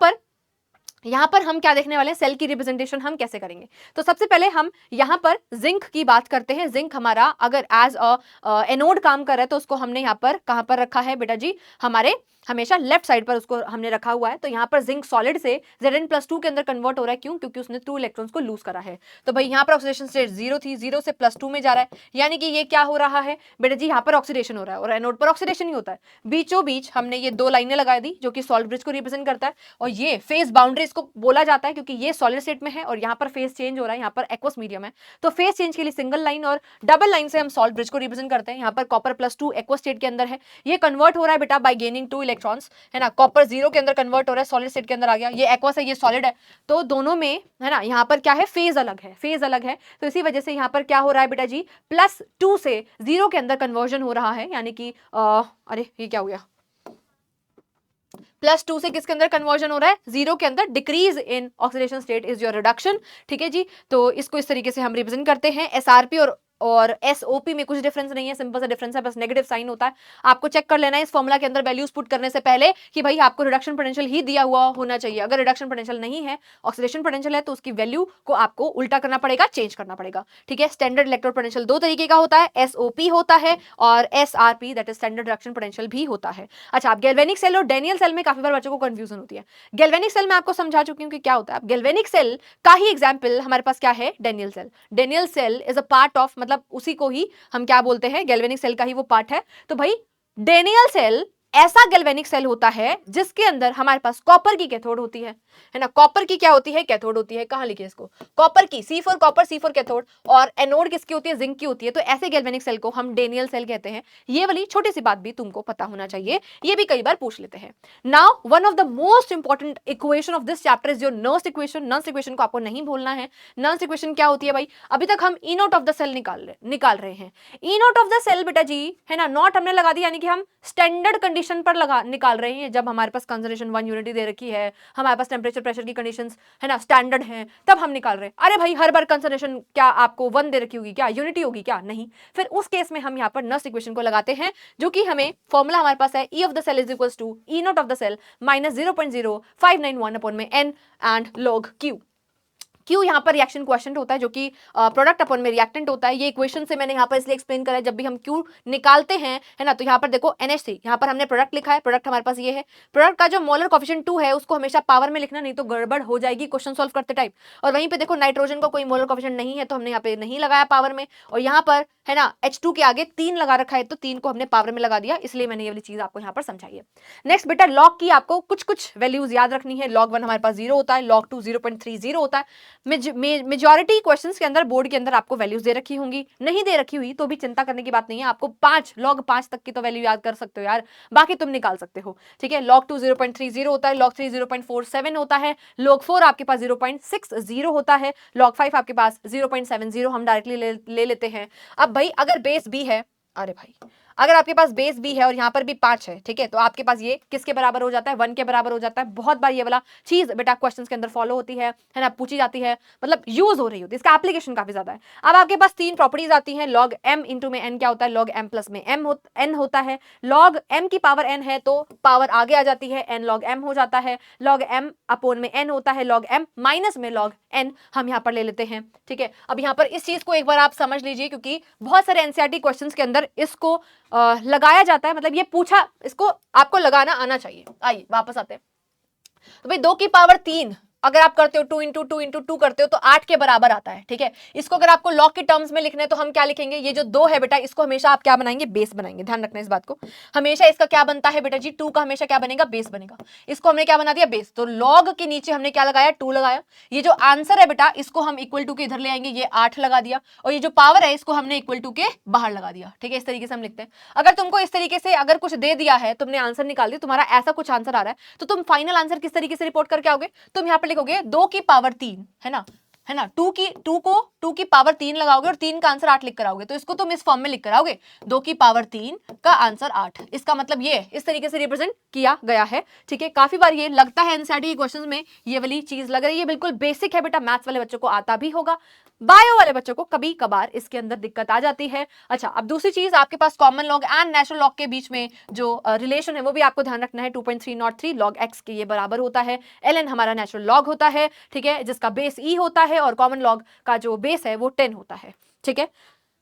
पर हम क्या देखने वाले हैं, सेल की रिप्रेजेंटेशन हम कैसे करेंगे। तो सबसे पहले हम यहां पर जिंक की बात करते हैं। जिंक हमारा अगर एज अ एनोड काम कर रहा है तो उसको हमने यहां पर कहां पर रखा है बेटा जी, हमारे हमेशा लेफ्ट साइड पर उसको हमने रखा हुआ है। तो यहाँ पर जिंक सॉलिड से Zn+2 के अंदर कन्वर्ट हो रहा है, क्यों, क्योंकि उसने 2 इलेक्ट्रॉन्स को लूज करा है। तो भाई यहाँ पर ऑक्सीडेशन स्टेट 0 थी, 0 से +2 में जा रहा है, यानी कि ये क्या हो रहा है बेटा जी, यहाँ पर ऑक्सीडेशन हो रहा है, और एनोड पर ऑक्सीडेशन ही होता है। बीचों बीच हमने ये 2 लाइनें लगा दी जो कि सॉल्ट ब्रिज को रिप्रेजेंट करता है, और ये फेज बाउंड्री इसको बोला जाता है क्योंकि ये सॉलिड स्टेट में है और यहाँ पर फेज चेंज हो रहा है, यहाँ पर एक्वस मीडियम है। तो फेज चेंज के लिए सिंगल लाइन और डबल लाइन से हम सॉल्ट ब्रिज को रिप्रेजेंट करते हैं। यहाँ पर कॉपर +2 एक्वस स्टेट के अंदर है, ये कन्वर्ट हो रहा है बेटा बाय गेनिंग 2 इलेक्ट्रॉन्स, है ना, कॉपर 0 के अंदर कन्वर्ट हो रहा है, सॉलिड स्टेट के अंदर आ गया, ये एक्वस है ये सॉलिड है, तो दोनों में है ना यहाँ पर क्या है, फेज अलग है, फेज अलग है। तो इसी वजह से यहाँ पर क्या हो रहा है बेटा जी, +2 से 0 के अंदर कन्वर्जन हो रहा है, यानी कि अरे ये क्या हो गया, +2 से किसके अंदर कन्वर्जन हो रहा है, 0 के अंदर। Decrease in oxidation state is your reduction, ठीक है जी। तो इसको इस तरीके से हम रिप्रेजेंट करते हैं। एसआरपी और एसओपी में कुछ डिफरेंस नहीं है, सिंपल सा डिफरेंस है, बस नेगेटिव साइन होता है। आपको चेक कर लेना है इस फॉर्मूला के अंदर वैल्यूज पुट करने से पहले कि भाई आपको रिडक्शन पोटेंशियल ही दिया हुआ होना चाहिए। अगर रिडक्शन पोटेंशियल नहीं है, ऑक्सीडेशन पोटेंशियल है, तो उसकी वैल्यू को आपको उल्टा करना पड़ेगा, चेंज करना पड़ेगा, ठीक है। स्टैंडर्ड इलेक्ट्रोड पोटेंशियल 2 तरीके का होता है, एसओपी होता है और SRP that is standard reduction potential भी होता है। अच्छा, आप गैल्वेनिक सेल और डेनियल सेल में काफी बार बच्चों को कंफ्यूजन होती है। गैल्वेनिक सेल में आपको समझा चुकी हूँ कि क्या होता है। गैल्वेनिक सेल का ही एग्जाम्पल हमारे पास क्या है, Daniel cell. Daniel cell is a part of, मतलब उसी को ही हम क्या बोलते हैं, गैल्वेनिक सेल का ही वो पार्ट है। तो भाई डेनियल सेल ऐसा गैल्वेनिक सेल होता है जिसके अंदर हमारे पास कॉपर की कैथोड होती है ना, कॉपर की क्या होती है, कैथोड होती है। कहां लिखे इसको, कॉपर की, C4 कॉपर, C4 कैथोड, और एनोड किसकी होती है, जिंक की होती है। तो ऐसे गैल्वेनिक सेल को हम डेनियल सेल कहते हैं। ये वाली छोटी सी बात भी तुमको पता होना चाहिए, ये भी कई बार पूछ लेते हैं। Now one of the most important equation of this chapter is your Nernst equation. Nernst equation को आपको नहीं भूलना है। नर्स इक्वेशन क्या होती है भाई, अभी तक हम ई नॉट ऑफ द सेल निकाल रहे हैं। ई नॉट ऑफ द सेल बेटा जी, है ना, नॉट हमने लगा दी, यानी कि हम स्टैंडर्ड कंडीशन पर निकाल रहे हैं। जब हमारे पास कंसंट्रेशन 1 यूनिटी दे रखी है, हमारे पास टेंपरेचर प्रेशर की कंडीशंस है ना स्टैंडर्ड है, तब हम निकाल रहे हैं। अरे भाई हर बार कंसंट्रेशन क्या आपको 1 दे रखी होगी क्या, यूनिटी होगी क्या, नहीं। फिर उस केस में हम यहाँ पर नर्स इक्वेशन को लगाते हैं, जो कि हमें फॉर्मूला हमारे पास है, E of the cell is equals to E naught of the cell minus 0.0591 upon में N and log Q. Q यहाँ पर रिएक्शन क्वेश्चन होता है, जो कि प्रोडक्ट अपॉन में रिएक्टेंट होता है। ये इक्वेशन से मैंने यहाँ पर इसलिए एक्सप्लेन करा है, जब भी हम क्यू निकालते हैं, है ना, तो यहाँ पर देखो NH3, यहाँ पर हमने प्रोडक्ट लिखा है, प्रोडक्ट हमारे पास ये है। प्रोडक्ट का जो मोलर कोफिशिएंट 2 है उसको हमेशा पावर में लिखना, नहीं तो गड़बड़ हो जाएगी क्वेश्चन सॉल्व करते टाइम। और वहीं पे देखो नाइट्रोजन का कोई मोलर कोफिशिएंट नहीं है, तो हमने यहाँ पे नहीं लगाया पावर में, और यहाँ पर है ना H2 के आगे 3 लगा रखा है, तो 3 को हमने पावर में लगा दिया, इसलिए मैंने ये वाली चीज आपको यहाँ पर समझाई है। नेक्स्ट बेटा, लॉग की आपको कुछ वैल्यूज याद रखनी है। log 1 हमारे पास 0 होता है, log 2 0.30 होता है। मेजॉरिटी क्वेश्चंस के अंदर बोर्ड के अंदर आपको वैल्यूज दे रखी होंगी, नहीं दे रखी हुई तो भी चिंता करने की बात नहीं है। आपको log 5 तक की तो वैल्यू याद कर सकते हो यार, बाकी तुम निकाल सकते हो, ठीक है। log 2 0.30 होता है, log 3 0.47 होता है, log 4 आपके पास 0.60 होता है, log 5 आपके पास 0.70 हम डायरेक्टली ले लेते हैं। अब भाई अगर बेस बी है, अरे भाई अगर आपके पास बेस बी है और यहाँ पर भी 5 है, ठीक है, तो आपके पास ये किसके बराबर हो जाता है, 1 के बराबर हो जाता है। बहुत बार ये वाला चीज बेटा क्वेश्चंस के अंदर फॉलो होती है ना, पूछी जाती है, मतलब यूज हो रही होती है, इसका एप्लीकेशन काफी ज्यादा है। अब आपके पास 3 प्रॉपर्टीज आती हैं। log m इंटू में n क्या होता है, log m प्लस में n होता है। log m की पावर n है तो पावर आगे आ जाती है, n log m हो जाता है। log m अपोन में n होता है, log m माइनस में log n हम यहाँ पर ले लेते हैं, ठीक है। अब यहाँ पर इस चीज को एक बार आप समझ लीजिए, क्योंकि बहुत सारे एनसीईआरटी क्वेश्चंस के अंदर इसको लगाया जाता है, मतलब ये पूछा, इसको आपको लगाना आना चाहिए। आइए वापस आते हैं। तो भाई 2 की पावर 3 अगर आप करते हो 2 इंटू 2 इंटू 2 करते हो तो 8 के बराबर आता है, ठीक है। इसको अगर आपको लॉग के टर्म्स में लिखना है तो हम क्या लिखेंगे, ये जो 2 है बेटा इसको हमेशा आप क्या बनाएंगे, बेस बनाएंगे। ध्यान रखना इस बात को, हमेशा इसका क्या बनता है बेटा जी, 2 का हमेशा क्या बनेगा, बेस बनेगा। इसको हमने क्या बना दिया, बेस। तो लॉग के नीचे हमने क्या लगाया, 2 लगाया। ये जो आंसर है बेटा इसको हम इक्वल टू के इधर ले आएंगे, ये 8 लगा दिया, और ये जो पावर है इसको हमने इक्वल टू के बाहर लगा दिया, ठीक है। इस तरीके से हम लिखते हैं। अगर तुमको इस तरीके से अगर कुछ दे दिया है, तुमने आंसर निकाल दिया, तुम्हारा ऐसा कुछ आंसर आ रहा है, तो तुम फाइनल आंसर किस तरीके से रिपोर्ट करके आओगे, तुम यहाँ पे लिखोगे 2 की पावर 3, है ना 2 की पावर 3 लगाओगे और 3 का आंसर 8 लिख कर आओगे, तो इसको तुम इस फॉर्म में लिख कर आओगे 2 की पावर 3 का आंसर 8। इसका मतलब ये इस तरीके से रिप्रेजेंट किया गया है, ठीक है। काफी बार ये लगता है एनसीईआरटी के क्वेश्चंस में ये वाली चीज लग रही है, बिल्कुल बेसिक है बेटा, मैथ्स वाले बच्चों को आता भी होगा, बायो वाले बच्चों को कभी कभार इसके अंदर दिक्कत आ जाती है। अच्छा, अब दूसरी चीज आपके पास common log and natural log के बीच में जो रिलेशन है वो भी आपको ध्यान रखना है। 2.303 लॉग एक्स के ये बराबर होता है, ln हमारा नेचुरल लॉग होता है, ठीक है, जिसका बेस e होता है, और कॉमन लॉग का जो बेस है वो 10 होता है, ठीक है।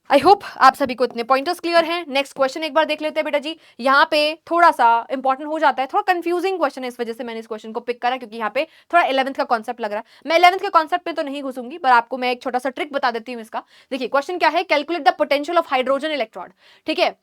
आई होप आप सभी को इतने पॉइंटर्स क्लियर हैं। नेक्स्ट क्वेश्चन एक बार देख लेते हैं बेटा जी। यहाँ पे थोड़ा सा इंपॉर्टेंट हो जाता है, थोड़ा कंफ्यूजिंग क्वेश्चन है, इस वजह से मैंने इस क्वेश्चन को पिक करा, क्योंकि यहाँ पे थोड़ा 11th का कॉन्सेप्ट लग रहा है। मैं 11th के कॉन्सेप्ट में तो नहीं घुसूंगी, पर आपको मैं एक छोटा सा ट्रिक बता देती हूँ इसका। देखिए क्वेश्चन क्या है, calculate the potential of hydrogen electron, ठीक है,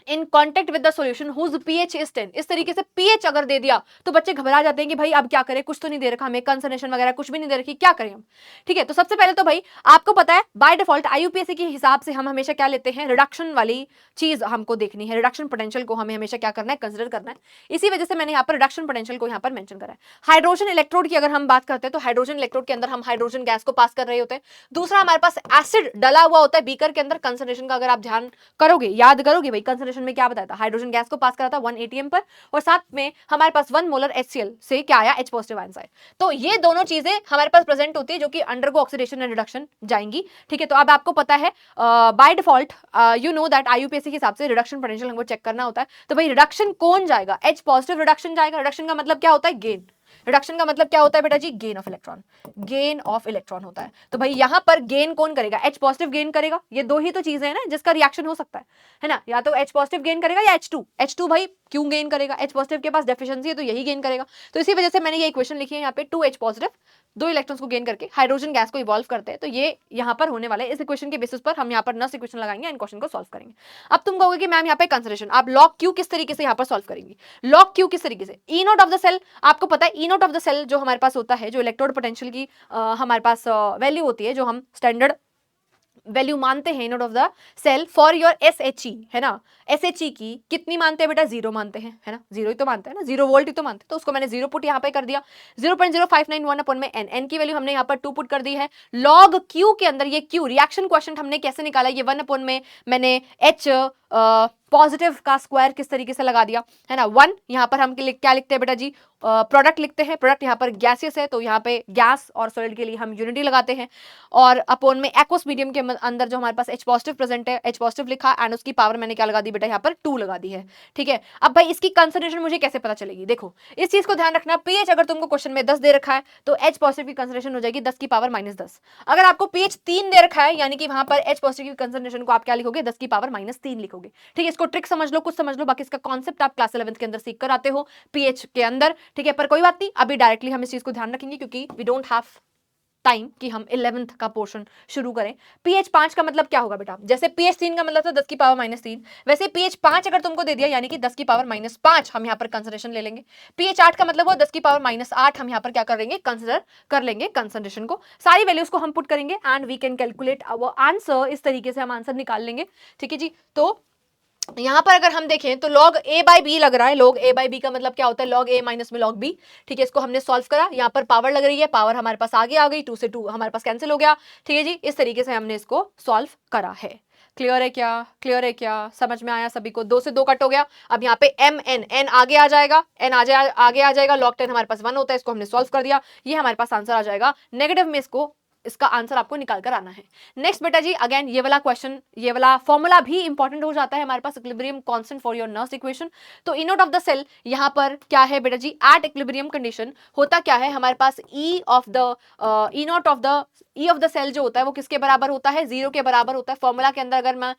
in contact with the solution whose pH is 10। इस तरीके से pH अगर दे दिया तो बच्चे घबरा जाते हैं कि भाई अब क्या करें, कुछ तो नहीं दे रखा हमें, कंसंट्रेशन वगैरह कुछ भी नहीं दे रखी, क्या करें हम, ठीक है। तो सबसे पहले तो भाई आपको पता है बाय डिफॉल्ट IUPAC के हिसाब से हम हमेशा क्या लेते हैं, रिडक्शन वाली चीज हमको देखनी है, रिडक्शन पोटेंशियल को हमें हमेशा क्या करना है, कंसिडर करना है। इसी वजह से मैंने यहाँ पर रिडक्शन पोटेंशियल को यहाँ पर मेंशन करा है। हाइड्रोजन इलेक्ट्रोड की अगर हम बात करते हैं तो हाइड्रोजन इलेक्ट्रोड के अंदर हम हाइड्रोजन गैस को पास कर रहे होते हैं। दूसरा हमारे पास एसिड डला हुआ होता है बीकर के अंदर। कंसंट्रेशन का अगर आप ध्यान करोगे, याद करोगे भाई, कंसंट्रेशन में क्या बताया था, हाइड्रोजन गैस को पास करा था 1 atm पर, और साथ में हमारे पास 1 मोलर HCl से क्या आया, H पॉजिटिव आयंस आए। तो ये दोनों चीजें हमारे पास प्रेजेंट होती है जो कि अंडरगो ऑक्सीडेशन एंड रिडक्शन जाएंगी, ठीक है। तो अब आपको पता है by default you know that IUPAC के हिसाब से रिडक्शन पोटेंशियल हमको चेक करना होता है। तो भाई रिडक्शन कौन जाएगा, H पॉजिटिव रिडक्शन जाएगा। रिडक्शन का मतलब क्या होता है, गेन। रिडक्शन का मतलब क्या होता है बेटा जी, gain of electron, gain of electron होता है। तो भाई यहां पर गेन कौन करेगा, H पॉजिटिव गेन करेगा। ये दो ही तो चीजें हैं ना जिसका रिएक्शन हो सकता है ना, या तो H पॉजिटिव गेन करेगा या H2 भाई क्यों गेन करेगा, H पॉजिटिव के पास डेफिशिएंसी है तो यही गेन करेगा। तो इसी वजह से मैंने ये इक्वेशन लिखी है यहाँ पे, 2H पॉजिटिव 2 इलेक्ट्रॉन्स को गेन करके हाइड्रोजन गैस को इवॉल्व करते हैं। तो ये यहाँ पर होने वाला है। इस इक्वेशन के बेसिस पर हम यहाँ पर नस इक्वेशन लगाएंगे एंड क्वेश्चन को सॉल्व करेंगे। अब तुम कहोगे कि मैम यहाँ पे कंसिडरेशन, आप लॉग क्यू किस तरीके से यहाँ पर सॉल्व करेंगी, लॉग क्यू किस तरीके से, ई नॉट ऑफ द सेल। आपको पता है E naught of the cell जो हमारे पास होता है, जो इलेक्ट्रोड पोटेंशियल की हमारे पास वैल्यू होती है, जो हम स्टैंडर्ड वैल्यू मानते हैं note of the cell for your SHE, है ना, SHE की कितनी मानते हैं बेटा, 0 मानते हैं, है ना, 0 ही तो मानते हैं ना, 0 वोल्ट ही तो मानते हैं। तो उसको मैंने 0 पुट यहाँ पे कर दिया, 0.0591 अपन में n की वैल्यू हमने यहाँ पर 2 पुट कर दी है। लॉग Q के अंदर ये Q रिएक्शन क्वेश्चन हमने कैसे निकाला, ये 1 अपन में मैंने H पॉजिटिव का स्क्वायर किस तरीके से लगा दिया, है ना। 1 यहाँ पर हम क्या लिखते हैं बेटा जी, प्रोडक्ट लिखते हैं। प्रोडक्ट यहाँ पर गैसियस है तो यहाँ पे गैस और सॉलिड के लिए हम यूनिटी लगाते हैं, और अपोन में एक्वस मीडियम के अंदर जो हमारे पास H पॉजिटिव प्रेजेंट है, H पॉजिटिव लिखा एंड उसकी पावर मैंने क्या लगा दी बेटा, यहाँ पर 2 लगा दी है, ठीक है। अब भाई इसकी कंसंट्रेशन मुझे कैसे पता चलेगी, देखो इस चीज को ध्यान रखना। pH अगर तुमको क्वेश्चन में 10 दे रखा है तो H पॉजिटिव की कंसंट्रेशन हो जाएगी 10 की पावर -10। अगर आपको pH 3 दे रखा है यानी कि वहां पर H पॉजिटिव की कंसंट्रेशन को आप क्या लिखोगे, 10 की पावर -3 लिखोगे, ठीक है। इसको ट्रिक समझ लो, कुछ समझ लो, बाकी इसका कॉन्सेप्ट आप क्लास 11th के अंदर सीख कर आते हो pH के अंदर, ठीक है। पर कोई बात नहीं, अभी डायरेक्टली हम इस चीज को ध्यान रखेंगे क्योंकि वी डोंट हैव टाइम कि हम 11th का पोर्शन शुरू करें। pH 5 का मतलब क्या होगा बेटा, जैसे pH 3 का मतलब था 10 की पावर -3, वैसे pH 5 अगर तुमको दे दिया यानी कि 10 की पावर -5 हम यहाँ पर कंसंट्रेशन ले लेंगे। pH 8 का मतलब वो 10 की पावर -8 हम यहाँ पर क्या करेंगे, कंसिडर कर लेंगे कंसंट्रेशन को। सारी वैल्यूज को हम पुट करेंगे and we can calculate our answer. इस तरीके से हम आंसर निकाल लेंगे, ठीक है जी। तो यहां पर अगर हम देखें तो log A/B लग रहा है। log A/B का मतलब क्या होता है, log A माइनस में log B, ठीक है। इसको हमने सॉल्व करा, यहाँ पर पावर लग रही है, पावर हमारे पास आगे आ गई, 2 से 2 हमारे पास कैंसिल हो गया, ठीक है जी। इस तरीके से हमने इसको सॉल्व करा है। क्लियर है क्या, क्लियर है क्या, समझ में आया सभी को। 2 से 2 कट हो गया। अब यहाँ पे n आगे आ जाएगा, आगे आ जाएगा। log 10 हमारे पास 1 होता है, इसको हमने सॉल्व कर दिया, ये हमारे पास आंसर आ जाएगा। नेगेटिव में इसको इसका आंसर आपको निकाल कर आना है। नेक्स्ट बेटा जी, अगेन ये वाला क्वेश्चन, ये वाला फॉर्मूला भी इंपॉर्टेंट हो जाता है हमारे पास, equilibrium constant for your Nernst equation. तो E naught of the cell यहाँ पर क्या है बेटा जी, एट इक्विलिब्रियम कंडीशन होता क्या है हमारे पास, ई नॉट ऑफ द सेल जो होता है वो किसके बराबर होता है, 0 के बराबर होता है। फॉर्मूला के अंदर अगर मैं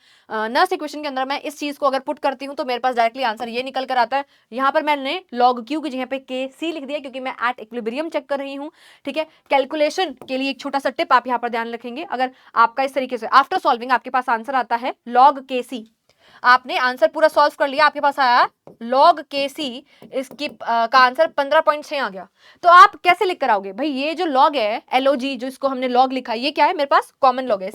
नर्स इक्वेशन के अंदर मैं इस चीज को अगर पुट करती हूँ तो मेरे पास डायरेक्टली आंसर ये निकल कर आता है। यहाँ पर मैंने log Q की जगह पे KC लिख दिया क्योंकि मैं एट इक्विलिब्रियम चेक कर रही हूँ। ठीक है, कैलकुलेशन के लिए एक छोटा सा टिप आप यहाँ पर ध्यान रखेंगे, अगर आपका इस तरीके से आफ्टर सॉल्विंग आपके पास आंसर आता है log KC, आपने आंसर पूरा सॉल्व कर लिया, आपके पास आया log KC, इसकी का आंसर 15.6 आ गया, तो आप कैसे लिख कर आओगे भाई, ये जो log है LOG जो इसको हमने log लिखा है, ये क्या है मेरे पास कॉमन log है,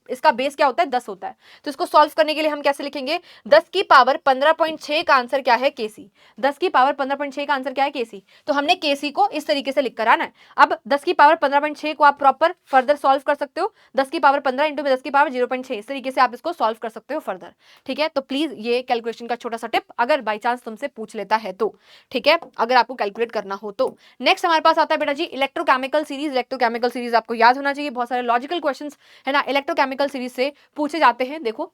इसका बेस क्या होता है 10 होता है, तो इसको सॉल्व करने के लिए हम कैसे लिखेंगे, 10 की पावर 15.6 का आंसर क्या है KC, 10 की पावर 15.6 का आंसर क्या है KC, तो हमने KC को इस तरीके से लिख कर आना है। अब 10 की पावर 15.6 को आप प्रॉपर फर्दर सॉल्व कर सकते हो, 10 की पावर 15 इंटू 10 की पावर 0.6, इस तरीके से आप इसको सॉल्व कर सकते हो फर्दर। ठीक है, तो प्लीज ये कैलकुलेशन का छोटा सा टिप अगर बाई चांस तुमसे पूछ लेता है तो, ठीक है, अगर आपको कैलकुलेट करना हो तो। नेक्स्ट हमारे पास आता है बेटा जी इलेक्ट्रोकेमिकल सीरीज। इलेक्ट्रोकेमिकल सीरीज आपको याद होना चाहिए, बहुत सारे लॉजिकल क्वेश्चंस है ना इलेक्ट्रोकेमिकल सीरीज से पूछे जाते हैं। देखो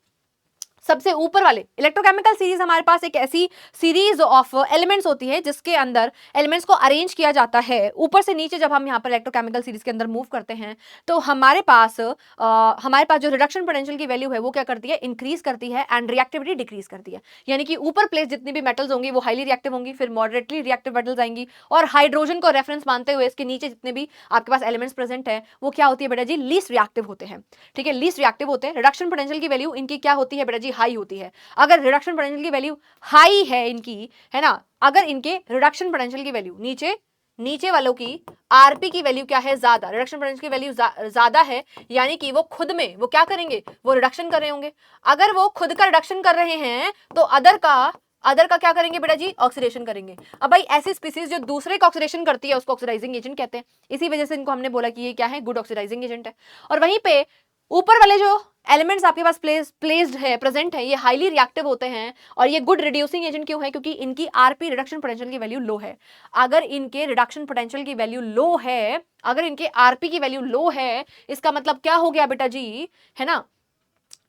सबसे ऊपर वाले इलेक्ट्रोकेमिकल सीरीज हमारे पास एक ऐसी सीरीज ऑफ एलिमेंट्स होती है जिसके अंदर एलिमेंट्स को अरेंज किया जाता है ऊपर से नीचे। जब हम यहाँ पर इलेक्ट्रोकेमिकल सीरीज के अंदर मूव करते हैं तो हमारे पास जो रिडक्शन पोटेंशियल की वैल्यू है वो क्या करती है, इंक्रीज करती है, एंड रिएक्टिविटी डिक्रीज करती है। यानी कि ऊपर प्लेस जितनी भी मेटल्स होंगी वो हाईली रिएक्टिव होंगी, फिर मॉडरेटली रिएक्टिव मेटल्स आएंगी, और हाइड्रोजन को रेफरेंस मानते हुए इसके नीचे जितने भी आपके पास एलिमेंट्स प्रेजेंट है वो क्या होती है बेटा जी, लीस्ट रिएक्टिव होते हैं। ठीक है, लीस्ट रिएक्टिव होते हैं। रिडक्शन पोटेंशियल की वैल्यू इनकी क्या होती है बेटा जी, हाई होती है। अगर रिडक्शन पोटेंशियल की वैल्यू हाई है इनकी, है ना, अगर इनके रिडक्शन पोटेंशियल की वैल्यू नीचे वालों की आरपी की वैल्यू क्या है, ज्यादा, रिडक्शन पोटेंशियल की वैल्यू ज्यादा है, यानी कि वो खुद में वो क्या करेंगे, वो रिडक्शन कर रहे होंगे। अगर वो खुद का रिडक्शन कर रहे हैं तो अदर का क्या करेंगे बेटा जी, ऑक्सीडेशन करेंगे। अब भाई ऐसी स्पीसीज जो दूसरे का ऑक्सीडेशन करती है उसको ऑक्सीडाइजिंग एजेंट कहते हैं, इसी वजह से इनको हमने बोला कि ये क्या है, गुड ऑक्सीडाइजिंग एजेंट है। और वहीं पे ऊपर वाले जो एलिमेंट्स आपके पास प्लेस्ड है, प्रेजेंट है, ये हाईली रिएक्टिव होते हैं और ये गुड रिड्यूसिंग एजेंट क्यों है, क्योंकि इनकी आरपी रिडक्शन पोटेंशियल की वैल्यू लो है। अगर इनके रिडक्शन पोटेंशियल की वैल्यू लो है, अगर इनके आरपी की वैल्यू लो है, इसका मतलब क्या हो गया बेटा जी, है ना,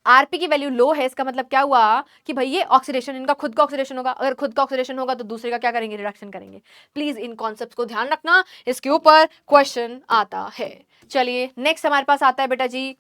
आरपी की वैल्यू लो है, इसका मतलब क्या हुआ कि भाई ये ऑक्सीडेशन, इनका खुद का ऑक्सीडेशन होगा। अगर खुद का ऑक्सीडेशन होगा तो दूसरे का क्या करेंगे, रिडक्शन करेंगे। प्लीज इन कॉन्सेप्ट्स को ध्यान रखना, इसके ऊपर क्वेश्चन आता है। चलिए नेक्स्ट हमारे पास आता है बेटा जी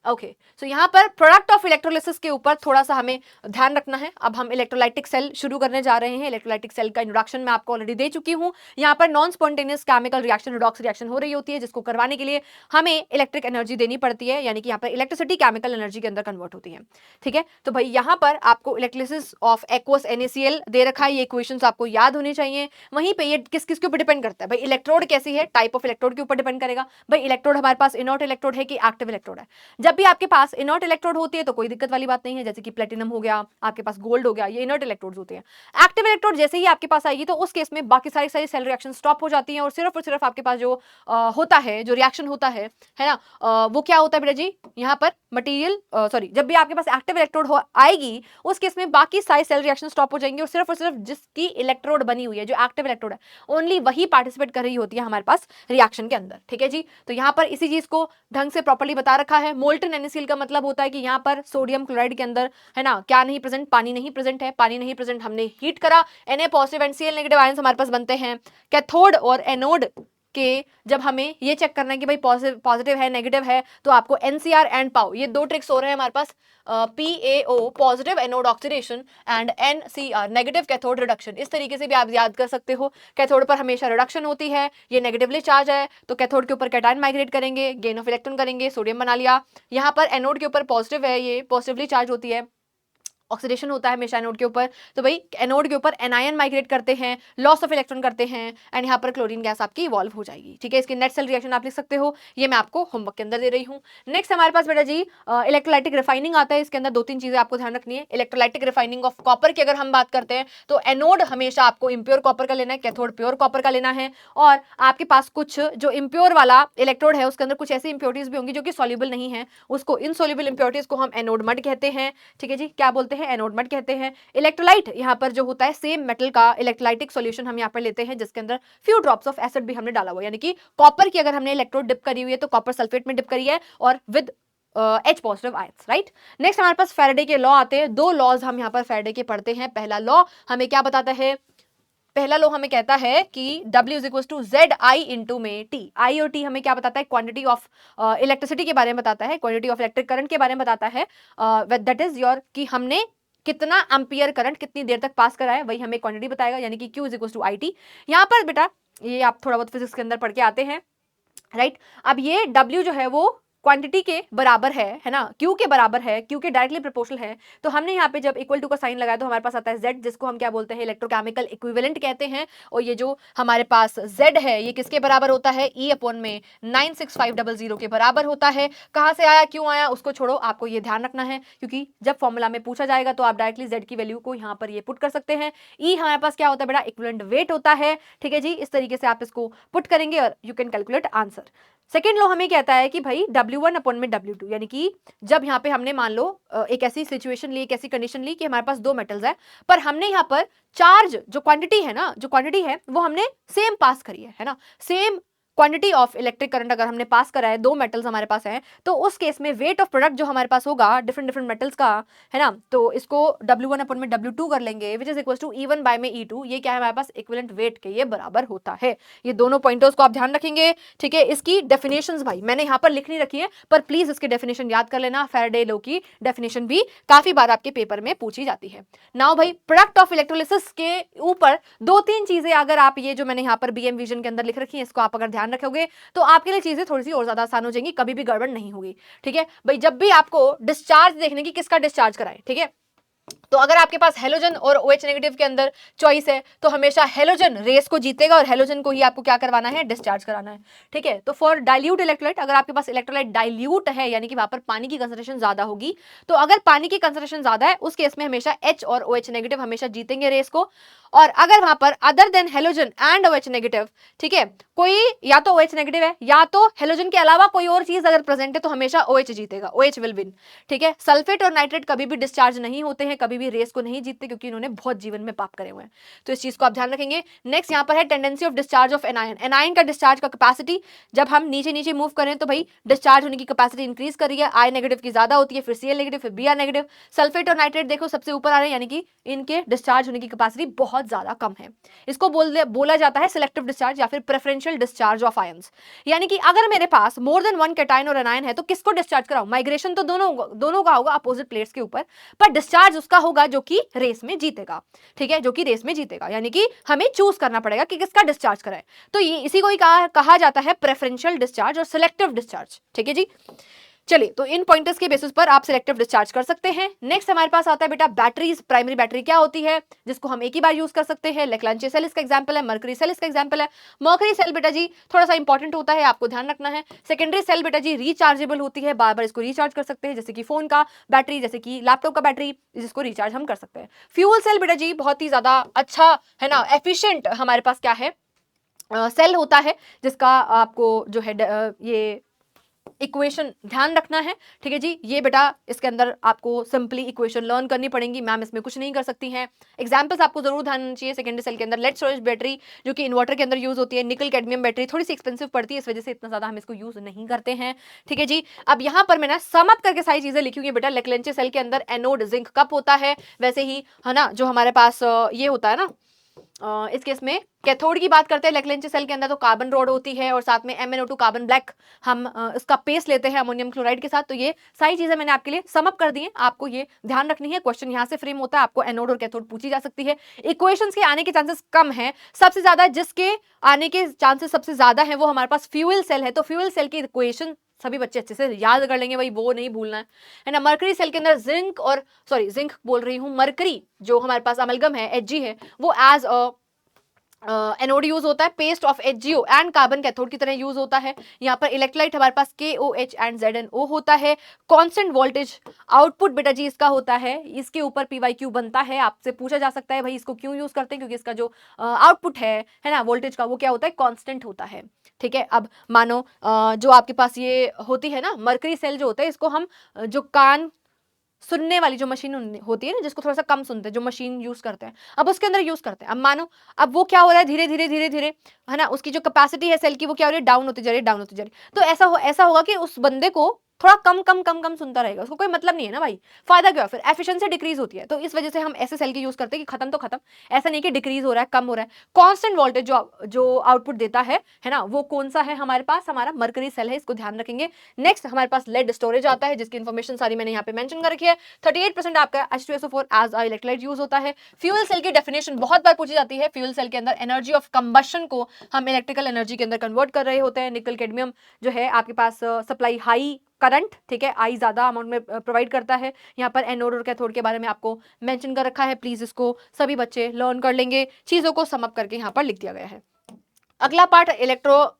ओके, सो यहाँ पर प्रोडक्ट ऑफ इलेक्ट्रोलिसिस के ऊपर थोड़ा सा हमें ध्यान रखना है। अब हम इलेक्ट्रोलाइटिक सेल शुरू करने जा रहे हैं। इलेक्ट्रोलाइटिक सेल का इंट्रोडक्शन मैं आपको ऑलरेडी दे चुकी हूँ। यहाँ पर non spontaneous chemical reaction, redox reaction हो रही होती है, जिसको करवाने के लिए हमें इलेक्ट्रिक एनर्जी देनी पड़ती है, यानी कि यहाँ पर इलेक्ट्रिसिटी केमिकल एनर्जी के अंदर कन्वर्ट होती है। ठीक है, तो भाई यहाँ पर आपको इलेक्ट्रोलिसिस ऑफ एक्वस NaCl दे रखा है, ये इक्वेशंस आपको याद होनी चाहिए। वहीं पे ये किस किस के ऊपर डिपेंड करता है, भाई इलेक्ट्रोड कैसी है, टाइप ऑफ इलेक्ट्रोड के ऊपर डिपेंड करेगा। भाई इलेक्ट्रोड हमारे पास इनर्ट इलेक्ट्रोड है कि एक्टिव इलेक्ट्रोड है। जब भी आपके पास इनर्ट इलेक्ट्रोड होती है तो कोई दिक्कत वाली बात नहीं है, जैसे कि प्लेटिनम हो गया, आपके पास गोल्ड हो गया, ये इनर्ट इलेक्ट्रोड्स होते हैं। एक्टिव इलेक्ट्रोड जैसे ही आपके पास आएगी तो उस केस में बाकी सारी सेल रिएक्शन स्टॉप हो जाती हैं और सिर्फ आपके पास जो होता है, जो रिएक्शन होता है ना, वो क्या होता है बेटा जी, यहाँ पर मटेरियल जब भी आपके पास एक्टिव इलेक्ट्रोड आएगी उस केस में बाकी सारी सेल रिएक्शन स्टॉप हो जाएंगे और सिर्फ जिसकी इलेक्ट्रोड बनी हुई है, जो एक्टिव इलेक्ट्रोड है, ओनली वही पार्टिसिपेट कर रही होती है हमारे पास रिएक्शन के अंदर। ठीक है जी, तो यहाँ पर इसी चीज को ढंग से प्रॉपर्ली बता रखा है। मोल्टन NaCl का मतलब होता है कि यहाँ पर सोडियम क्लोराइड के अंदर, है ना, क्या नहीं प्रेजेंट, पानी नहीं प्रेजेंट है। पानी नहीं प्रेजेंट, हमने हीट करा, Na positive and Cl negative ions हमारे पास बनते हैं। कैथोड और एनोड के जब हमें ये चेक करना है कि भाई पॉजिटिव है नेगेटिव है, तो आपको NCR एंड पाओ, ये दो ट्रिक्स हो रहे हैं हमारे पास, PAO positive anode oxidation and NCR negative cathode reduction. इस तरीके से भी आप याद कर सकते हो। कैथोड पर हमेशा रिडक्शन होती है, ये नेगेटिवली चार्ज है तो कैथोड के ऊपर कैटायन माइग्रेट करेंगे, गेन ऑफ इलेक्ट्रॉन करेंगे, सोडियम बना लिया। यहाँ पर एनोड के ऊपर पॉजिटिव है, ये पॉजिटिवली चार्ज होती है, ऑक्सीडेशन होता है हमेशा एनोड के ऊपर, तो भाई एनोड के ऊपर एनायन माइग्रेट करते हैं, लॉस ऑफ इलेक्ट्रॉन करते हैं एंड यहाँ पर क्लोरीन गैस आपकी इवॉल्व हो जाएगी। ठीक है, इसकी नेट सेल रिएक्शन आप लिख सकते हो, ये मैं आपको होमवर्क के अंदर दे रही हूँ। नेक्स्ट हमारे पास बेटा जी इलेक्ट्रोलाइटिक रिफाइनिंग आता है। इसके अंदर 2-3 चीजें आपको ध्यान रखनी है। इलेक्ट्रोलाइटिक रिफाइनिंग ऑफ कॉपर की अगर हम बात करते हैं तो एनोड हमेशा आपको इम्प्योर कॉपर का लेना है, कैथोड प्योर कॉपर का लेना है। और आपके पास कुछ जो इम्प्योर वाला इलेक्ट्रोड है उसके अंदर कुछ ऐसी इंप्योरिटीज भी होंगी जो कि सॉल्युबल नहीं है, उसको इनसॉल्युबल इंप्योरिटीज को हम एनोड मड कहते हैं। ठीक है जी, क्या बोलते कहते हैं, एनोड मड कहते हैं। इलेक्ट्रोलाइट यहाँ पर जो होता है सेम मेटल का इलेक्ट्रोलाइटिक सॉल्यूशन हम यहाँ पर लेते हैं, जिसके अंदर फ्यू ड्रॉप्स ऑफ एसिड भी हमने डाला हुआ है, यानी कि कॉपर की अगर हमने इलेक्ट्रोड डिप करी हुई है तो कॉपर सल्फेट में डिप करी है और with H positive ions, right. Next हमारे पास फैराडे के लॉ आते हैं। 2 लॉज हम यहाँ पर फैराडे के पढ़ते हैं। पहला लॉ हमें क्या बताता है, पहला लॉ हमें कहता है कि W is equal to Z I into में टी। आई और टी हमें क्या बताता है, क्वांटिटी ऑफ इलेक्ट्रिसिटी के बारे में बताता है, क्वांटिटी ऑफ इलेक्ट्रिक करंट के बारे में बताता है, दैट इज योर कि हमने कितना एम्पियर करंट कितनी देर तक पास करा है, वही हमें क्वांटिटी बताएगा, यानी कि Q is equal to I T. यहाँ पर बेटा ये आप थोड़ा बहुत फिजिक्स के अंदर पढ़ के आते हैं, राइट। अब ये W जो है वो क्वांटिटी के बराबर है ना, Q के बराबर है, Q के डायरेक्टली प्रोपोर्शनल है। तो हमने यहाँ पे जब इक्वल टू का साइन लगाया तो हमारे पास आता है Z, जिसको हम क्या बोलते हैं, इलेक्ट्रोकेमिकल इक्विवेलेंट कहते हैं। और ये जो हमारे पास Z है ये किसके बराबर होता है, E अपॉन में 96500 के बराबर होता है। कहाँ से आया, क्यों आया, उसको छोड़ो, आपको ये ध्यान रखना है, क्योंकि जब फॉर्मूला में पूछा जाएगा तो आप डायरेक्टली Z की वैल्यू को यहाँ पर ये पुट कर सकते हैं। E हमारे पास क्या होता है बेटा, इक्विवेलेंट वेट होता है, ठीक है जी। इस तरीके से आप इसको पुट करेंगे और you can calculate answer. Second law हमें कहता है कि भाई W1 अपॉन में W2, यानी कि जब यहाँ पे हमने मान लो एक ऐसी सिचुएशन ली, एक ऐसी कंडीशन ली कि हमारे पास 2 मेटल्स है, पर हमने यहाँ पर चार्ज जो क्वांटिटी है ना, जो क्वांटिटी है वो हमने सेम पास करी है ना, same quantity of electric current अगर हमने पास करा है, 2 मेटल्स हमारे पास हैं, तो उस केस में वेट ऑफ प्रोडक्ट जो हमारे पास होगा डिफरेंट डिफरेंट मेटल्स का, है ना, तो इसको W1 अपॉन में W2 कर लेंगे, which is equal to E1 by में E2। ये क्या है हमारे पास, इक्विवेलेंट वेट के ये बराबर होता है। ये दोनों पॉइंटर्स को आप ध्यान रखेंगे, ठीक है। इसकी डेफिनेशंस भाई मैंने यहाँ पर लिख नहीं रखी है, पर प्लीज इसकी डेफिनेशन याद कर लेना। फैराडे लॉ की डेफिनेशन भी काफी बार आपके पेपर में पूछी जाती है। नाउ भाई प्रोडक्ट ऑफ इलेक्ट्रोलिसिस के ऊपर 2-3 चीजें अगर आप ये जो मैंने यहाँ पर BM विजन के अंदर लिख रखी है, इसको आप अगर ध्यान रखोगे तो आपके लिए चीजें थोड़ी सी और ज्यादा आसान हो जाएंगी, कभी भी गड़बड़ नहीं होगी, ठीक है भाई। जब भी आपको डिस्चार्ज देखने की किसका डिस्चार्ज कराए, ठीक है, तो अगर आपके पास हेलोजन और OH नेगेटिव के अंदर चॉइस है तो हमेशा हेलोजन रेस को जीतेगा और हेलोजन को ही आपको क्या करवाना है, डिस्चार्ज कराना है, ठीक है। तो फॉर डाइल्यूट इलेक्ट्रोलाइट, अगर आपके पास इलेक्ट्रोलाइट डाइल्यूट है, यानी कि वहां पर पानी की कंसंट्रेशन ज्यादा होगी, तो अगर पानी की कंसंट्रेशन ज्यादा है उस केस में हमेशा H और OH नेगेटिव हमेशा जीतेंगे रेस को। और अगर वहां पर other than halogen and OH negative, ठीक है, कोई या तो OH नेगेटिव है या तो हेलोजन के अलावा कोई और चीज अगर प्रेजेंट है तो हमेशा OH जीतेगा, OH विल विन, ठीक है। सल्फेट और नाइट्रेट कभी भी डिस्चार्ज नहीं होते हैं, कभी भी रेस को नहीं जीतते, क्योंकि इन्होंने बहुत जीवन में पाप करे हुए हैं, तो इस चीज को आप ध्यान रखेंगे। नेक्स्ट यहाँ पर है tendency of discharge of anion. Anion का डिस्चार्ज का कैपेसिटी, जब हम नीचे नीचे मूव करें तो भाई डिस्चार्ज होने की कैपेसिटी इंक्रीज कर रही है, I नेगेटिव की ज्यादा होती है, फिर Cl नेगेटिव, फिर Br नेगेटिव। सल्फेट और नाइट्रेट देखो सबसे ऊपर आ रहे हैं, यानी कि इनके डिस्चार्ज होने की कैपेसिटी बहुत ज्यादा कम है। इसको बोला जाता है सिलेक्टिव डिस्चार्ज या फिर प्रेफरेंशियल डिस्चार्ज ऑफ आयंस। यानी कि अगर मेरे पास मोर देन 1 कैटायन और एनायन है तो किसको डिस्चार्ज कराऊं, माइग्रेशन तो दोनों का होगा अपोजिट प्लेट्स के ऊपर, पर डिस्चार्ज उसका होगा जो कि रेस में जीतेगा, ठीक है, जो कि रेस में जीतेगा, यानी कि हमें चूज करना पड़ेगा कि किसका डिस्चार्ज कराए। तो ये इसी को ही कहा जाता है प्रेफरेंशियल डिस्चार्ज और सिलेक्टिव डिस्चार्ज, ठीक है जी। चलिए, तो इन पॉइंटर्स के बेसिस पर आप सिलेक्टिव डिस्चार्ज कर सकते हैं। नेक्स्ट हमारे पास आता है बेटा बैटरीज। प्राइमरी बैटरी क्या होती है, जिसको हम एक ही बार यूज कर सकते हैं। लेक्लांचे सेल इसका एग्जांपल है, मर्करी सेल इसका एग्जांपल है। मर्करी सेल बेटा जी थोड़ा सा इंपॉर्टेंट होता है, आपको ध्यान रखना है। सेकेंडरी सेल बेटा जी रिचार्जेबल होती है, बार बार इसको रिचार्ज कर सकते हैं, जैसे कि फोन का बैटरी, जैसे कि लैपटॉप का बैटरी, जिसको रिचार्ज हम कर सकते हैं। फ्यूल सेल बेटा जी बहुत ही ज्यादा अच्छा है ना, एफिशिएंट हमारे पास क्या है, सेल होता है, जिसका आपको जो है ये इक्वेशन ध्यान रखना है, ठीक है जी। ये बेटा इसके अंदर आपको सिंपली इक्वेशन लर्न करनी पड़ेंगी, मैम इसमें कुछ नहीं कर सकती हैं। एग्जांपल्स आपको जरूर ध्यान देना चाहिए। सेकेंडरी सेल के अंदर लेड स्टोरेज बैटरी जो कि इन्वर्टर के अंदर यूज होती है। निकल कैडमियम बैटरी थोड़ी सी एक्सपेंसिव पड़ती है, इस वजह से इतना ज्यादा हम इसको यूज नहीं करते हैं, ठीक है जी। अब यहाँ पर मैंने सम अप करके सारी चीजें लिखी हुई है बेटा। लेक्लेंचे सेल के अंदर एनोड जिंक कप होता है, वैसे ही है ना जो हमारे पास ये होता है ना, इस केस में कैथोड की बात करते हैं लेक्लेंचे सेल के अंदर तो कार्बन रॉड होती है, और साथ में MnO2 कार्बन ब्लैक हम इसका पेस्ट लेते हैं अमोनियम क्लोराइड के साथ। तो ये सारी चीजें मैंने आपके लिए सम अप कर दी हैं, आपको ये ध्यान रखनी है। क्वेश्चन यहाँ से फ्रेम होता है, आपको एनोड और कैथोड पूछी जा सकती है। इक्वेशंस के आने के चांसेस कम है, सबसे ज्यादा जिसके आने के चांसेस सबसे ज्यादा है वो हमारे पास फ्यूल सेल है। तो फ्यूल सेल की इक्वेशन सभी बच्चे अच्छे से याद कर लेंगे भाई, वो नहीं भूलना है ना। मरकरी सेल के अंदर जिंक बोल रही हूँ, मरकरी जो हमारे पास अमलगम है Hg है, वो एज अ एनोड यूज होता है, paste of HgO and carbon cathode की तरह यूज होता है। यहाँ पर इलेक्ट्रोलाइट हमारे पास KOH एंड ZnO होता है। कांस्टेंट वोल्टेज आउटपुट बेटा जी इसका होता है, इसके ऊपर PyQ बनता है। आपसे पूछा जा सकता है भाई इसको क्यों यूज करते हैं, क्योंकि इसका जो आउटपुट है ना वोल्टेज का, वो क्या होता है, कांस्टेंट होता है, ठीक है। अब मानो जो आपके पास ये होती है ना मरकरी सेल जो होता है, इसको हम जो कान सुनने वाली जो मशीन होती है ना, जिसको थोड़ा सा कम सुनते हैं, जो मशीन यूज करते हैं, अब उसके अंदर यूज करते हैं। अब मानो अब वो क्या हो रहा है, धीरे धीरे धीरे धीरे, है ना, उसकी जो कैपेसिटी है सेल की वो क्या हो रही है, डाउन होती जा रही है, डाउन होती जा रही है। तो ऐसा होगा कि उस बंदे को थोड़ा कम कम कम कम सुनता रहेगा, उसको कोई मतलब नहीं है ना भाई, फायदा क्या है, फिर एफिशिएंसी डिक्रीज होती है। तो इस वजह से हम ऐसे सेल की यूज करते हैं कि खत्म तो खत्म, ऐसा नहीं कि डिक्रीज हो रहा है, कम हो रहा है। कांस्टेंट वोल्टेज जो आउटपुट देता है ना, वो कौन सा है हमारे पास, हमारा मरकरी सेल है, इसको ध्यान रखेंगे। नेक्स्ट हमारे पास लेड स्टोरेज आता है, जिसकी इन्फॉर्मेशन सारी मैंने यहाँ पे मेंशन कर रखी है। 38% आपका H2SO4 as a electrolyte use होता है। फ्यूल सेल की डेफिनेशन बहुत बार पूछी जाती है। फ्यूल सेल के अंदर एनर्जी ऑफ कंबशन को हम इलेक्ट्रिकल एनर्जी के अंदर कन्वर्ट कर रहे होते हैं। निकल कैडमियम जो है आपके पास सप्लाई हाई करंट, ठीक है, आई ज्यादा अमाउंट में प्रोवाइड करता है। यहाँ पर एनोड और कैथोड के बारे में आपको मेंशन कर रखा है, प्लीज इसको सभी बच्चे लर्न कर लेंगे। चीजों को सम अप करके यहाँ पर लिख दिया गया है। अगला पार्ट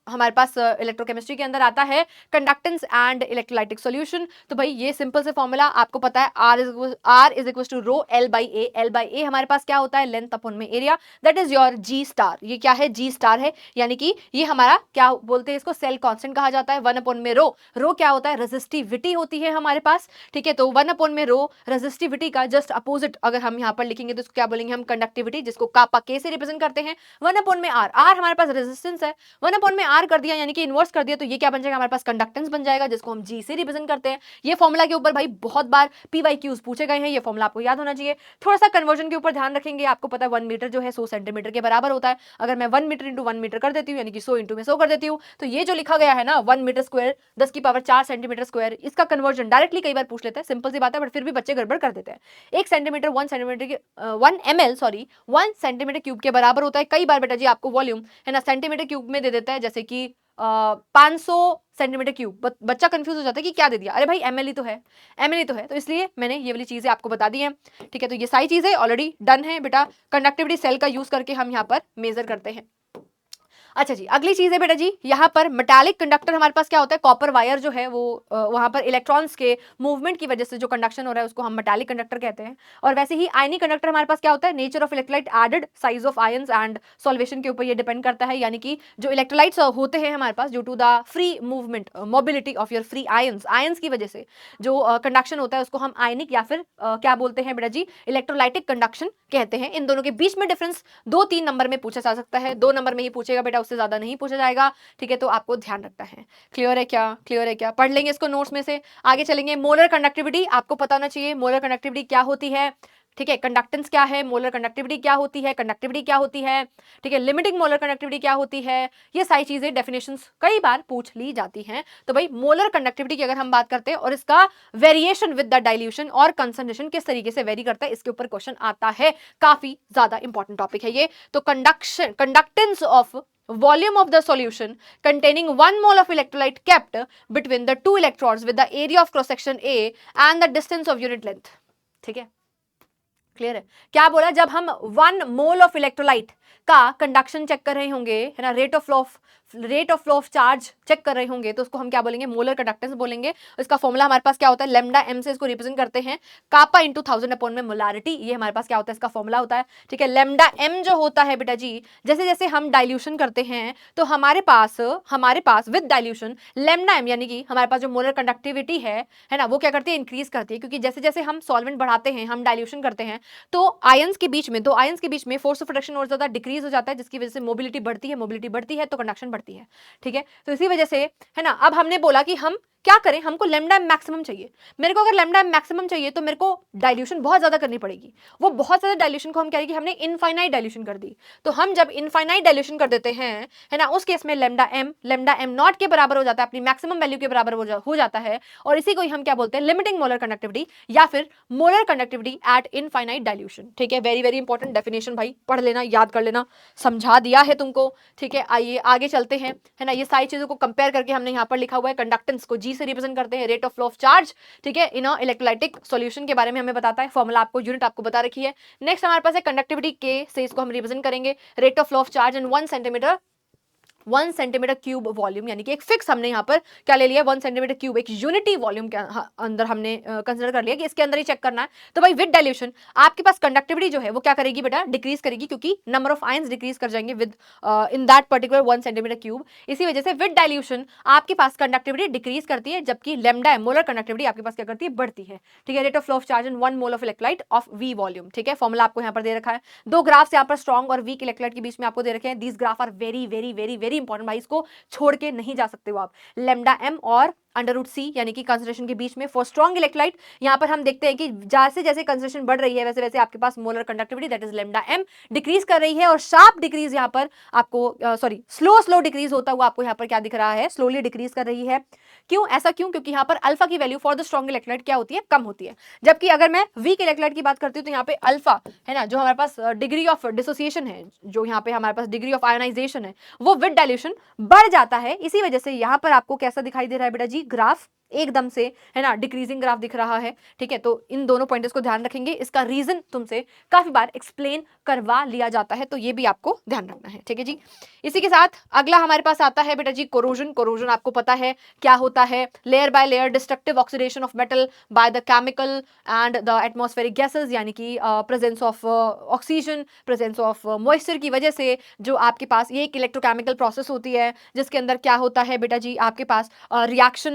हमारे पास इलेक्ट्रोकेमिस्ट्री के अंदर आता है, कंडक्टेंस एंड इलेक्ट्रोलाइटिक सॉल्यूशन। तो भाई ये सिंपल से फॉर्मूला आपको पता है, R is equal to rho L by A. L by A हमारे पास क्या होता है, लेंथ अपॉन में area, that is your G star. ये क्या है, G स्टार है, यानी कि ये हमारा क्या बोलते हैं, इसको सेल कांस्टेंट कहा जाता है। 1 अपॉन में रो, रो क्या होता है, रेजिस्टिविटी होती है हमारे पास, ठीक है। तो 1 अपॉन में रो रेजिस्टिविटी का जस्ट अपोजिट अगर हम यहाँ पर लिखेंगे तो इसको क्या बोलेंगे हम, कंडक्टिविटी, जिसको कापा के से रिप्रेजेंट करते हैं। 1 अपॉन में R, R हमारे पास रेजिस्टेंस है, 1 अपॉन में R कर दिया यानी कि इन्वर्स कर दिया, तो ये क्या बन जाएगा हमारे पास, कंडक्टेंस बन जाएगा, जिसको हम G से रिप्रेजेंट करते हैं। ये फॉर्मूला के ऊपर भाई बहुत बार PYQs पूछे गए हैं, ये फॉर्मूला आपको याद होना चाहिए। थोड़ा सा कन्वर्जन के ऊपर ध्यान रखेंगे, आपको पता है 1 मीटर जो है 100 सेंटीमीटर के बराबर होता है। अगर मैं 1 मीटर इंटू 1 मीटर कर देती हूँ, यानी कि 100 इंटू में 100 कर देती हूँ, तो ये जो लिखा गया है ना 1 मीटर स्क्वायर 10 की पावर 4 सेंटीमीटर स्क्वायर, इसका कन्वर्जन डायरेक्टली कई बार पूछ लेते हैं, सिंपल सी बात है, बट फिर भी बच्चे गड़बड़ कर देते हैं। 1 सेंटीमीटर 1 सेंटीमीटर के 1 ml 1 सेंटीमीटर क्यूब के बराबर होता है। कई बार बेटा जी आपको वॉल्यूम है ना सेंटीमीटर क्यूब में दे देता है, जैसे कि 500 सेंटीमीटर क्यूब, बच्चा कंफ्यूज हो जाता है कि क्या दे दिया, अरे भाई ml ही तो है, ml ही तो है। तो इसलिए मैंने ये वाली चीजें आपको बता दी हैं, ठीक है। तो ये सारी चीजें ऑलरेडी डन है बेटा, कंडक्टिविटी सेल का यूज करके हम यहाँ पर मेजर करते हैं। अच्छा जी, अगली चीज है बेटा जी, यहाँ पर मेटालिक कंडक्टर हमारे पास क्या होता है, कॉपर वायर जो है वो वहां पर इलेक्ट्रॉन्स के मूवमेंट की वजह से जो कंडक्शन हो रहा है उसको हम मेटालिक कंडक्टर कहते हैं। और वैसे ही आयनिक कंडक्टर हमारे पास क्या होता है, nature of electrolyte, added size of ions and solvation के ऊपर ये डिपेंड करता है, यानी कि जो इलेक्ट्रोलाइट्स होते हैं हमारे पास due to the free movement mobility of your free ions, ions की वजह से जो कंडक्शन होता है उसको हम आयनिक या फिर क्या बोलते हैं बेटा जी, इलेक्ट्रोलाइटिक कंडक्शन कहते हैं। इन दोनों के बीच में डिफरेंस 2-3 नंबर में पूछा जा सकता है, 2 नंबर में ही पूछेगा बेटा, उससे ज्यादा नहीं पूछा जाएगा, ठीक है। तो आपको ध्यान रखना है। क्लियर है क्या, क्लियर है क्या, पढ़ लेंगे इसको नोट्स में से, आगे चलेंगे। मोलर कंडक्टिविटी आपको पता होना चाहिए, मोलर कंडक्टिविटी क्या होती है, ठीक है। कंडक्टेंस क्या है, मोलर कंडक्टिविटी क्या होती है, कंडक्टिविटी क्या होती है, ठीक है। लिमिटिंग मोलर कंडक्टिविटी क्या होती है, ये सारी चीजें डेफिनेशंस कई बार पूछ ली जाती हैं। तो भाई मोलर कंडक्टिविटी की अगर हम बात करते हैं और इसका वेरिएशन विद द डाइल्यूशन और कंसंट्रेशन किस तरीके से वेरी करता है, इसके ऊपर क्वेश्चन आता है, काफी ज्यादा इंपॉर्टेंट टॉपिक है ये। तो conductance of volume of the solution containing 1 mole of electrolyte kept between the 2 electrodes with the area of cross section A and the distance of unit length, ठीक है। क्लियर है, क्या बोला, जब हम 1 मोल ऑफ इलेक्ट्रोलाइट का कंडक्शन चेक कर रहे होंगे, है ना, rate of flow of charge cheque कर रहे होंगे, तो उसको हम क्या बोलेंगे, मोलर कंडक्टेंस बोलेंगे। इसका फॉर्मूला हमारे पास क्या होता है, लेमडा एम से इसको रिप्रेजेंट करते हैं, कापा इंटू 1000 अपॉन में मोलारिटी, ये हमारे पास क्या होता है, इसका फॉर्मूला होता है, ठीक है। लेमडा एम जो होता है बेटा जी, जैसे जैसे हम डाइल्यूशन करते हैं तो हमारे पास विद डाइल्यूशन लेमडा एम यानी कि हमारे पास जो मोलर कंडक्टिविटी है ना, वो क्या करती है, इंक्रीज करती है, क्योंकि जैसे जैसे हम सॉल्वेंट बढ़ाते हैं, हम डाइल्यूशन करते हैं, तो आयंस के बीच में, दो आयंस के बीच में फोर्स ऑफ रिडक्शन और ज्यादा डिक्रीज हो जाता है, जिसकी वजह से मोबिलिटी बढ़ती है तो कंडक्शन बढ़ती है, ठीक है। तो इसी वजह से, है ना, अब हमने बोला कि हम क्या करें, हमको लेमडा मैक्सिमम चाहिए। मेरे को अगर लेमडा मैक्सिमम चाहिए तो मेरे को डाइल्यूशन बहुत ज्यादा करनी पड़ेगी। वो बहुत ज्यादा डाइल्यूशन को हम कह रहे हैं कि हमने इनफाइनाइट डाइल्यूशन कर दी। तो हम जब इनफाइनाइट डाइल्यूशन कर देते हैं, है ना, उस केस में लेमडा एम नॉट के बराबर हो जाता है, अपनी मैक्सिमम वैल्यू के बराबर हो जाता है, और इसी को ही हम क्या बोलते हैं, लिमिटिंग मोलर कंडक्टिविटी या फिर molar conductivity eight infinite dilution, ठीक है। वेरी वेरी इंपॉर्टेंट डेफिनेशन भाई, पढ़ लेना, याद कर लेना, समझा दिया है तुमको, ठीक है। आइए आगे चलते हैं, है ना। ये सारी चीजों को कंपेयर करके हमने यहाँ पर लिखा हुआ है, कंडक्टेंस को जी से रिप्रेजेंट करते हैं, rate of flow of charge, ठीक है, इन इलेक्ट्रोलाइटिक सॉल्यूशन के बारे में हमें बताता है, फॉर्मूला आपको, यूनिट आपको बता रखी है। नेक्स्ट हमारे पास है कंडक्टिविटी के से इसको हम रिप्रेजेंट करेंगे, rate of flow of charge in 1 centimetre 1 centimetre cube volume, यानी कि एक फिक्स हमने यहाँ पर क्या ले लिया, 1 सेंटीमीटर क्यूब, एक यूनिटी वॉल्यूम के अंदर हमने कंसिडर कर लिया कि इसके अंदर ही चेक करना है। तो भाई विद डाइल्यूशन आपके पास कंडक्टिविटी जो है वो क्या करेगी बेटा, डिक्रीज करेगी, क्योंकि नंबर ऑफ आयंस डिक्रीज कर जाएंगे with in that particular 1 centimetre cube. इसी वजह से विद डाइल्यूशन आपके पास कंडक्टिविटी डिक्रीज करती है, जबकि लैम्डा मोलर कंडक्टिविटी आपके पास क्या करती है, बढ़ती है। ठीक है, rate of flow of charge in 1 mole of electrolyte of V volume. ठीक है, फॉर्मूला आपको यहाँ पर दे रखा है। दो ग्राफ्स यहाँ पर स्ट्रॉन्ग और वीक इलेक्ट्रोलाइट के बीच में आपको दे रखे हैं। These graph are very very very very important भाई, इसको छोड़ के नहीं जा सकते हो आप। लैम्डा एम और √C यानी कि कंसंट्रेशन के बीच में फॉर स्ट्रॉन्ग इलेक्ट्रोलाइट, यहाँ पर हम देखते हैं कि जैसे जैसे कंसंट्रेशन बढ़ रही है वैसे वैसे आपके पास molar conductivity that is lambda M decrease कर रही है, और शार्प डिक्रीज यहाँ पर आपको स्लो डिक्रीज होता हुआ आपको यहाँ पर क्या दिख रहा है, स्लोली डिक्रीज कर रही है। क्यों ऐसा, क्यों, क्योंकि यहाँ पर अल्फा की value for the strong electrolyte क्या होती है, कम होती है। जबकि अगर मैं वीक इलेक्ट्रोलाइट की बात करती हूँ तो यहाँ पे अल्फा है ना, जो हमारे पास डिग्री ऑफ डिसोसिएशन है, जो यहाँ पे हमारे पास डिग्री ऑफ आयोनाइजेशन है, वो विद डाइल्यूशन बढ़ जाता है। इसी वजह से यहाँ पर आपको कैसा दिखाई दे रहा है बेटा जी, ग्राफ एकदम से है ना डिक्रीजिंग ग्राफ दिख रहा है। ठीक है, तो इन दोनों पॉइंट्स को ध्यान रखेंगे, इसका रीजन तुमसे काफी बार एक्सप्लेन करवा लिया जाता है, तो ये भी आपको ध्यान रखना है। ठीक है जी, इसी के साथ अगला हमारे पास आता है बेटा जी कोरोजन। कोरोजन आपको पता है क्या होता है, layer by layer destructive oxidation of metal by the chemical and the atmospheric gases, यानी कि presence of oxygen, presence of moisture की वजह से जो आपके पास ये एक इलेक्ट्रोकेमिकल प्रोसेस होती है, जिसके अंदर क्या होता है बेटा जी, आपके पास रिएक्शन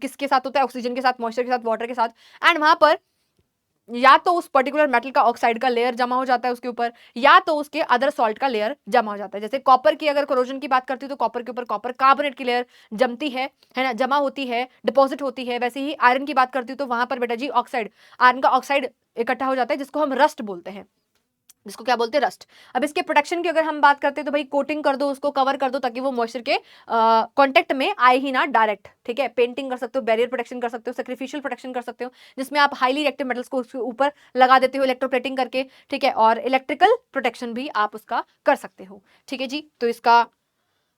किसके साथ होता है, ऑक्सीजन के साथ, मॉइस्चर के साथ, वाटर के साथ, एंड वहां पर या तो उस पर्टिकुलर मेटल का ऑक्साइड का लेयर जमा हो जाता है उसके ऊपर, या तो उसके अदर सॉल्ट का लेयर जमा हो जाता है। जैसे कॉपर की अगर कोरोजन की बात करती हूँ तो कॉपर के ऊपर कॉपर कार्बोनेट की लेयर जमती है ना, जमा होती है, डिपॉजिट होती है। वैसे ही आयरन की बात करती हूँ तो वहां पर बेटा जी ऑक्साइड, आयरन का ऑक्साइड इकट्ठा हो जाता है, जिसको हम रस्ट बोलते हैं, जिसको क्या बोलते हैं, रस्ट। अब इसके प्रोटेक्शन की अगर हम बात करते हैं तो भाई कोटिंग कर दो, उसको कवर कर दो, ताकि वो मॉइस्चर के कांटेक्ट में आए ही ना डायरेक्ट। ठीक है, पेंटिंग कर सकते हो, बैरियर प्रोटेक्शन कर सकते हो, सैक्रिफिशियल प्रोटेक्शन कर सकते हो, जिसमें आप हाईली रिएक्टिव मेटल्स को उसके ऊपर लगा देते हो इलेक्ट्रोप्लेटिंग करके। ठीक है, और इलेक्ट्रिकल प्रोटेक्शन भी आप उसका कर सकते हो। ठीक है जी, तो इसका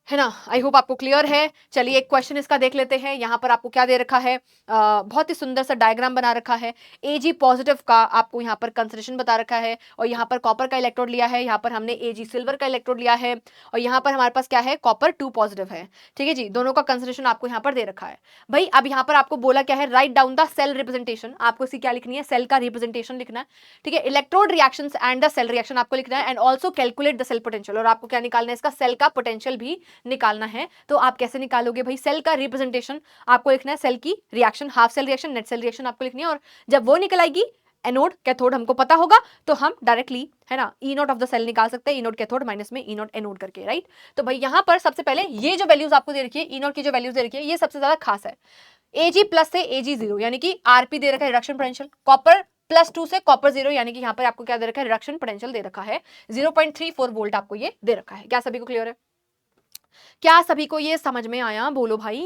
है ना, आई होप आपको क्लियर है। चलिए एक क्वेश्चन इसका देख लेते हैं। यहाँ पर आपको क्या दे रखा है, बहुत ही सुंदर सा डायग्राम बना रखा है। Ag पॉजिटिव का आपको यहाँ पर कंसंट्रेशन बता रखा है, और यहाँ पर कॉपर का इलेक्ट्रोड लिया है, यहाँ पर हमने Ag सिल्वर का इलेक्ट्रोड लिया है, और यहाँ पर हमारे पास क्या है, कॉपर 2 पॉजिटिव है। ठीक है जी, दोनों का कंसंट्रेशन आपको यहाँ पर दे रखा है। भाई अब यहाँ पर आपको बोला क्या है, write down the cell representation, आपको इसकी क्या लिखनी है, सेल का रिप्रेजेंटेशन लिखना है। ठीक है, electrode reactions and the cell reaction आपको लिखना है, and also calculate the cell potential, और आपको क्या निकालना है, इसका सेल का पोटेंशियल भी निकालना है। तो आप कैसे निकालोगे भाई, सेल का रिप्रेजेंटेशन आपको लिखना है, सेल की reaction, half cell reaction, net cell reaction आपको लिखनी है, और जब वो निकल आएगी एनोड कैथोड हमको पता होगा, तो हम डायरेक्टली है ना E naught of the cell निकाल सकते हैं, ई नॉट कैथोड माइनस में ई नॉट एनोड करके, राइट। तो भाई यहाँ पर सबसे पहले ये जो वैल्यूज आपको दे रखी है, ई नॉट की जो वैल्यूज दे रखी है, ये सबसे ज्यादा खास है। Ag प्लस से Ag0 यानी कि Rp दे रखा है, रिडक्शन पोटेंशियल, कॉपर +2 से कॉपर 0 यानी कि यहाँ पर आपको क्या दे रखा है, रिडक्शन पोटेंशियल दे रखा है, 0.34 वोल्ट आपको ये दे रखा है। क्या सभी को क्लियर है? क्या सभी को ये समझ में आया? बोलो भाई,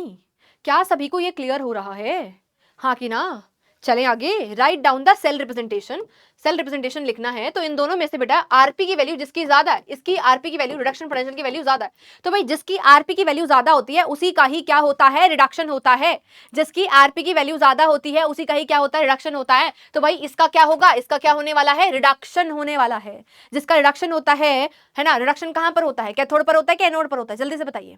क्या सभी को ये क्लियर हो रहा है, हाँ कि ना? चलें आगे। Write down the cell representation, cell representation लिखना है, तो इन दोनों में से बेटा आरपी की वैल्यू जिसकी ज्यादा है, इसकी आरपी की वैल्यू, रिडक्शन पोटेंशियल की वैल्यू ज्यादा है, तो भाई जिसकी आरपी की वैल्यू ज्यादा होती है उसी का ही क्या होता है, रिडक्शन होता है। जिसकी आरपी की वैल्यू ज्यादा होती है उसी का ही क्या होता है, रिडक्शन होता है। तो भाई इसका क्या होगा, इसका क्या होने वाला है, रिडक्शन होने वाला है। जिसका रिडक्शन होता है ना, रिडक्शन कहां पर होता है, कैथोड पर होता है कि एनोड पर होता है, जल्दी से बताइए।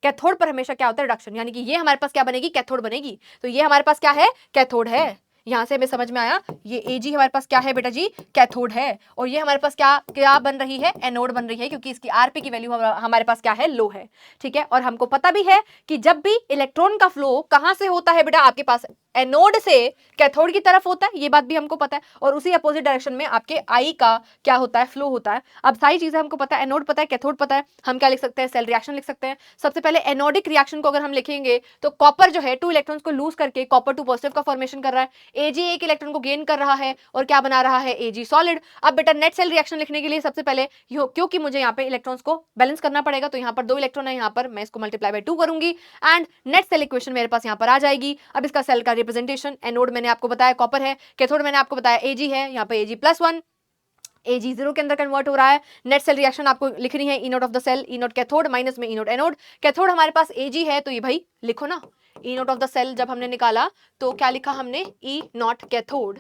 कैथोड पर हमेशा क्या होता है, रिडक्शन, यानी कि ये हमारे पास क्या बनेगी, कैथोड बनेगी। तो ये हमारे पास क्या है, कैथोड है। यहां से हमें समझ में आया, ये Ag हमारे पास क्या है बेटा जी, कैथोड है, और ये हमारे पास क्या क्या बन रही है, एनोड बन रही है, क्योंकि इसकी आरपी की वैल्यू हमारे पास क्या है, लो है। ठीक है, और हमको पता भी है कि जब भी इलेक्ट्रॉन का फ्लो कहां से होता है बेटा, आपके पास एनोड से कैथोड की तरफ होता है, ये बात भी हमको पता है, और उसी अपोजिट डायरेक्शन में आपके आई का क्या होता है, फ्लो होता है। अब सारी चीजें हमको पता है, एनोड पता है, कैथोड पता है, हम क्या लिख सकते हैं, सेल रिएक्शन लिख सकते हैं। सबसे पहले एनोडिक रिएक्शन को अगर हम लिखेंगे तो कॉपर जो है 2 इलेक्ट्रॉन्स को लूज करके कॉपर 2 पॉजिटिव का फॉर्मेशन कर रहा है, Ag एक इलेक्ट्रॉन को गेन कर रहा है और क्या बना रहा है, Ag सॉलिड। अब बेटा नेट सेल रिएक्शन लिखने के लिए सबसे पहले क्योंकि मुझे यहाँ पे इलेक्ट्रॉन्स को बैलेंस करना पड़ेगा, तो यहाँ पर 2 इलेक्ट्रॉन है, यहाँ पर मैं इसको मल्टीप्लाई बाय 2 करूंगी, एंड नेट सेल इक्वेशन मेरे पास यहाँ पर आ जाएगी। अब इसका सेल का रिप्रेजेंटेशन, एनोड मैंने आपको बताया कॉपर है, कैथोड मैंने आपको बताया Ag है, यहाँ पे Ag+1, Ag0 के अंदर कन्वर्ट हो रहा है। नेट सेल रिएक्शन आपको लिखनी है, E naught of the cell, E naught cathode minus में ई नॉट एनोड। कैथोड हमारे पास Ag है, तो ये भाई लिखो ना, E naught of the cell जब हमने निकाला तो क्या लिखा हमने, E naught cathode,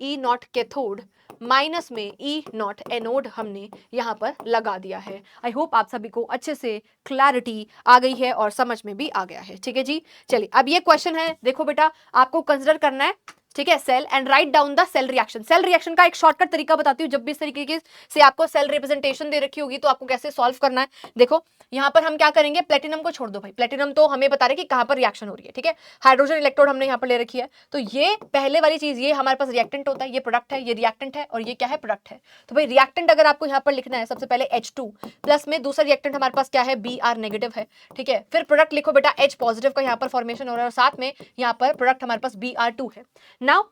E naught cathode, minus में ई नॉट एनोड हमने यहाँ पर लगा दिया है। आई होप आप सभी को अच्छे से क्लैरिटी आ गई है और समझ में भी आ गया है। ठीक है जी, चलिए अब ये क्वेश्चन है, देखो बेटा आपको कंसिडर करना है, ठीक है, cell and write down the cell reaction. Cell reaction का एक शॉर्टकट तरीका बताती हूँ, जब भी इस तरीके से आपको सेल रिप्रेजेंटेशन दे रखी होगी तो आपको कैसे सॉल्व करना है। देखो यहाँ पर हम क्या करेंगे, प्लेटिनम को छोड़ दो भाई, प्लेटिनम तो हमें बता रहे कि कहाँ पर रिएक्शन हो रही है, ठीक है, हाइड्रोजन इलेक्ट्रोड हमने यहाँ पर ले रखी है, तो ये पहले वाली चीज, ये हमारे पास रिएक्टेंट होता है, ये प्रोडक्ट है, ये रिएक्टेंट है और ये क्या है, प्रोडक्ट है। तो भाई रिएक्टेंट अगर आपको यहाँ पर लिखना है, सबसे पहले H2 प्लस में दूसरा रिएक्टेंट हमारे पास क्या है, Br नेगेटिव है, ठीक है, फिर प्रोडक्ट लिखो बेटा H पॉजिटिव का यहाँ पर फॉर्मेशन हो रहा है और साथ में यहाँ पर प्रोडक्ट हमारे पास Br2 है। नाउ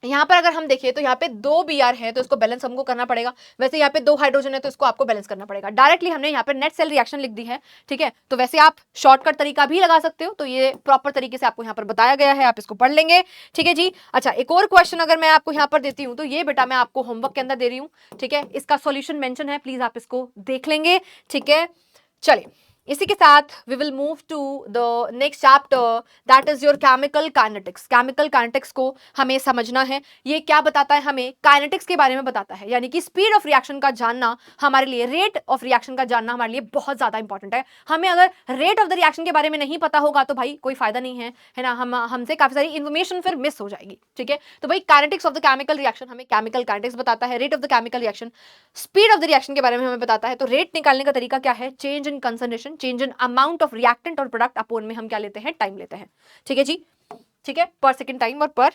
यहाँ पर अगर हम देखिए तो यहाँ पे 2 Br है तो इसको बैलेंस हमको करना पड़ेगा, वैसे यहाँ पे 2 हाइड्रोजन है तो इसको आपको बैलेंस करना पड़ेगा। डायरेक्टली हमने यहाँ पे नेट सेल रिएक्शन लिख दी है, ठीक है, तो वैसे आप शॉर्टकट तरीका भी लगा सकते हो, तो ये प्रॉपर तरीके से आपको यहाँ पर बताया गया है, आप इसको पढ़ लेंगे। ठीक है जी, अच्छा एक और क्वेश्चन अगर मैं आपको यहाँ पर देती हूँ, तो ये बेटा मैं आपको होमवर्क के अंदर दे रही हूँ, ठीक है, इसका सॉल्यूशन मेंशन है, प्लीज आप इसको देख लेंगे। ठीक है, चलिए इसी के साथ we will move to the next chapter, that is your chemical kinetics. Chemical kinetics को हमें समझना है, ये क्या बताता है, हमें काइनेटिक्स के बारे में बताता है, यानी कि स्पीड ऑफ रिएक्शन का जानना हमारे लिए, रेट ऑफ रिएक्शन का जानना हमारे लिए बहुत ज्यादा इंपॉर्टेंट है। हमें अगर रेट ऑफ द रिएक्शन के बारे में नहीं पता होगा तो भाई कोई फायदा नहीं है ना, हमसे काफी सारी इन्फॉर्मेशन फिर मिस हो जाएगी। ठीक है, तो भाई kinetics of the chemical reaction हमें केमिकल काइनेटिक्स बताता है, rate of the chemical reaction speed of the reaction के बारे में हमें बताता है। तो रेट निकालने का तरीका क्या है, change in concentration, change in amount of reactant और प्रोडक्ट अपोन में हम क्या लेते हैं, टाइम लेते हैं। ठीक है जी, ठीक है, पर सेकंड टाइम और पर।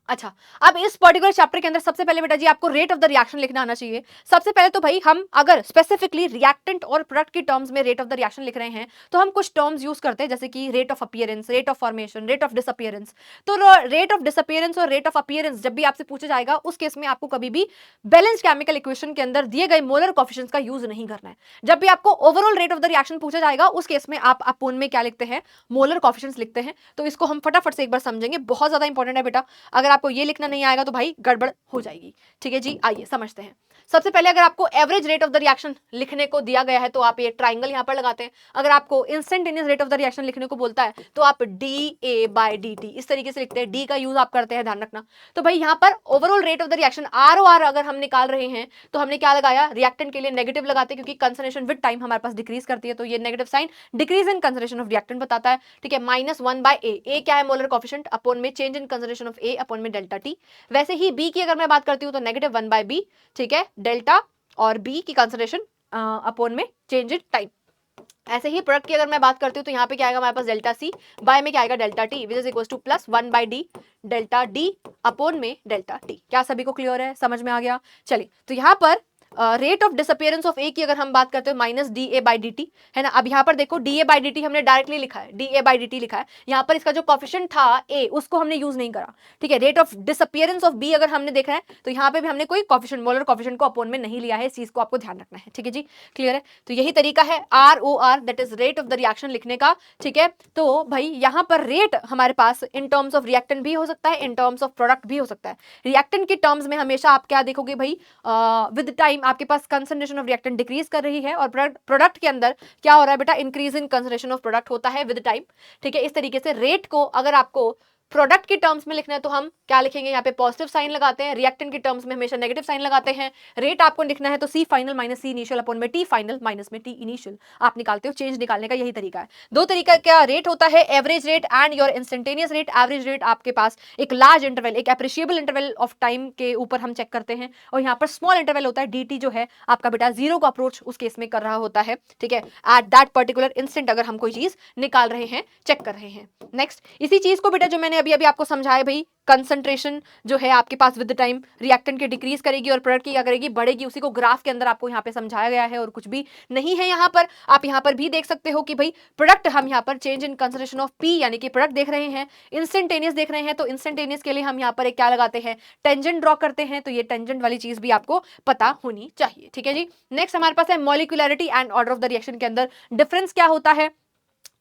अच्छा, अब इस पर्टिकुलर चैप्टर के अंदर सबसे पहले बेटा जी आपको रेट ऑफ द रिएक्शन लिखना आना चाहिए। सबसे पहले तो भाई हम अगर स्पेसिफिकली रिएक्टेंट और प्रोडक्ट की टर्म्स में रेट ऑफ द रिएक्शन लिख रहे हैं तो हम कुछ टर्म्स यूज करते हैं, जैसे कि rate of appearance, rate of formation, rate of disappearance. तो रेट ऑफ डिसअपीयरेंस और रेट ऑफ अपीयरेंस जब भी आपसे पूछा जाएगा उस केस में आपको कभी भी बैलेंस केमिकल इक्वेशन के अंदर दिए गए मोलर कोफिशिएंट्स का यूज नहीं करना है। जब भी आपको overall rate of the reaction पूछा जाएगा उस केस में आप अपोन में क्या लिखते हैं, मोलर कोफिशिएंट्स लिखते हैं। तो इसको हम फटाफट से एक बार समझेंगे, बहुत ज्यादा इंपॉर्टेंट है बेटा, अगर आपको ये लिखना नहीं आएगा तो भाई गड़बड़ हो जाएगी। ठीक है जी, आइए समझते हैं। सबसे पहले अगर आपको average rate of the reaction लिखने को दिया गया है तो आप ये ट्राइंगल यहां पर लगाते हैं। अगर आपको instantaneous rate of the reaction लिखने को बोलता है तो आप dA/dt इस तरीके से लिखते हैं, डी का यूज आप करते हैं, ध्यान रखना। तो भाई यहां पर overall rate of the reaction ROR अगर हम निकाल रहे हैं तो हमने क्या लगाया, रिएक्टेंट के लिए नेगेटिव लगाते हैं, क्योंकि कंसंट्रेशन विद टाइम हमारे पास डिक्रीज करती है, तो ये negative sign decrease in concentration of reactant बताता है। ठीक है, -1/A, ए क्या है, मोलर कोफिशिएंट, अपोन में change in concentration of A upon में डेल्टा T। वैसे ही B की अगर मैं बात करती हूँ तो -1/B, ठीक है, डेल्टा और B की कंसंट्रेशन अपोन में चेंज इन टाइम। ऐसे ही प्रोडक्ट की अगर मैं बात करती हूँ तो यहाँ पे क्या आएगा हमारे पास डेल्टा C, बाय में क्या आएगा delta T, which is equals to +1/D delta D upon में डेल्टा T। क्या सभी को क्लियर है, समझ में आ गया? चलिए, तो यहाँ पर रेट ऑफ डिसअपीयरेंस ऑफ ए की अगर हम बात करते हैं -dA/dt है ना। अब यहाँ पर देखो dA/dt हमने डायरेक्टली लिखा है, dA/dt लिखा है, यहाँ पर इसका जो कोफिशिएंट था a उसको हमने यूज नहीं करा। ठीक है, rate of disappearance of b अगर हमने देखा है तो यहाँ पे भी हमने कोई कोफिशिएंट, मोलर कोफिशिएंट को अपोन में नहीं लिया है, इस चीज को आपको ध्यान रखना है। ठीक है जी, क्लियर है? तो यही तरीका है ROR, that is rate of the reaction लिखने का। ठीक है, तो भाई यहाँ पर रेट हमारे पास इन टर्म्स ऑफ रिएक्टेंट भी हो सकता है, इन टर्म्स ऑफ प्रोडक्ट भी हो सकता है। रिएक्टेंट के टर्म्स में हमेशा आप क्या देखोगे भाई, विद टाइम आपके पास कंसंट्रेशन ऑफ रिएक्टेंट डिक्रीज कर रही है, और प्रोडक्ट के अंदर क्या हो रहा है बेटा, increase in concentration of product होता है विद टाइम। ठीक है, इस तरीके से रेट को अगर आपको प्रोडक्ट की टर्म्स में लिखना है तो हम क्या लिखेंगे, यहाँ पे पॉजिटिव साइन लगाते हैं, रिएक्टेंट की टर्म्स में हमेशा नेगेटिव साइन लगाते हैं। रेट आपको लिखना है तो C final minus C initial upon में T फाइनल माइनस में T इनिशियल आप निकालते हो। चेंज निकालने का यही तरीका है। दो तरीका क्या रेट होता है, average rate and your instantaneous rate. Average rate आपके पास एक लार्ज इंटरवल, एक एप्रिशिएबल इंटरवल ऑफ टाइम के ऊपर हम चेक करते हैं, और यहाँ पर स्मॉल इंटरवल होता है, DT जो है आपका बेटा जीरो को अप्रोच उस केस में कर रहा होता है। ठीक है, एट दैट पर्टिकुलर इंस्टेंट अगर हम कोई चीज निकाल रहे हैं, चेक कर रहे हैं। नेक्स्ट, इसी चीज को बेटा जो मैंने अभी आपको समझाया भाई, कंसंट्रेशन जो है आपके पास विद टाइम रिएक्टेंट की डिक्रीज करेगी और प्रोडक्ट की क्या करेगी, बढ़ेगी। उसी को ग्राफ के अंदर आपको यहाँ पे समझाया गया है और कुछ भी नहीं है यहाँ पर। आप यहाँ पर भी देख सकते हो कि भाई प्रोडक्ट हम यहाँ पर change in concentration of P यानी कि प्रोडक्ट देख रहे हैं, इंस्टेंटेनियस देख रहे हैं, तो इंस्टेंटेनियस के लिए हम यहाँ पर एक क्या लगाते हैं, टेंजेंट ड्रॉ करते हैं। तो ये टेंजेंट वाली चीज भी आपको पता होनी चाहिए। ठीक है जी, नेक्स्ट हमारे पास है molecularity and order of the reaction के अंदर डिफरेंस क्या होता है।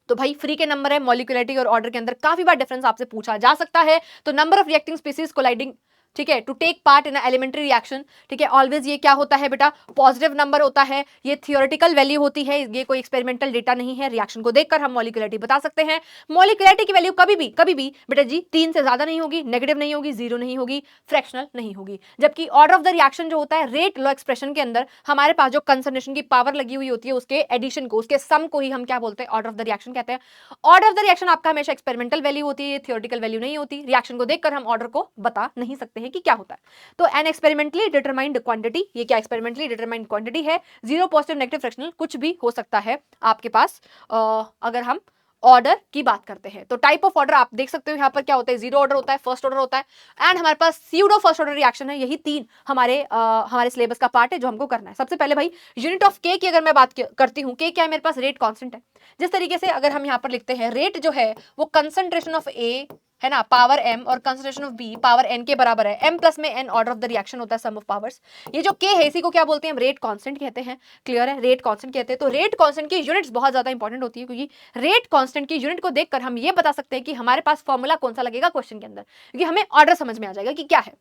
तो भाई फ्री के नंबर है, मॉलिक्यूलरिटी और ऑर्डर के अंदर काफी बार डिफरेंस आपसे पूछा जा सकता है। तो number of reacting species colliding ठीक है, to take part in elementary reaction, ठीक है, ऑलवेज ये क्या होता है बेटा, पॉजिटिव नंबर होता है, ये थियोरेटिकल वैल्यू होती है, ये कोई एक्सपेरिमेंटल डेटा नहीं है। रिएक्शन को देखकर हम मॉलिक्यूलरिटी बता सकते हैं। मॉलिक्यूलरिटी की वैल्यू कभी भी बेटा जी 3 से ज्यादा नहीं होगी, नेगेटिव नहीं होगी, जीरो नहीं होगी, फ्रैक्शनल नहीं होगी। जबकि ऑर्डर ऑफ द रिएक्शन जो होता है, रेट लॉ एक्सप्रेशन के अंदर हमारे पास जो कंसंट्रेशन की पावर लगी हुई होती है, उसके एडिशन को, उसके सम को ही हम क्या बोलते हैं, ऑर्डर ऑफ द रिएक्शन कहते हैं। ऑर्डर ऑफ द रिएक्शन आपका हमेशा एक्सपेरिमेंटल वैल्यू होती है, थियोरेटिकल वैल्यू नहीं होती। रिएक्शन को देखकर हम ऑर्डर को बता नहीं सकते हैं कि क्या होता है। तो एन एक्सपेरिमेंटली डिटरमाइंड क्वांटिटी, ये क्या एक्सपेरिमेंटली डिटरमाइंड क्वांटिटी है, जीरो पॉजिटिव नेगेटिव फ्रैक्शनल कुछ भी हो सकता है आपके पास। अगर हम ऑर्डर की बात करते हैं तो टाइप ऑफ ऑर्डर आप देख सकते हो यहाँ पर क्या होता है, जीरो ऑर्डर होता है, फर्स्ट ऑर्डर होता है, एंड हमारे पास स्यूडो फर्स्ट ऑर्डर रिएक्शन है। यही तीन हमारे सिलेबस का पार्ट है जो हमको करना है। सबसे पहले भाई यूनिट ऑफ के की अगर मैं बात करती हूँ, के क्या है मेरे पास, रेट कांस्टेंट है। जिस तरीके से अगर हम यहाँ पर लिखते हैं, रेट जो है वो कंसंट्रेशन ऑफ ए है ना, पावर m, और concentration of b power n के बराबर है। m प्लस में n order of the reaction होता है, सम ऑफ पावर्स। ये जो k है इसी को क्या बोलते हैं हम, रेट कांस्टेंट कहते हैं। क्लियर है, रेट कांस्टेंट कहते हैं। तो रेट कांस्टेंट की यूनिट्स बहुत ज्यादा इंपॉर्टेंट होती है, क्योंकि रेट कांस्टेंट की यूनिट को देखकर हम ये बता सकते हैं कि हमारे पास फॉर्मूला कौन सा लगेगा क्वेश्चन के अंदर, क्योंकि हमें ऑर्डर समझ में आ जाएगा कि क्या है।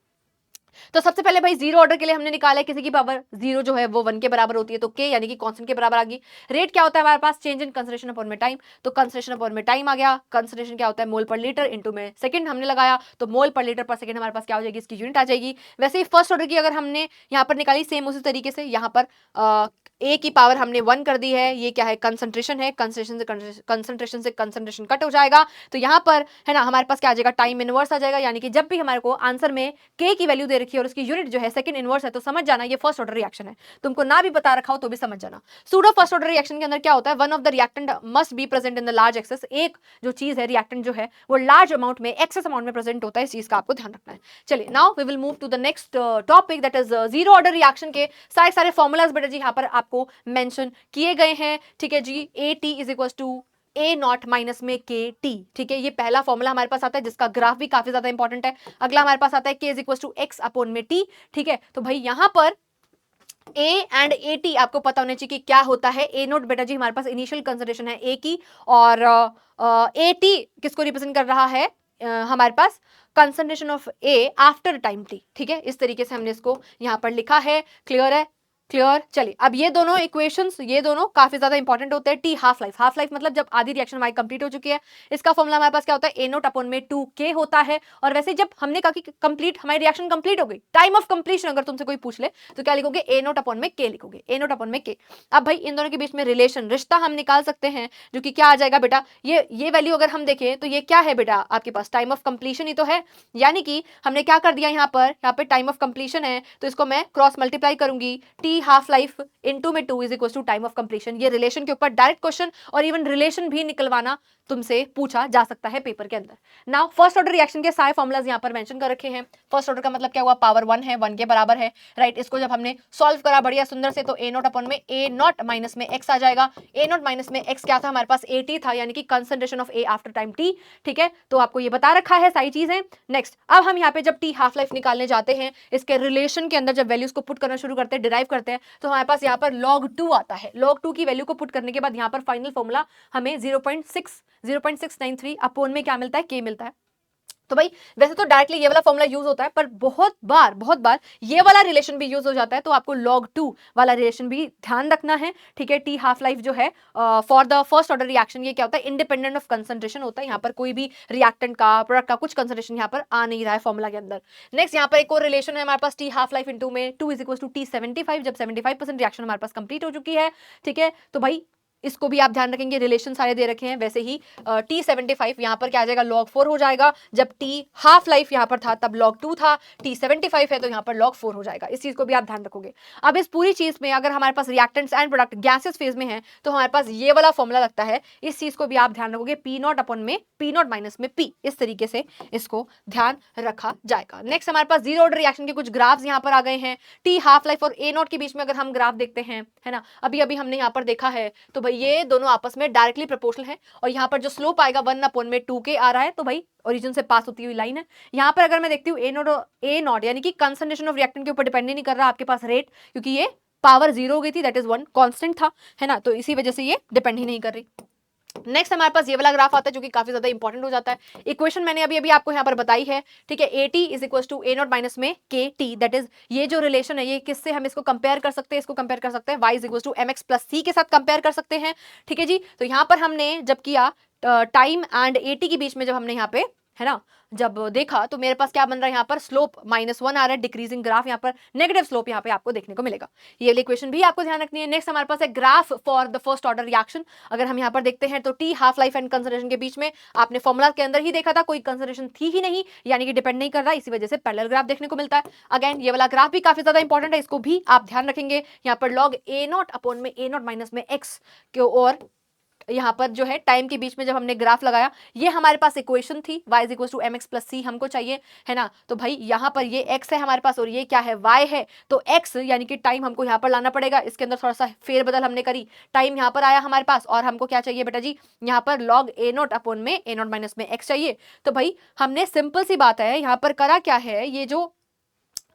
तो सबसे पहले भाई जीरो ऑर्डर के लिए हमने निकाला है किसी की पावर, जीरो जो है वो 1 के बराबर होती है, तो के यानी कि कांस्टेंट के बराबर आ गई। रेट क्या होता है हमारे पास, चेंज इन कंसंट्रेशन अपॉन में टाइम, तो कंसंट्रेशन अपॉन में टाइम आ गया। कंसंट्रेशन क्या होता है, मोल पर लीटर इनटू में सेकंड हमने लगाया, तो मोल पर लीटर पर सेकंड हमारे पास क्या हो जाएगी, इसकी यूनिट आ जाएगी। वैसे ही फर्स्ट ऑर्डर की अगर हमने यहाँ पर निकाली, सेम उसी तरीके से यहाँ पर ए की पावर हमने 1 कर दी है। ये क्या है, कंसंट्रेशन है, कंसंट्रेशन से कंसंट्रेशन कट हो जाएगा, तो यहाँ पर है ना हमारे पास क्या आ जाएगा, टाइम इनवर्स आ जाएगा। यानी कि जब भी हमारे को आंसर में के की वैल्यू दे रखी है और उसकी यूनिट जो है सेकंड इनवर्स है, तो समझ जाना ये फर्स्ट ऑर्डर रिएक्शन है। तुमको ना भी बता रखा हो तो भी समझ जाना। सूडो फर्स्ट ऑर्डर रिएक्शन के अंदर क्या होता है, one of the reactant must be present in the large access, एक जो चीज है रिएक्टेंट जो है वो लार्ज अमाउंट में, एक्सेस अमाउंट में प्रेजेंट होता है। इस चीज का आपको ध्यान रखना है। चलिए now we will move to the next topic, that is zero order reaction के सारे फॉर्मूलाज बेटा जी यहाँ पर आपको मेंशन किए गए हैं। ठीक है जी, A T is equal to A naught minus में के टी। ठीक है, ये पहला फॉर्मूला हमारे पास आता है जिसका ग्राफ भी काफी ज्यादा इंपॉर्टेंट है। अगला हमारे पास आता है K is equal to X upon में टी। ठीक है, तो भाई यहां पर ए एंड ए टी आपको पता होना चाहिए कि क्या होता है। ए नोट बेटा जी हमारे पास इनिशियल कंसिडरेशन है ए की, और ए टी किसको रिप्रेजेंट कर रहा है, हमारे पास concentration of A after time T. ठीक है, इस तरीके से हमने इसको यहाँ पर लिखा है। क्लियर है, क्लियर। चलिए अब ये दोनों इक्वेशंस, ये दोनों काफी ज्यादा इंपॉर्टेंट होते हैं। टी हाफ लाइफ मतलब जब आधी रिएक्शन हमारी कंप्लीट हो चुकी है। इसका फॉर्मूला हमारे पास क्या होता है, ए नोट अपॉन में 2k होता है। और वैसे जब हमने कहा कि कंप्लीट हमारी रिएक्शन कंप्लीट हो गई, टाइम ऑफ कंप्लीशन अगर तुमसे कोई पूछ ले तो क्या लिखोगे, ए नोट अपॉन में k लिखोगे, ए नोट अपॉन में k। अब भाई इन दोनों के बीच में रिलेशन, रिश्ता हम निकाल सकते हैं, जो कि क्या आ जाएगा बेटा, ये वैल्यू अगर हम देखें तो ये क्या है बेटा, आपके पास टाइम ऑफ कंप्लीशन ही तो है। यानी कि हमने क्या कर दिया, यहाँ पे टाइम ऑफ कंप्लीशन है तो इसको मैं क्रॉस मल्टीप्लाई करूंगी, टी हाफ लाइफ इनटू में 2 is equal to time of completion. ये रिलेशन के ऊपर डायरेक्ट क्वेश्चन और इवन रिलेशन भी निकलवाना तुमसे पूछा जा सकता है पेपर के अंदर। नाउ फर्स्ट ऑर्डर रिएक्शन के सारे फॉर्मुलाज यहाँ पर मेंशन कर रखे हैं। फर्स्ट ऑर्डर का मतलब क्या हुआ, पावर 1 है, 1 के बराबर है, राइट। इसको जब हमने सॉल्व करा बढ़िया सुंदर से, तो ए नॉट अपॉन में ए नॉट माइनस में एक्स आ जाएगा। ए नॉट माइनस में एक्स क्या था हमारे पास, ए टी था, यानी कि concentration of A after time T. ठीक है, तो आपको ये बता रखा है सारी चीजें। नेक्स्ट, अब हम यहाँ पे जब टी हाफ लाइफ निकालने जाते हैं, इसके रिलेशन के अंदर जब वैल्यूज को पुट करना शुरू करते हैं, डिराइव करते हैं, तो हमारे पास यहाँ पर log 2 आता है। log 2 की वैल्यू को पुट करने के बाद यहाँ पर फाइनल फॉर्मूला हमें 0.693 अपॉन में क्या मिलता है, k मिलता है। तो भाई वैसे तो डायरेक्टली ये वाला फॉर्मूला यूज होता है, पर बहुत बार ये वाला रिलेशन भी यूज हो जाता है, तो आपको log 2 वाला रिलेशन भी ध्यान रखना है। ठीक है, टी हाफ लाइफ जो है for the first order reaction, ये क्या होता है, इंडिपेंडेंट ऑफ कंसंट्रेशन होता है। यहाँ पर कोई भी रिएक्टेंट का, प्रोडक्ट का कुछ कंसंट्रेशन यहाँ पर आ नहीं रहा है फॉर्मूला के अंदर। नेक्स्ट, यहाँ पर एक और रिलेशन है हमारे पास, टी हाफ लाइफ इनटू में 2 इज इक्वल टू टी 75, जब 75% रिएक्शन हमारे पास कंप्लीट हो चुकी है। ठीक है, तो भाई इसको भी आप ध्यान रखेंगे, रिलेशन सारे दे रखे हैं। वैसे ही T75 यहाँ पर क्या आ जाएगा, log 4 हो जाएगा। जब T हाफ लाइफ यहाँ पर था तब log 2 था, T75 है तो यहाँ पर log 4 हो जाएगा। इस चीज को भी आप ध्यान रखोगे। अब इस पूरी चीज में अगर हमारे पास reactants and product gases phase में है तो हमारे पास ये वाला फॉर्मूला लगता है। इस चीज को भी आप ध्यान रखोगे, P नॉट अपॉन में P नॉट माइनस में P, इस तरीके से इसको ध्यान रखा जाएगा। नेक्स्ट, हमारे पास जीरो ऑर्डर रिएक्शन के कुछ ग्राफ्स यहाँ पर आ गए हैं। T हाफ लाइफ और A नॉट के बीच में अगर हम ग्राफ देखते हैं, है ना, अभी हमने यहाँ पर देखा है, तो भाई ये दोनों आपस में डायरेक्टली प्रोपोर्शनल है। और यहाँ पर जो स्लोप आएगा 1 अपॉन में 2k आ रहा है, तो भाई ओरिजिन से पास होती हुई लाइन है। यहाँ पर अगर मैं देखती हूँ ए नॉट यानी कि कंसंट्रेशन ऑफ रिएक्टेंट के ऊपर डिपेंड नहीं कर रहा आपके पास रेट, क्योंकि ये पावर 0 हो गई थी, दैट इज 1 कांस्टेंट था, है ना, तो इसी वजह से ये डिपेंड ही नहीं कर रही। नेक्स्ट हमारे पास ये वाला ग्राफ आता है जो कि काफी ज्यादा इंपॉर्टेंट हो जाता है। इक्वेशन मैंने अभी अभी आपको यहाँ पर बताई है, ठीक है। AT is equal to A not minus में KT, दैट इज ये जो रिलेशन है ये किससे हम इसको कंपेयर कर सकते हैं, इसको कंपेयर कर सकते हैं y is equal to mx plus c के साथ कंपेयर कर सकते हैं, ठीक है जी। तो यहाँ पर हमने जब किया टाइम एंड AT के बीच में, जब हमने यहाँ पे है ना जब देखा, तो मेरे पास क्या बन रहा है यहाँ पर स्लोप -1 आ रहा है, डिक्रीजिंग ग्राफ, यहाँ पर नेगेटिव स्लोप यहाँ पे आपको देखने को मिलेगा। ये वाली इक्वेशन भी आपको ध्यान रखनी है। नेक्स्ट हमारे पास है graph for the first order reaction. अगर हम यहाँ पर देखते हैं तो T half life and concentration के बीच में आपने फॉर्मुला के अंदर ही देखा था, कोई कंसंट्रेशन थी ही नहीं, यानी कि डिपेंड नहीं कर रहा, इसी वजह से पैरेलल ग्राफ देखने को मिलता है। अगेन ये वाला ग्राफ भी काफी ज्यादा इंपॉर्टेंट है, इसको भी आप ध्यान रखेंगे। यहाँ पर लॉग A नॉट अपॉन में A नॉट माइनस में x के, और यहाँ पर जो है टाइम के बीच में जब हमने ग्राफ लगाया, ये हमारे पास इक्वेशन थी y is equal to mx plus c हमको चाहिए, है ना। तो भाई यहाँ पर ये x है हमारे पास और ये क्या है, y है। तो x यानी कि टाइम हमको यहाँ पर लाना पड़ेगा, इसके अंदर थोड़ा सा फेरबदल हमने करी, टाइम यहाँ पर आया हमारे पास, और हमको क्या चाहिए बेटा जी, यहाँ पर लॉग A नॉट अपॉन में A नॉट माइनस में x चाहिए। तो भाई हमने सिंपल सी बात है यहाँ पर करा क्या है, ये जो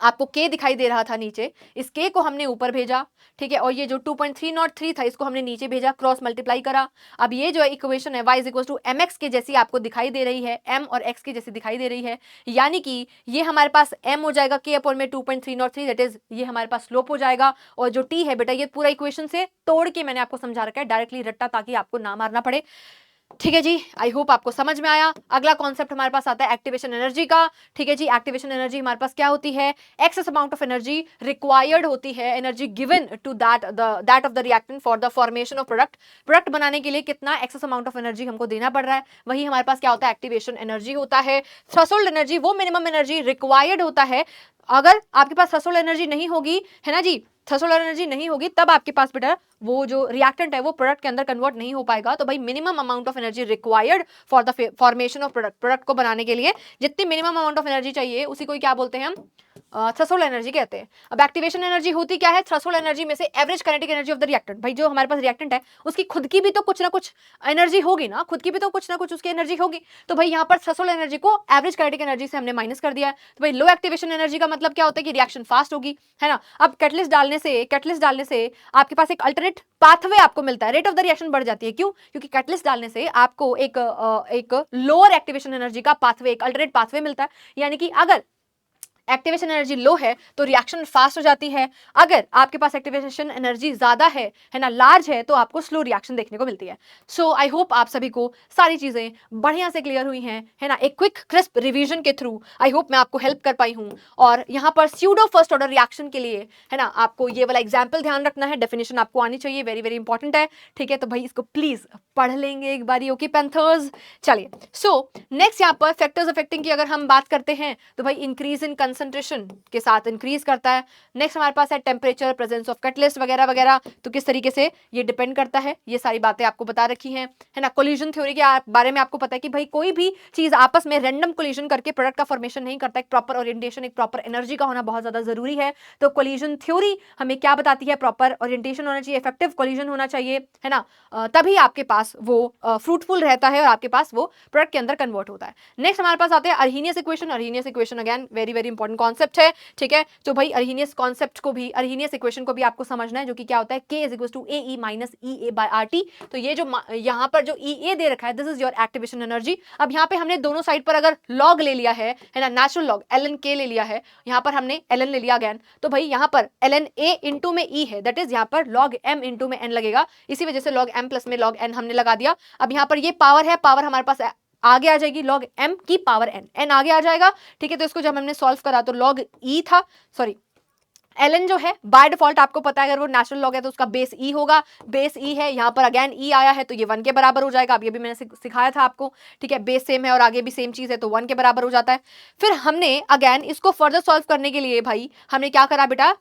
आपको k दिखाई दे रहा था नीचे, इस k को हमने ऊपर भेजा, ठीक है, और ये जो 2.303 था इसको हमने नीचे भेजा, क्रॉस मल्टीप्लाई करा। अब ये जो इक्वेशन है y is equal to mx के जैसी आपको दिखाई दे रही है, m और x के जैसी दिखाई दे रही है, यानी कि ये हमारे पास m हो जाएगा k अपॉन में 2.303, दैट इज ये हमारे पास स्लोप हो जाएगा। और जो t है बेटा, ये पूरा इक्वेशन से तोड़ के मैंने आपको समझा रखा है, डायरेक्टली रट्टा, ताकि आपको ना मारना पड़े, ठीक है जी। आई होप आपको समझ में आया। अगला कॉन्सेप्ट हमारे पास आता है एक्टिवेशन एनर्जी का, ठीक है जी। एक्टिवेशन एनर्जी हमारे पास क्या होती है, excess amount of energy required होती है, energy given to that of the reactant for the formation of product बनाने के लिए कितना एक्सेस अमाउंट ऑफ एनर्जी हमको देना पड़ रहा है, वही हमारे पास क्या होता है, एक्टिवेशन एनर्जी होता है। थ्रेशोल्ड एनर्जी वो मिनिमम एनर्जी रिक्वायर्ड होता है, अगर आपके पास थ्रेशोल्ड एनर्जी नहीं होगी, है ना जी, थ्रेशोल्ड एनर्जी नहीं होगी, तब आपके पास बेटा वो जो रिएक्टेंट है वो प्रोडक्ट के अंदर कन्वर्ट नहीं हो पाएगा। तो भाई minimum amount of energy required for the formation of product को बनाने के लिए जितनी मिनिमम अमाउंट ऑफ एनर्जी चाहिए उसी को क्या बोलते हैं हम, थ्रेशोल्ड एनर्जी कहते हैं। अब एक्टिवेशन एनर्जी होती क्या है, थ्रेशोल्ड एनर्जी में से average kinetic energy of the reactant. भाई जो हमारे पास रिएक्टेंट है उसकी खुद की भी तो कुछ ना कुछ एनर्जी होगी ना, खुद की भी तो कुछ ना कुछ उसकी एनर्जी होगी। तो भाई यहाँ पर थ्रेशोल्ड एनर्जी को एवरेज काइनेटिक एनर्जी से हमने माइनस कर दिया है। तो भाई लो एक्टिवेशन एनर्जी का मतलब क्या होता है कि रिएक्शन फास्ट होगी, है ना। अब कैटलिस्ट डालने से आपके पास एक अल्टरनेट पाथवे आपको मिलता है, रेट ऑफ द रिएक्शन बढ़ जाती है। क्यों? क्योंकि कैटलिस्ट डालने से आपको एक लोअर एक्टिवेशन एनर्जी का पाथवे, एक अल्टरनेट पाथवे मिलता है। यानी कि अगर एक्टिवेशन एनर्जी लो है तो रिएक्शन फास्ट हो जाती है, अगर आपके पास एक्टिवेशन एनर्जी ज्यादा है ना, लार्ज है, तो आपको स्लो रिएक्शन देखने को मिलती है। सो आई होप आप सभी को सारी चीजें बढ़िया से क्लियर हुई हैं, है ना। एक क्विक क्रिस्प रिवीजन के थ्रू आई होप मैं आपको हेल्प कर पाई हूं। और यहाँ पर स्यूडो फर्स्ट ऑर्डर रिएक्शन के लिए, है ना, आपको ये वाला एग्जाम्पल ध्यान रखना है, डेफिनेशन आपको आनी चाहिए, वेरी वेरी इंपॉर्टेंट है, ठीक है। तो भाई इसको प्लीज पढ़ लेंगे एक बारी, ओके पैंथर्स। चलिए, सो नेक्स्ट यहाँ पर फैक्टर्स अफेक्टिंग की अगर हम बात करते हैं तो भाई इंक्रीज इन कंसंट्रेशन के साथ इंक्रीज करता है। नेक्स्ट हमारे पास है टेम्परेचर, प्रेजेंस ऑफ कैटलिस्ट वगैरह वगैरह, तो किस तरीके से ये डिपेंड करता है, ये सारी बातें आपको बता रखी हैं, है ना। कोलिजन थ्योरी के बारे में आपको पता है कि भाई कोई भी चीज आपस में रैंडम कोलिजन करके प्रोडक्ट का फॉर्मेशन नहीं करता, एक प्रॉपर ओरिएंटेशन, एक प्रॉपर एनर्जी का होना बहुत ज्यादा जरूरी है। तो कोलिजन थ्योरी हमें क्या बताती है, प्रॉपर ओरिएंटेशन होना चाहिए, इफेक्टिव कोलिजन होना चाहिए, है ना, तभी आपके पास वो फ्रूटफुल रहता है और आपके पास वो प्रोडक्ट के अंदर कन्वर्ट होता है। नेक्स्ट हमारे पास आते हैं Arrhenius equation. Arrhenius equation again very very important concept है, ठीक है। तो भाई अर्हीनियस कॉन्सेप्ट को भी, अर्हीनियस इक्वेशन को भी आपको समझना है, जो कि क्या होता है, K is equals to AE minus EA by RT। तो ये जो यहाँ पर जो EA दे रखा है, this is your activation energy. अब यहाँ पे हमने दोनों साइड पर अगर लॉग ले लिया है ना, नेचुरल लॉग ln K ले लिया है, यहाँ पर हमने ln ले लिया अगेन, तो भाई यहाँ पर ln A इंटू में E है, दैट इज यहाँ पर log M इंटू में N लगेगा, इसी वजह से log M प्लस में log N हमने लगा दिया। अब यहाँ पर ये पावर है, पावर हमारे पास आगे आ जाएगी log M की पावर N आगे आ जाएगा, ठीक है। तो इसको जब हमने सॉल्व करा तो log E था, सॉरी ln जो है बाय डिफॉल्ट आपको पता है अगर वो नेचुरल लॉग है तो उसका बेस E होगा, बेस E है, यहाँ पर अगेन E आया है तो ये 1 के बराबर हो जाएगा। अब ये भी मैंने सिखाया था आपको, ठीक है, बेस सेम है और आगे भी सेम चीज है तो 1 के बराबर हो जाता है। फिर हमने अगेन इसको फर्दर सॉल्व करने के लिए भाई हमने क्या करा बेटा,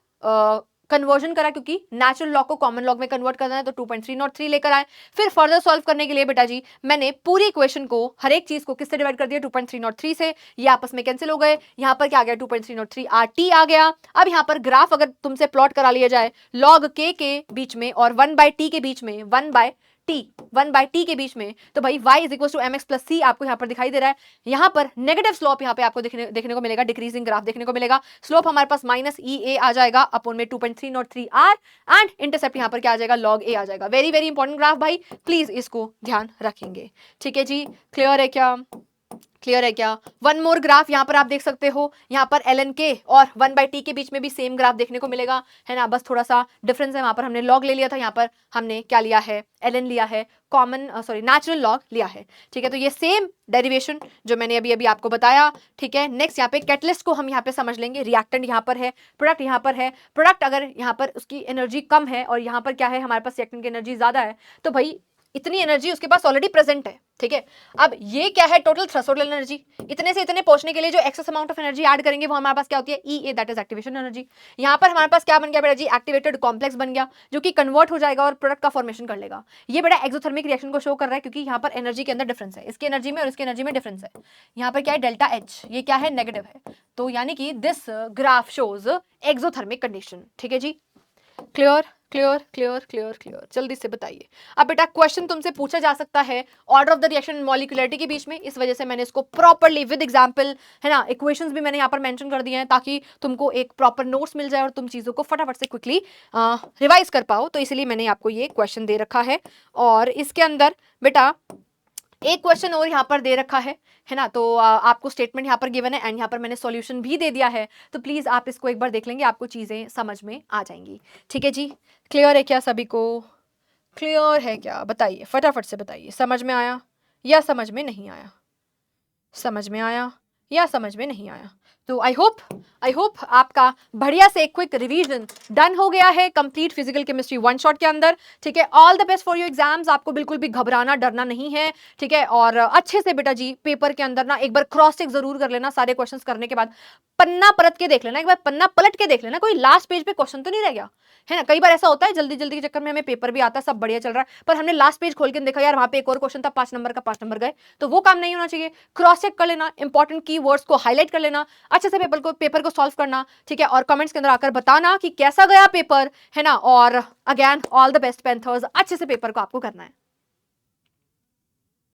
कन्वर्जन करा, क्योंकि नेचुरल लॉग को कॉमन लॉग में कन्वर्ट करना है तो 2.303 लेकर आए। फिर फर्दर सॉल्व करने के लिए बेटा जी मैंने पूरी इक्वेशन को, हर एक चीज को किससे डिवाइड कर दिया, 2.303 से, ये आपस में कैंसिल हो गए। यहाँ पर क्या आ गया, 2.303 RT आ गया। अब यहाँ पर ग्राफ अगर तुमसे प्लॉट करा लिया जाए लॉग K के बीच में और 1/T के बीच में, 1/T टी, 1/t के बीच में, तो भाई y is equal to mx plus c आपको यहाँ पर दिखाई दे रहा है। यहाँ पर नेगेटिव स्लोप यहाँ पे आपको देखने को मिलेगा, डिक्रीजिंग ग्राफ देखने को मिलेगा। स्लोप हमारे पास माइनस EA आ जाएगा अपॉन में 2.303r एंड इंटरसेप्ट यहाँ पर क्या आ जाएगा, log a आ जाएगा। वेरी वेरी इंपॉर्टेंट ग्राफ भाई, प्लीज इसको ध्यान रखेंगे। ठीक है जी, क्लियर है क्या, क्लियर है क्या। वन मोर ग्राफ यहाँ पर आप देख सकते हो, यहाँ पर ln k और 1/t के बीच में भी सेम ग्राफ देखने को मिलेगा, है ना, बस थोड़ा सा डिफरेंस है। वहां पर हमने log ले लिया था, यहाँ पर हमने क्या लिया है, ln लिया है, कॉमन सॉरी नेचुरल लॉग लिया है। ठीक है, तो ये सेम डेरिवेशन जो मैंने अभी अभी आपको बताया। ठीक है, नेक्स्ट यहाँ पे कैटलिस्ट को हम यहाँ पे समझ लेंगे। रिएक्टेंट यहाँ पर है, प्रोडक्ट यहाँ पर है। प्रोडक्ट अगर यहाँ पर उसकी एनर्जी कम है और यहाँ पर क्या है, हमारे पास रिएक्टेंट की एनर्जी ज्यादा है, तो भाई इतनी एनर्जी उसके पास ऑलरेडी प्रेजेंट है। ठीक है, अब ये क्या है, टोटल थ्रेशोल्ड एनर्जी। इतने से इतने पहुंचने के लिए जो access amount of energy add करेंगे वो हमारे पास क्या होती है, EA, that is activation energy. यहाँ पर हमारे पास क्या बन गया बेटा जी, एक्टिवेटेड कॉम्प्लेक्स बन गया, जो कि कन्वर्ट हो जाएगा और प्रोडक्ट का फॉर्मेशन कर लेगा। ये बेटा एक्सोथर्मिक रिएक्शन को शो कर रहा है, क्योंकि यहाँ पर एनर्जी के अंदर डिफरेंस है, इसकी एनर्जी में और इसकी एनर्जी में डिफरेंस है। यहाँ पर क्या है, डेल्टा H, ये क्या है, नेगेटिव है। तो यानी कि this graph shows exothermic condition. ठीक है जी, clear clear clear clear clear, जल्दी से बताइए। अब बेटा क्वेश्चन तुमसे पूछा जा सकता है order of the reaction and molecularity के बीच में, इस वजह से मैंने इसको प्रॉपर्ली विद एग्जांपल, है ना, इक्वेशंस भी मैंने यहाँ पर मेंशन कर दिए हैं, ताकि तुमको एक प्रॉपर नोट्स मिल जाए और तुम चीजों को फटाफट से क्विकली रिवाइज कर पाओ। तो इसलिए मैंने आपको ये क्वेश्चन दे रखा है, और इसके अंदर बेटा एक क्वेश्चन और यहाँ पर दे रखा है ना, तो आपको स्टेटमेंट यहाँ पर गिवन है एंड यहाँ पर मैंने सॉल्यूशन भी दे दिया है, तो प्लीज आप इसको एक बार देख लेंगे, आपको चीजें समझ में आ जाएंगी। ठीक है जी, क्लियर है क्या, सभी को क्लियर है क्या, बताइए फटाफट से बताइए, समझ में आया या समझ में नहीं आया, समझ में आया या समझ में नहीं आया। तो आई होप आपका बढ़िया से क्विक रिवीजन डन हो गया है complete physical chemistry one shot के अंदर। ठीक है, all the best for your exams, आपको बिल्कुल भी घबराना डरना नहीं है। ठीक है, और अच्छे से बेटा जी पेपर के अंदर ना एक बार क्रॉस चेक जरूर कर लेना, सारे क्वेश्चंस करने के बाद पन्ना पलट के देख लेना, एक बार पन्ना पलट के देख लेना, कोई लास्ट पेज पे क्वेश्चन तो नहीं रह गया, है ना। कई बार ऐसा होता है जल्दी जल्दी के चक्कर में हमें पेपर भी आता है, सब बढ़िया चल रहा है, पर हमने लास्ट पेज खोल के देखा यार वहां पे एक और क्वेश्चन था 5 नंबर का, 5 नंबर गए, तो वो काम नहीं होना चाहिए। क्रॉस चेक कर लेना, इंपॉर्टेंट कीवर्ड्स को हाईलाइट कर लेना, अच्छे से पेपर को सॉल्व करना। ठीक है, और कमेंट्स के अंदर आकर बताना कि कैसा गया पेपर, है ना। और again all the best panthers, अच्छे से पेपर को आपको करना है।